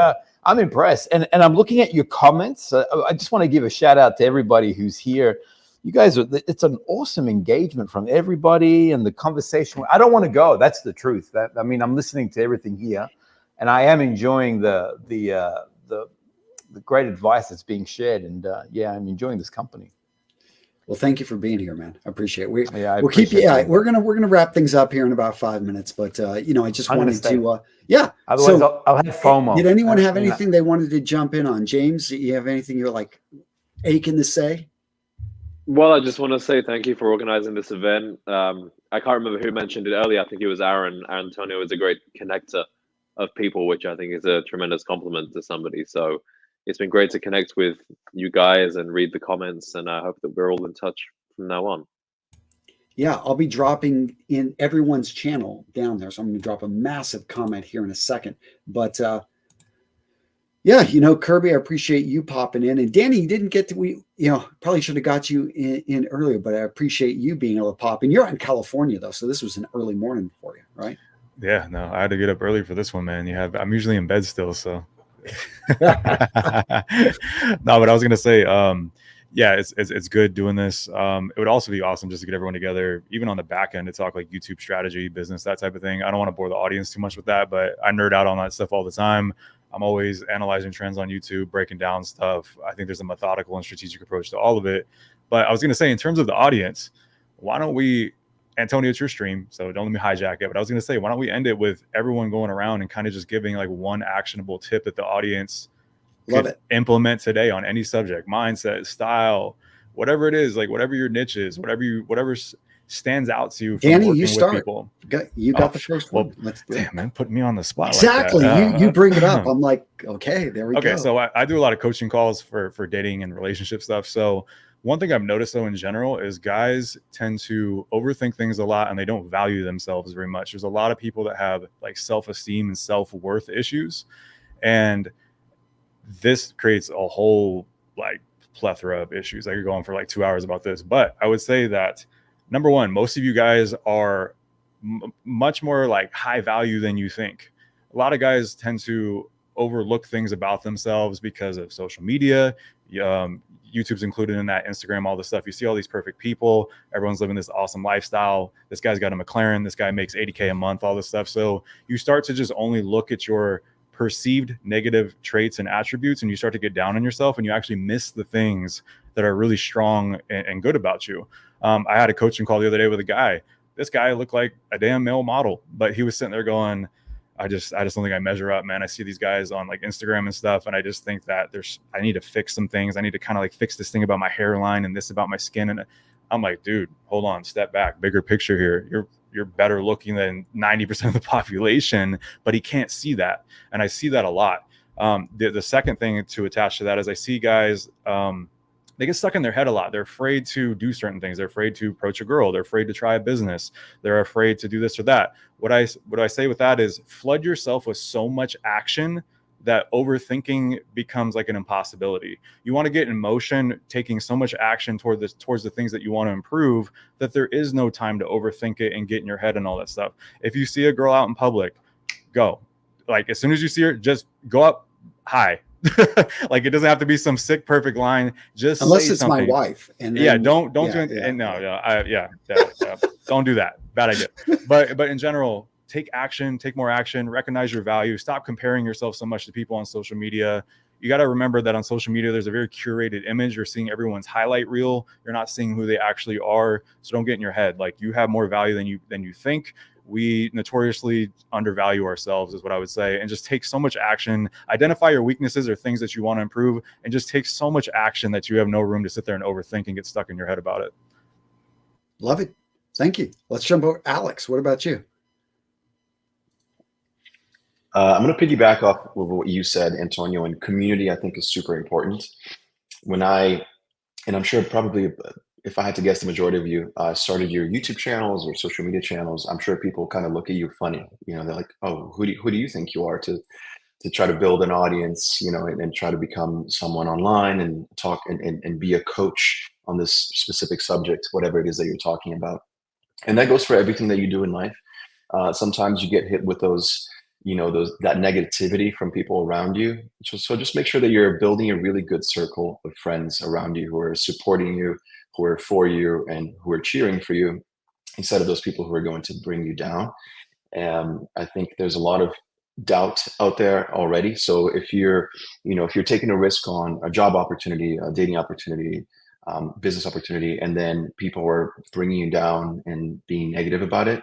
I'm impressed. And I'm looking at your comments. I just want to give a shout out to everybody who's here. You guys it's an awesome engagement from everybody, and the conversation. I don't want to go. That's the truth. I'm listening to everything here, and I am enjoying the great advice that's being shared. And I'm enjoying this company. Well, thank you for being here, man. I appreciate it. We'll keep you. We're gonna wrap things up here in about 5 minutes, but I just wanted to. Otherwise, I'll have FOMO. Did anyone have anything they wanted to jump in on? James, do you have anything you're like aching to say? Well, I just want to say thank you for organizing this event. I can't remember who mentioned it earlier. I think it was Aaron. Antonio is a great connector of people, which I think is a tremendous compliment to somebody. So it's been great to connect with you guys and read the comments, and I hope that we're all in touch from now on. Yeah, I'll be dropping in everyone's channel down there. So I'm going to drop a massive comment here in a second. But Kirby, I appreciate you popping in. And Danny, you didn't get to, probably should have got you in earlier, but I appreciate you being able to pop in. You're out in California, though, so this was an early morning for you, right? Yeah, no, I had to get up early for this one, man. I'm usually in bed still, so. No, but I was going to say, it's good doing this. It would also be awesome just to get everyone together, even on the back end, to talk like YouTube strategy, business, that type of thing. I don't want to bore the audience too much with that, but I nerd out on that stuff all the time. I'm always analyzing trends on YouTube, breaking down stuff. I think there's a methodical and strategic approach to all of it. But I was going to say, in terms of the audience, why don't we, Antonio, it's your stream, so don't let me hijack it. But I was going to say, why don't we end it with everyone going around and kind of just giving like one actionable tip that the audience could implement today on any subject, mindset, style, whatever it is, like whatever your niche is, whatever stands out to you. Danny, you start. People. You got the first one. Let's do it. Damn, man, put me on the spot. Exactly. Like you bring it up. I'm like, okay, there we go. Okay, so I do a lot of coaching calls for dating and relationship stuff. So one thing I've noticed though in general is guys tend to overthink things a lot and they don't value themselves very much. There's a lot of people that have like self-esteem and self-worth issues, and this creates a whole like plethora of issues. I could go on for like 2 hours about this, but I would say that number one, most of you guys are much more like high value than you think. A lot of guys tend to overlook things about themselves because of social media. YouTube's included in that, Instagram, all this stuff. You see all these perfect people. Everyone's living this awesome lifestyle. This guy's got a McLaren. This guy makes $80K a month, all this stuff. So you start to just only look at your perceived negative traits and attributes, and you start to get down on yourself, and you actually miss the things that are really strong and good about you. I had a coaching call the other day with a guy. This guy looked like a damn male model, but he was sitting there going, I just don't think I measure up, man. I see these guys on like Instagram and stuff, and I just think that I need to fix some things. I need to kind of like fix this thing about my hairline and this about my skin. And I'm like, dude, hold on, step back, bigger picture here. You're better looking than 90% of the population, but he can't see that. And I see that a lot. The second thing to attach to that is I see guys they get stuck in their head a lot. They're afraid to do certain things. They're afraid to approach a girl. They're afraid to try a business. They're afraid to do this or that. What I say with that is flood yourself with so much action that overthinking becomes like an impossibility. You want to get in motion, taking so much action towards the things that you want to improve, that there is no time to overthink it and get in your head and all that stuff. If you see a girl out in public, go. Like, as soon as you see her, just go up, hi. Like, it doesn't have to be some sick perfect line. Just unless say it's something. my wife. And then, yeah, don't do it. yeah. No, don't do that. Bad idea. But in general, take action, take more action, recognize your value, stop comparing yourself so much to people on social media. You got to remember that on social media, there's a very curated image. You're seeing everyone's highlight reel. You're not seeing who they actually are. So don't get in your head. Like, you have more value than you think. We notoriously undervalue ourselves, is what I would say. And just take so much action. Identify your weaknesses or things that you want to improve, and just take so much action that you have no room to sit there and overthink and get stuck in your head about it. Love it. Thank you. Let's jump over. Alex, what about you? I'm going to piggyback off of what you said, Antonio, and community, I think, is super important. And I'm sure probably, if I had to guess, the majority of you started your YouTube channels or social media channels, I'm sure people kind of look at you funny. You know, they're like, oh, who do you think you are to try to build an audience, you know, and try to become someone online and talk and be a coach on this specific subject, whatever it is that you're talking about. And that goes for everything that you do in life. Sometimes you get hit with that negativity from people around you. So just make sure that you're building a really good circle of friends around you who are supporting you, who are for you, and who are cheering for you, instead of those people who are going to bring you down. And I think there's a lot of doubt out there already. So if you're taking a risk on a job opportunity, a dating opportunity, business opportunity, and then people are bringing you down and being negative about it,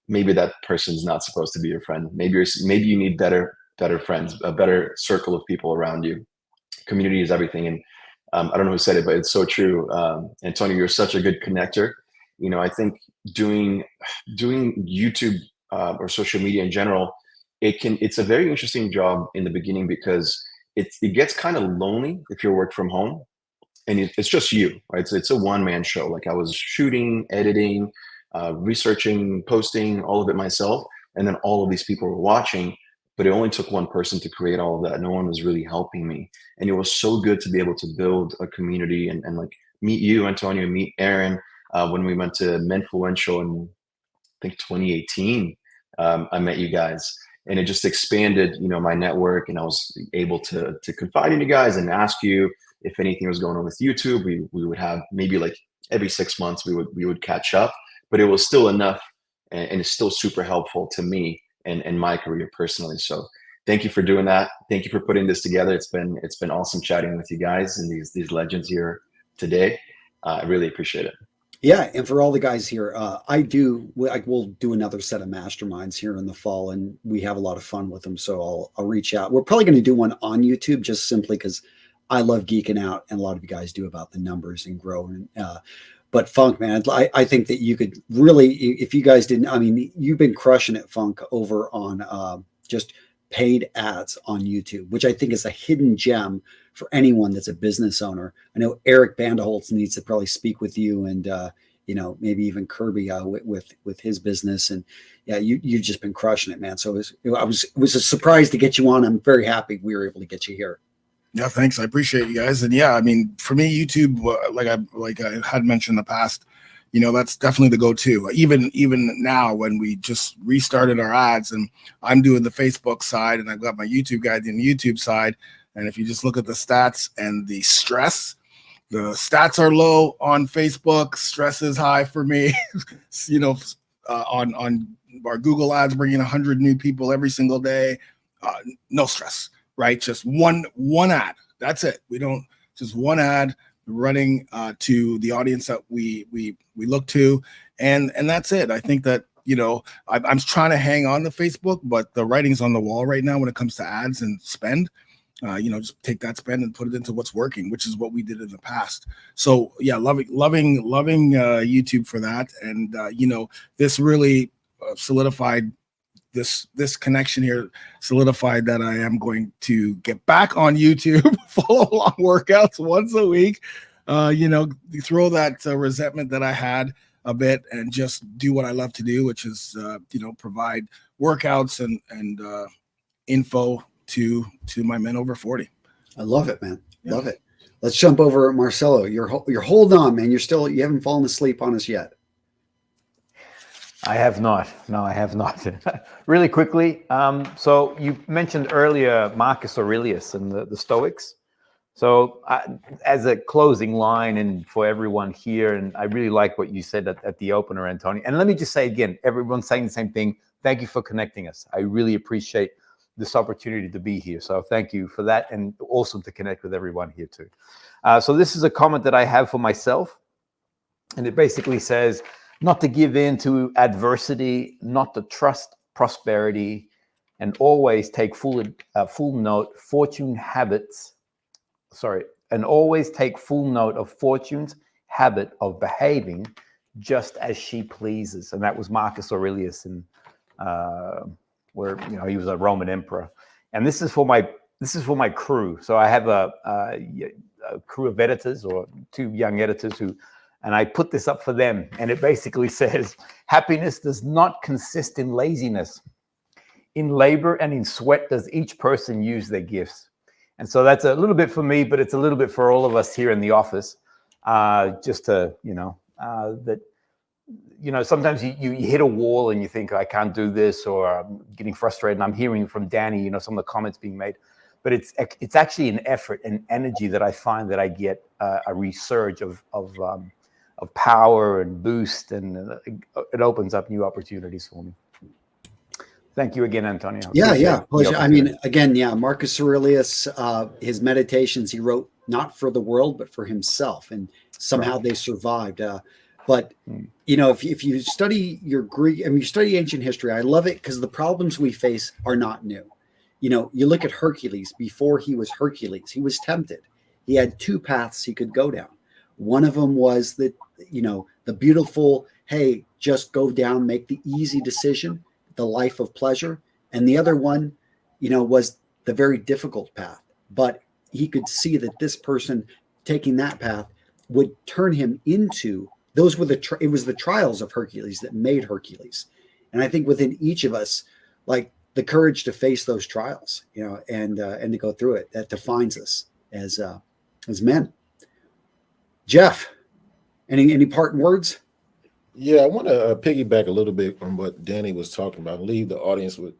maybe that person's not supposed to be your friend. Maybe you need better friends, a better circle of people around you. Community is everything. And I don't know who said it, but it's so true. Antonio, you're such a good connector. You know, I think doing YouTube or social media in general, it's a very interesting job in the beginning, because it gets kind of lonely if you work from home and it's just you, right? So it's a one-man show. Like, I was shooting, editing, researching, posting, all of it myself. And then all of these people were watching, but it only took one person to create all of that. No one was really helping me. And it was so good to be able to build a community and like meet you, Antonio, meet Aaron, when we went to Menfluential in, I think, 2018. I met you guys, and it just expanded, my network, and I was able to confide in you guys and ask you if anything was going on with YouTube. We would have maybe like every 6 months we would catch up, but it was still enough, and it's still super helpful to me and my career personally. So thank you for doing that. Thank you for putting this together. It's been awesome chatting with you guys and these legends here today. I really appreciate it. Yeah, and for all the guys here, we'll do another set of masterminds here in the fall, and we have a lot of fun with them. So I'll reach out. We're probably going to do one on YouTube, just simply because I love geeking out, and a lot of you guys do, about the numbers and growing. But Funk, man, I think that you could really, if you guys didn't, I mean, you've been crushing it, Funk, over on just paid ads on YouTube, which I think is a hidden gem for anyone that's a business owner. I know Eric Vanderholtz needs to probably speak with you, and maybe even Kirby with his business. And yeah, you've just been crushing it, man. So it was a surprise to get you on. I'm very happy we were able to get you here. Yeah, thanks. I appreciate you guys. And yeah, I mean, for me, YouTube, like I had mentioned in the past, that's definitely the go-to. Even now, when we just restarted our ads, and I'm doing the Facebook side, and I've got my YouTube guy doing the YouTube side. And if you just look at the stats and the stress, the stats are low on Facebook. Stress is high for me. On our Google ads, bringing 100 new people every single day. No stress, right? Just one ad. That's it. We don't, just one ad running to the audience that we look to, and that's it. I think that I'm trying to hang on to Facebook, but the writing's on the wall right now when it comes to ads and spend. Just take that spend and put it into what's working, which is what we did in the past. So yeah, loving YouTube for that. And this really solidified this connection here, solidified that I am going to get back on YouTube, follow along workouts once a week. throw that resentment that I had a bit and just do what I love to do, which is, provide workouts and info to my men over 40. I love it, man. Yeah. Love it. Let's jump over Marcelo. You're holding on, man. You haven't fallen asleep on us yet. I have not. No, I have not. Really quickly. So you mentioned earlier Marcus Aurelius and the Stoics. So as a closing line and for everyone here, and I really like what you said at the opener, Antonio. And let me just say again, everyone's saying the same thing. Thank you for connecting us. I really appreciate this opportunity to be here. So thank you for that, and awesome to connect with everyone here too. So this is a comment that I have for myself, and it basically says, not to give in to adversity, not to trust prosperity, and always take full note and always take full note of Fortune's habit of behaving just as she pleases. And that was Marcus Aurelius, and where he was a Roman emperor. And this is for my crew. So I have a crew of editors, or 2 young editors and I put this up for them. And it basically says, happiness does not consist in laziness. In labor and in sweat does each person use their gifts. And so that's a little bit for me, but it's a little bit for all of us here in the office. Just to, sometimes you hit a wall and you think, I can't do this, or I'm getting frustrated. And I'm hearing from Danny, some of the comments being made. But it's actually an effort and energy that I find that I get a resurge of power and boost, and it opens up new opportunities for me. Thank you again, Antonio. Yeah. Pleasure. I mean, again, Marcus Aurelius, his meditations, he wrote not for the world, but for himself, and somehow they survived. But if you study your Greek, you study ancient history, I love it because the problems we face are not new. You look at Hercules. Before he was Hercules, he was tempted. He had 2 paths he could go down. One of them was the beautiful, hey, just go down, make the easy decision, the life of pleasure. And the other one, was the very difficult path. But he could see that this person taking that path would turn him into, it was the trials of Hercules that made Hercules. And I think within each of us, like the courage to face those trials, and to go through it, that defines us as men. Jeff, any parting words? Yeah, I want to piggyback a little bit on what Danny was talking about and leave the audience with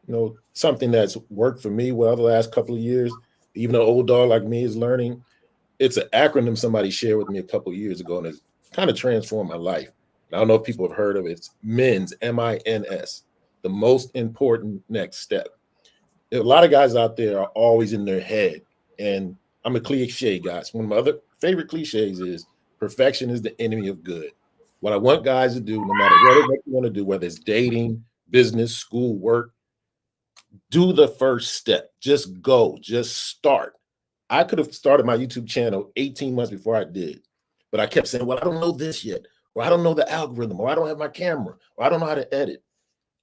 something that's worked for me well the last couple of years. Even an old dog like me is learning. It's an acronym somebody shared with me a couple of years ago, and it's kind of transformed my life. I don't know if people have heard of it. It's MINS, M-I-N-S, the most important next step. A lot of guys out there are always in their head, and I'm a cliche guy. So one of my other favorite cliches is perfection is the enemy of good. What I want guys to do, no matter what you want to do, whether it's dating, business, school, work, do the first step. Just go. Just start. I could have started my YouTube channel 18 months before I did, but I kept saying, well, I don't know this yet, or I don't know the algorithm, or I don't have my camera, or I don't know how to edit.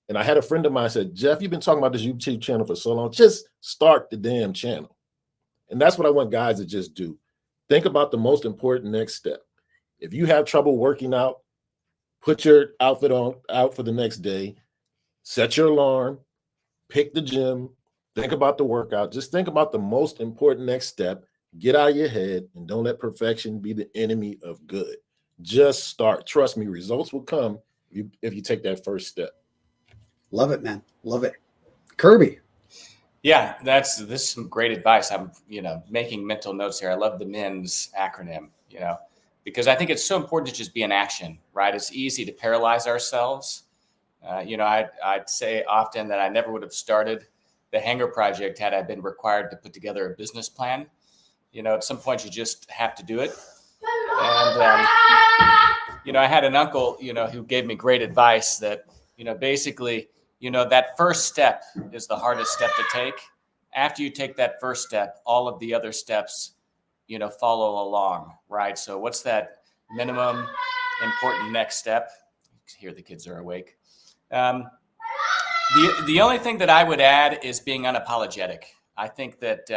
And I had a friend of mine said, Jeff, you've been talking about this YouTube channel for so long. Just start the damn channel. And that's what I want guys to just do. Think about the most important next step. If you have trouble working out, put your outfit out for the next day, set your alarm, pick the gym, think about the workout. Just think about the most important next step. Get out of your head, and don't let perfection be the enemy of good. Just start. Trust me, results will come if you take that first step. Love it, man. Love it. Kirby. Yeah, this is some great advice. I'm, making mental notes here. I love the MINS acronym, because I think it's so important to just be in action, right? It's easy to paralyze ourselves. I'd say often that I never would have started the Hanger Project had I been required to put together a business plan. At some point you just have to do it. And, I had an uncle, who gave me great advice that, basically, that first step is the hardest step to take. After you take that first step, all of the other steps, follow along, right? So what's that minimum important next step? Here the kids are awake. The only thing that I would add is being unapologetic. I think that,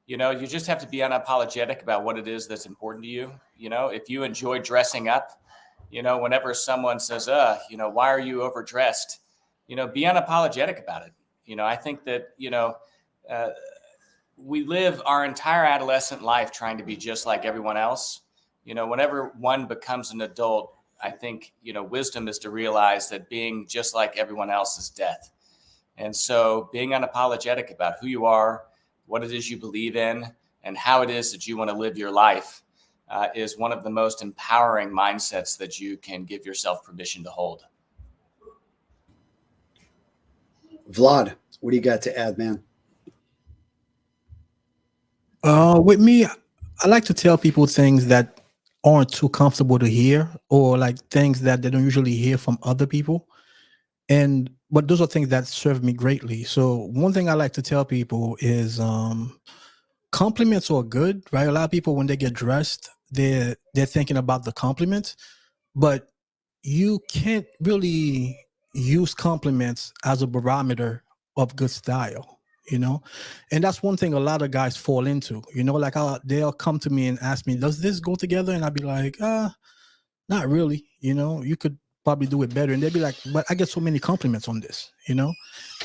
You know, you just have to be unapologetic about what it is that's important to you. You know, if you enjoy dressing up, you know, whenever someone says, you know, why are you overdressed? You know, be unapologetic about it. You know, I think that, you know, we live our entire adolescent life trying to be just like everyone else. You know, whenever one becomes an adult, I think, you know, wisdom is to realize that being just like everyone else is death. And so being unapologetic about who you are, what it is you believe in, and how it is that you want to live your life is one of the most empowering mindsets that you can give yourself permission to hold. Vlad, what do you got to add, man? With me, I like to tell people things that aren't too comfortable to hear, or like things that they don't usually hear from other people. But those are things that serve me greatly. So one thing I like to tell people is compliments are good, right? A lot of people, when they get dressed, they're thinking about the compliments, but you can't really use compliments as a barometer of good style, you know? And that's one thing a lot of guys fall into, you know, like they'll come to me and ask me, does this go together? And I'll be like, not really, you know, you could probably do it better. And they'd be like, but I get so many compliments on this, you know?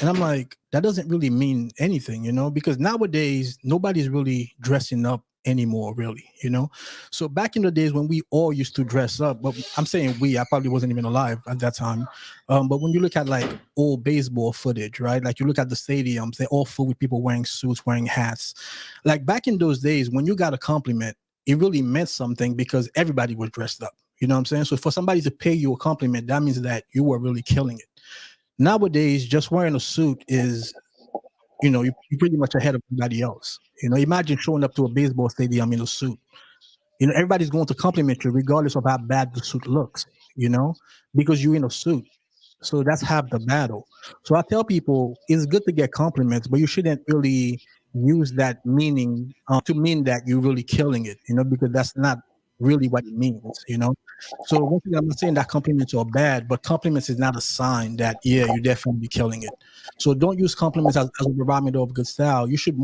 And I'm like, that doesn't really mean anything, you know, because nowadays nobody's really dressing up anymore, really, you know? So back in the days when we all used to dress up, but I'm saying I probably wasn't even alive at that time. But when you look at like old baseball footage, right? Like you look at the stadiums, they're all full with people wearing suits, wearing hats. Like back in those days, when you got a compliment, it really meant something because everybody was dressed up. You know what I'm saying? So for somebody to pay you a compliment, that means that you were really killing it. Nowadays, just wearing a suit is, you know, you're pretty much ahead of everybody else. You know, imagine showing up to a baseball stadium in a suit. You know, everybody's going to compliment you regardless of how bad the suit looks, you know, because you're in a suit. So that's half the battle. So I tell people it's good to get compliments, but you shouldn't really use that meaning to mean that you're really killing it, you know, because that's not really what it means, you know. So one thing, I'm not saying that compliments are bad, but compliments is not a sign that, yeah, you're definitely killing it. So don't use compliments as a barometer of good style. You should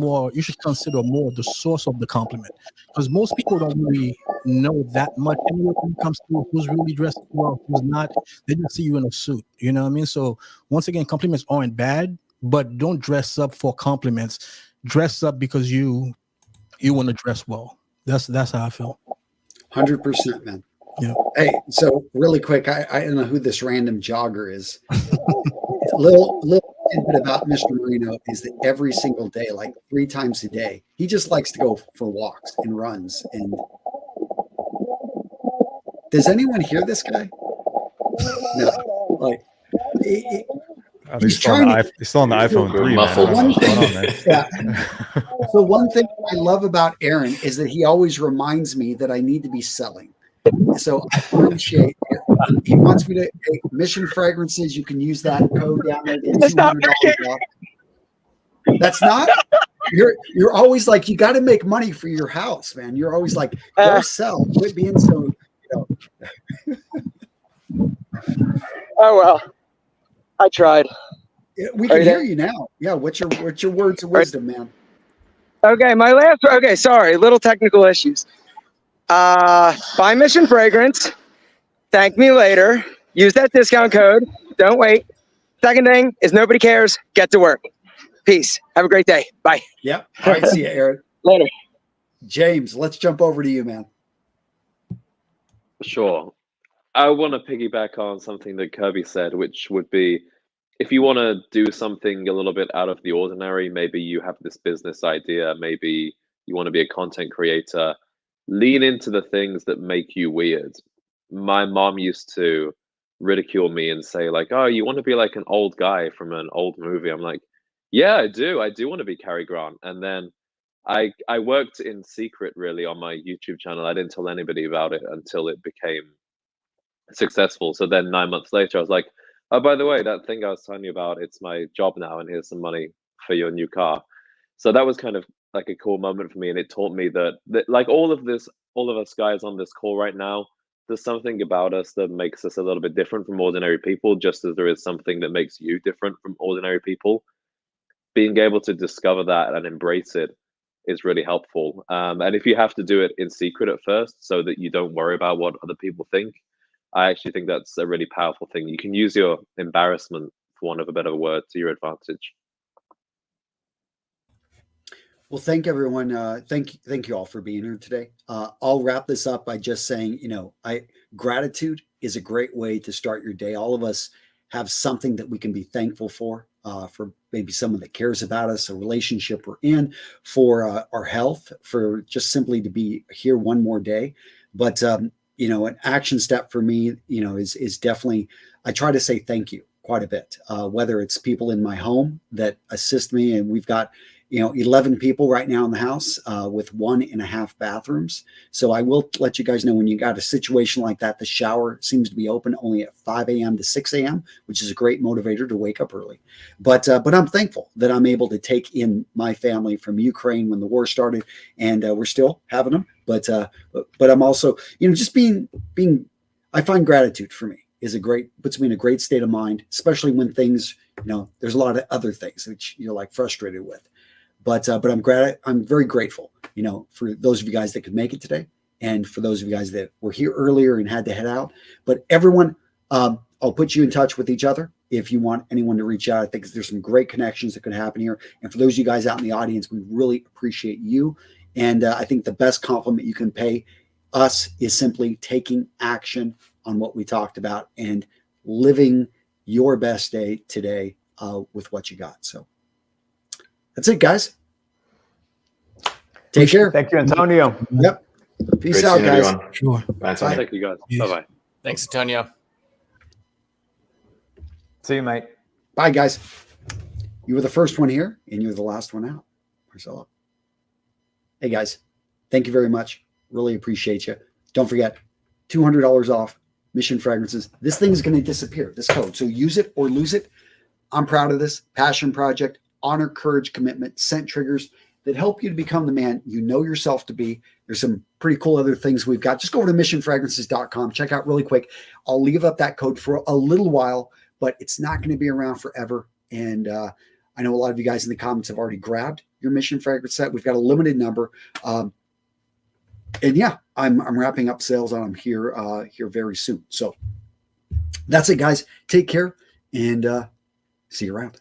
consider more the source of the compliment, because most people don't really know that much anyway when it comes to who's really dressed well, who's not. They just see you in a suit, you know what I mean? So once again, compliments aren't bad, but don't dress up for compliments. Dress up because you want to dress well. That's how I feel. 100%, man. Yeah. Hey, so really quick, I don't know who this random jogger is. little tidbit about Mr. Marino is that every single day, like 3 times a day, he just likes to go for walks and runs. And does anyone hear this guy? No, like he's still on the iPhone 3, muffled. man. One thing, On there. yeah. So one thing I love about Aaron is that he always reminds me that I need to be selling. So I appreciate it. He wants me to, hey, Mission Fragrances, you can use that code down there. $200 off. That's not. You're always like, you got to make money for your house, man. You're always like, go sell. Quit being so, you know. Oh well, I tried. We can hear you now. Yeah. What's your words of wisdom, man? Okay, okay, sorry, little technical issues. Buy Mission Fragrance. Thank me later. Use that discount code. Don't wait. Second thing is nobody cares. Get to work. Peace. Have a great day. Bye. Yep. All right. See you, Aaron. Later. James, let's jump over to you, man. Sure. I want to piggyback on something that Kirby said, which would be, if you want to do something a little bit out of the ordinary, maybe you have this business idea, maybe you want to be a content creator, lean into the things that make you weird. My mom used to ridicule me and say like, oh, you want to be like an old guy from an old movie. I'm like, yeah, I do want to be Cary Grant. And then I worked in secret really on my YouTube channel. I didn't tell anybody about it until it became successful. So then 9 months later, I was like, oh, by the way, that thing I was telling you about, it's my job now, and here's some money for your new car. So that was kind of like a cool moment for me, and it taught me that like all of us guys on this call right now, there's something about us that makes us a little bit different from ordinary people, just as there is something that makes you different from ordinary people. Being able to discover that and embrace it is really helpful. And if you have to do it in secret at first so that you don't worry about what other people think, I actually think that's a really powerful thing. You can use your embarrassment, for want of a better word, to your advantage. Well, thank everyone. Thank you all for being here today. I'll wrap this up by just saying, gratitude is a great way to start your day. All of us have something that we can be thankful for maybe someone that cares about us, a relationship we're in, for our health, for just simply to be here one more day. But an action step for me, is definitely, I try to say thank you quite a bit, whether it's people in my home that assist me, and we've got 11 people right now in the house with 1.5 bathrooms. So I will let you guys know when you got a situation like that, the shower seems to be open only at 5 a.m. to 6 a.m., which is a great motivator to wake up early. But I'm thankful that I'm able to take in my family from Ukraine when the war started, and we're still having them. But I'm also, just being, I find gratitude for me puts me in a great state of mind, especially when things, there's a lot of other things that you're like frustrated with. But I'm very grateful, for those of you guys that could make it today, and for those of you guys that were here earlier and had to head out. But everyone, I'll put you in touch with each other if you want anyone to reach out. I think there's some great connections that could happen here. And for those of you guys out in the audience, we really appreciate you. And I think the best compliment you can pay us is simply taking action on what we talked about and living your best day today with what you got. So that's it, guys. Take care. Thank you, Antonio. Yep. Peace Great out, seeing guys. everyone. Sure. Bye, Antonio. Thank you, guys. Yes. Bye-bye. Thanks, Antonio. See you, mate. Bye, guys. You were the first one here, and you're the last one out. Marcelo. Hey, guys. Thank you very much. Really appreciate you. Don't forget, $200 off Mission Fragrances. This thing is going to disappear, this code. So use it or lose it. I'm proud of this. Passion project, honor, courage, commitment, scent triggers that help you to become the man you know yourself to be. There's some pretty cool other things we've got. Just go over to missionfragrances.com. Check out really quick. I'll leave up that code for a little while, but it's not going to be around forever. And I know a lot of you guys in the comments have already grabbed your Mission Fragrance set. We've got a limited number. And yeah, I'm wrapping up sales on them here very soon. So that's it, guys. Take care and see you around.